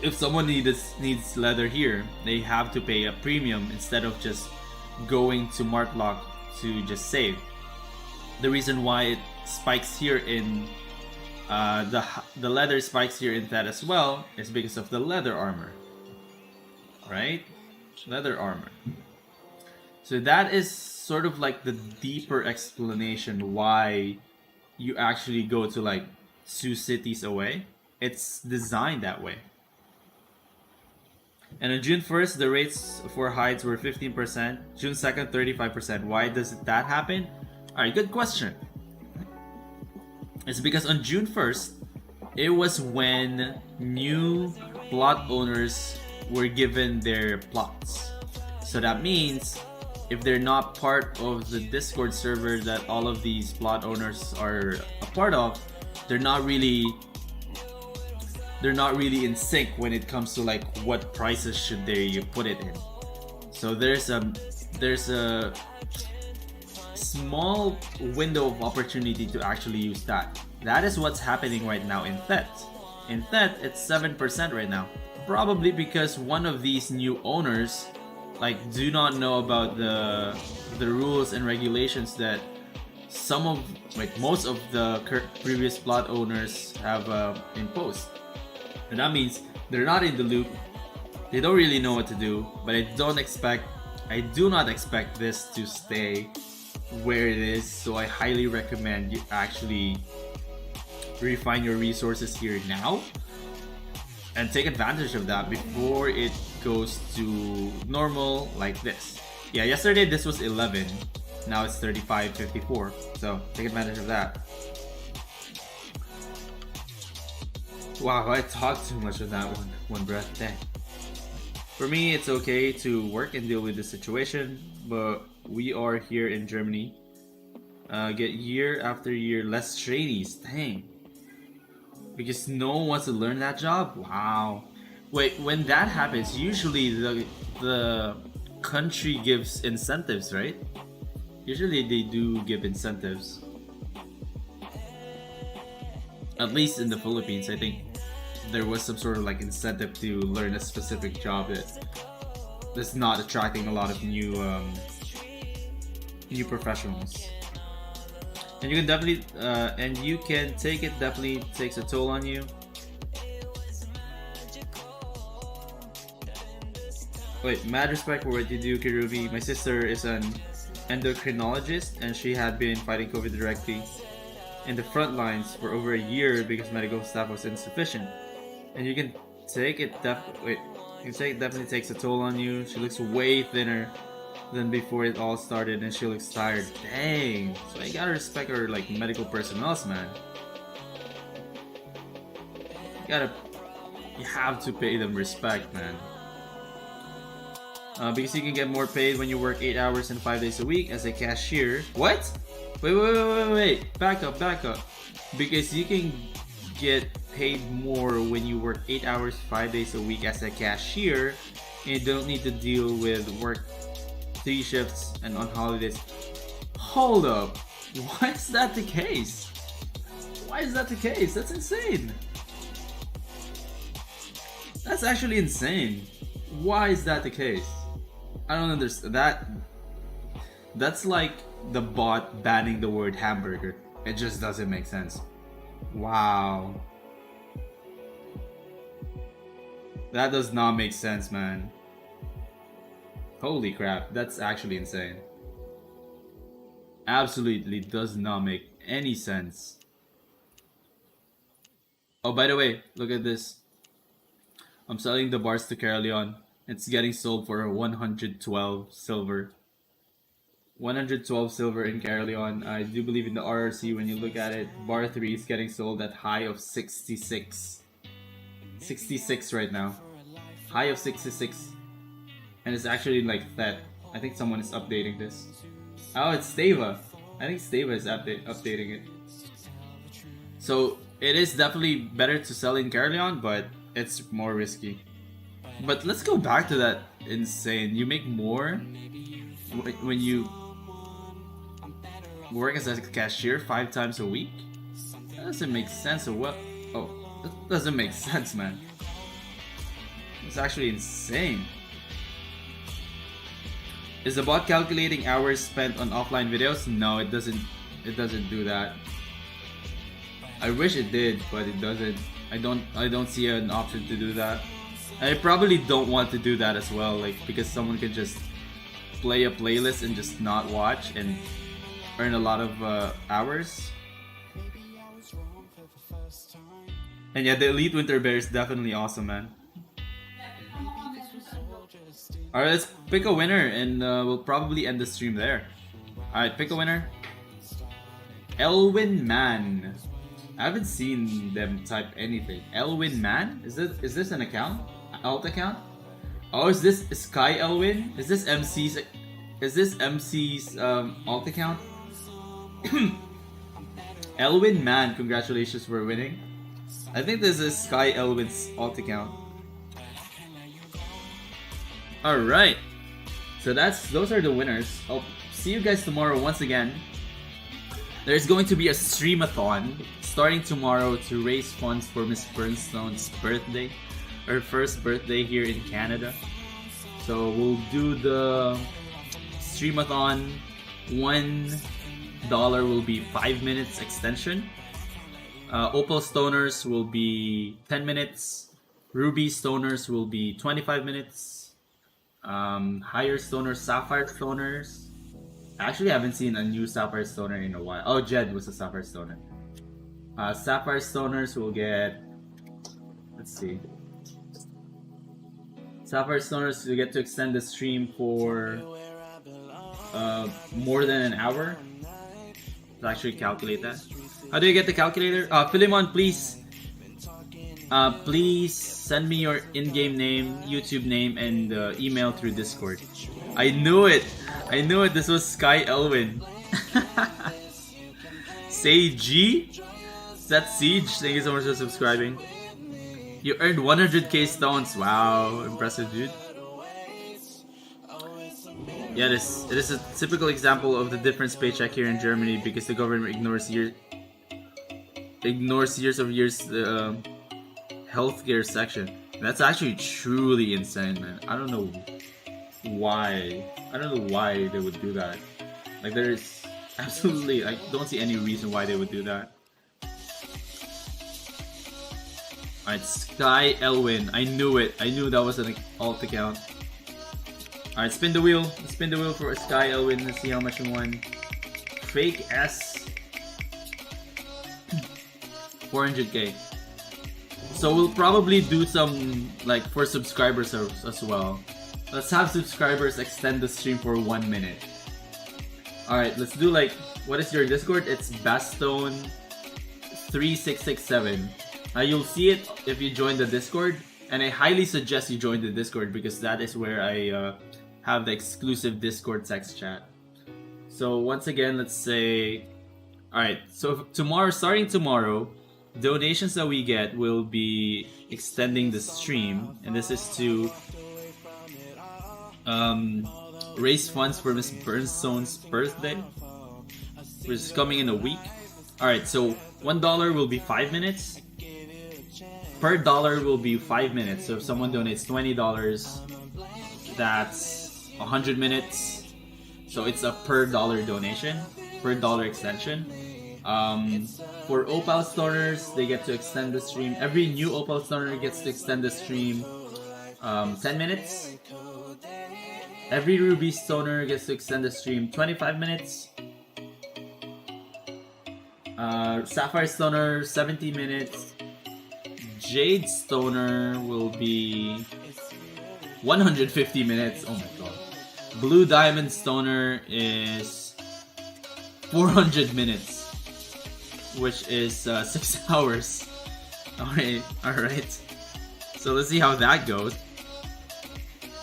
if someone needs leather here, they have to pay a premium instead of just going to Martlock to just save. The reason why it spikes here in the leather spikes here in that as well is because of the leather armor, right? Leather armor. So that is sort of like the deeper explanation why you actually go to like 2 cities away. It's designed that way. And on June 1st, the rates for hides were 15%. June 2nd, 35%. Why does that happen? Alright, good question. It's because on June 1st, it was when new plot owners were given their plots. So that means if they're not part of the Discord server that all of these plot owners are a part of, they're not really in sync when it comes to like what prices should they put it in. So there's a small window of opportunity to actually use that. That is what's happening right now in Thet. In Thet, it's 7% right now. Probably because one of these new owners like do not know about the rules and regulations that most of the previous plot owners have imposed. And that means they're not in the loop. They don't really know what to do. But I do not expect this to stay where it is. So I highly recommend you actually refine your resources here now and take advantage of that before it goes to normal like this. Yeah, yesterday this was 11. Now it's 35.54. So take advantage of that. Wow, I talked too much of that one breath. Dang. For me, it's okay to work and deal with the situation, but we are here in Germany. Get year after year less trainees. Dang. Because no one wants to learn that job? Wow. Wait, when that happens, usually the country gives incentives, right? Usually they do give incentives. At least in the Philippines, I think there was some sort of like incentive to learn a specific job that's not attracting a lot of new professionals. And you can definitely take it. Definitely takes a toll on you. Wait, mad respect for what you do, Kirubi. My sister is an endocrinologist, and she had been fighting COVID directly in the front lines for over a year because medical staff was insufficient. And you can take it definitely takes a toll on you. She looks way thinner than before it all started, and she looks tired. Dang. So you gotta respect her like medical personnel, man. You have to pay them respect, man. Because you can get more paid when you work 8 hours and 5 days a week as a cashier. What? Wait. Back up. Because you can get paid more when you work 8 hours, 5 days a week as a cashier, and you don't need to deal with work 3 shifts and on holidays. Hold up. Why is that the case? That's insane. That's actually insane. Why is that the case? I don't understand that. That's like the bot banning the word hamburger. It just doesn't make sense. Wow. That does not make sense, man. Holy crap, that's actually insane. Absolutely does not make any sense. Oh, by the way, look at this. I'm selling the bars to Carolion. It's getting sold for 112 silver. 112 silver in Carolion. I do believe in the RRC when you look at it. Bar 3 is getting sold at high of 66. 66 right now. High of 66. And it's actually like that. I think someone is updating this. Oh, it's Stava. I think Stava is updating it. So it is definitely better to sell in Carolion, but it's more risky. But let's go back to that insane. You make more when you work as a cashier 5 times a week? That doesn't make sense or what? Oh, that doesn't make sense, man. It's actually insane. Is the bot calculating hours spent on offline videos? No, it doesn't. It doesn't do that. I wish it did, but it doesn't. I don't see an option to do that. I probably don't want to do that as well, like because someone could just play a playlist and just not watch and earn a lot of hours. And yeah, the Elite Winter Bear is definitely awesome, man. Alright, let's pick a winner and we'll probably end the stream there. Alright, pick a winner. Elwin Man. I haven't seen them type anything. Elwin Man? Is this an account? Alt account? Oh, is this Sky Elwin? Is this MC's alt account? Elwin Man, congratulations for winning. I think this is Sky Elwin's alt account. Alright. So those are the winners. I'll see you guys tomorrow once again. There's going to be a streamathon starting tomorrow to raise funds for Miss Burnstone's birthday. Her first birthday here in Canada. So we'll do the streamathon. $1 will be 5 minutes extension. Opal Stoners will be 10 minutes. Ruby Stoners will be 25 minutes. Higher Stoners, Sapphire Stoners. I actually haven't seen a new Sapphire Stoner in a while. Oh, Jed was a Sapphire Stoner. Sapphire Stoners will get... Let's see. Sapphire Stoners will get to extend the stream for more than an hour. Let's actually calculate that. How do you get the calculator? Philemon, please please send me your in-game name, YouTube name, and email through Discord. I knew it! I knew it! This was Sky Elwin. Say G? Is that Siege? Thank you so much for subscribing. You earned 100k stones. Wow, impressive, dude. Yeah, it is a typical example of the difference paycheck here in Germany because the government ignores years of years healthcare section. That's actually truly insane, man. I don't know why. I don't know why they would do that. Like, there's absolutely, I don't see any reason why they would do that. Alright, Sky Elwin. I knew it. I knew that was an alt account. Alright, spin the wheel. Spin the wheel for Sky Elwin. Let's see how much we won. Fake S. 400k. So we'll probably do some, like, for subscribers as well. Let's have subscribers extend the stream for 1 minute. Alright, let's do, like, what is your Discord? It's Bastone3667. You'll see it if you join the Discord, and I highly suggest you join the Discord because that is where I have the exclusive Discord text chat. So once again, let's say, alright, so tomorrow, starting tomorrow, donations that we get will be extending the stream, and this is to raise funds for Miss Burnstone's birthday, which is coming in a week. Alright, so $1 will be 5 minutes. Per dollar will be 5 minutes. So if someone donates $20, that's 100 minutes. So it's a per dollar donation, per dollar extension. For Opal Stoners, they get to extend the stream. Every new Opal Stoner gets to extend the stream 10 minutes. Every Ruby Stoner gets to extend the stream 25 minutes. Sapphire Stoner 70 minutes. Jade Stoner will be 150 minutes. Oh my god. Blue Diamond Stoner is 400 minutes, which is 6 hours. Alright. So let's see how that goes.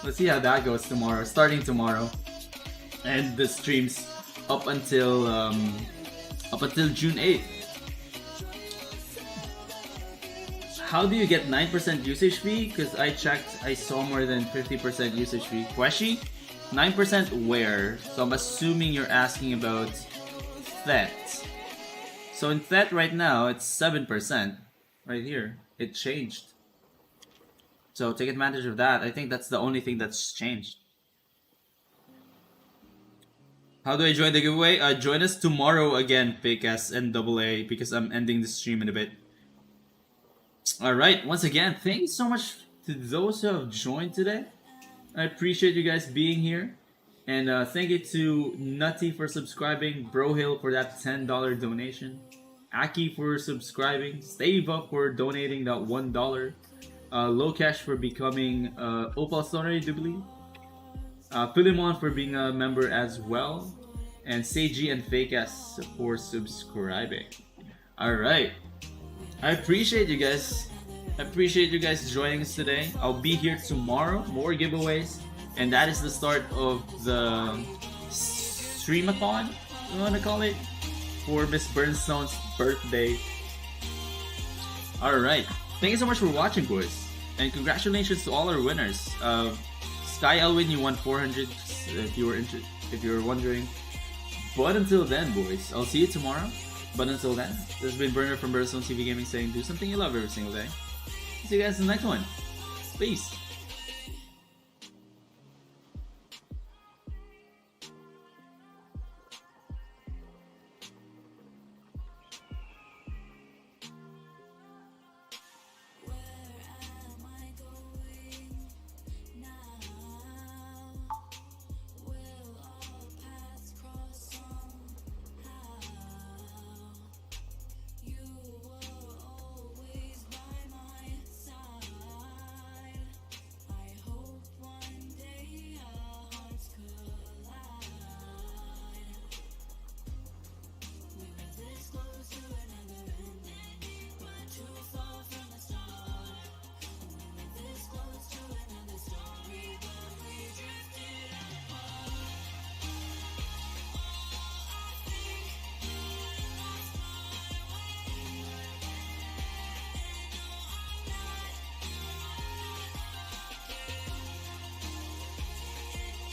Let's see how that goes tomorrow, starting tomorrow. And the streams up until June 8th. How do you get 9% usage fee? Because I checked, I saw more than 50% usage fee. Queshy? 9% where? So I'm assuming you're asking about Thet. So in Thet right now, it's 7%. Right here. It changed. So take advantage of that. I think that's the only thing that's changed. How do I join the giveaway? Join us tomorrow again, Fake S and AA, because I'm ending the stream in a bit. Alright, once again, thank you so much to those who have joined today. I appreciate you guys being here. And thank you to Nutty for subscribing, Brohill for that $10 donation, Aki for subscribing, Stava for donating that $1, Locash for becoming Opal Stoner, I do believe, Philemon for being a member as well, and Seiji and Fake S for subscribing. Alright. I appreciate you guys. I appreciate you guys joining us today. I'll be here tomorrow, more giveaways, and that is the start of the streamathon, you want to call it, for Miss Burnstone's birthday. Alright, thank you so much for watching, boys, and congratulations to all our winners. Sky Elwin, you won 400 if you were wondering. But until then, boys, I'll see you tomorrow. But until then, this has been Burner from Burnstone TV Gaming saying do something you love every single day. See you guys in the next one. Peace.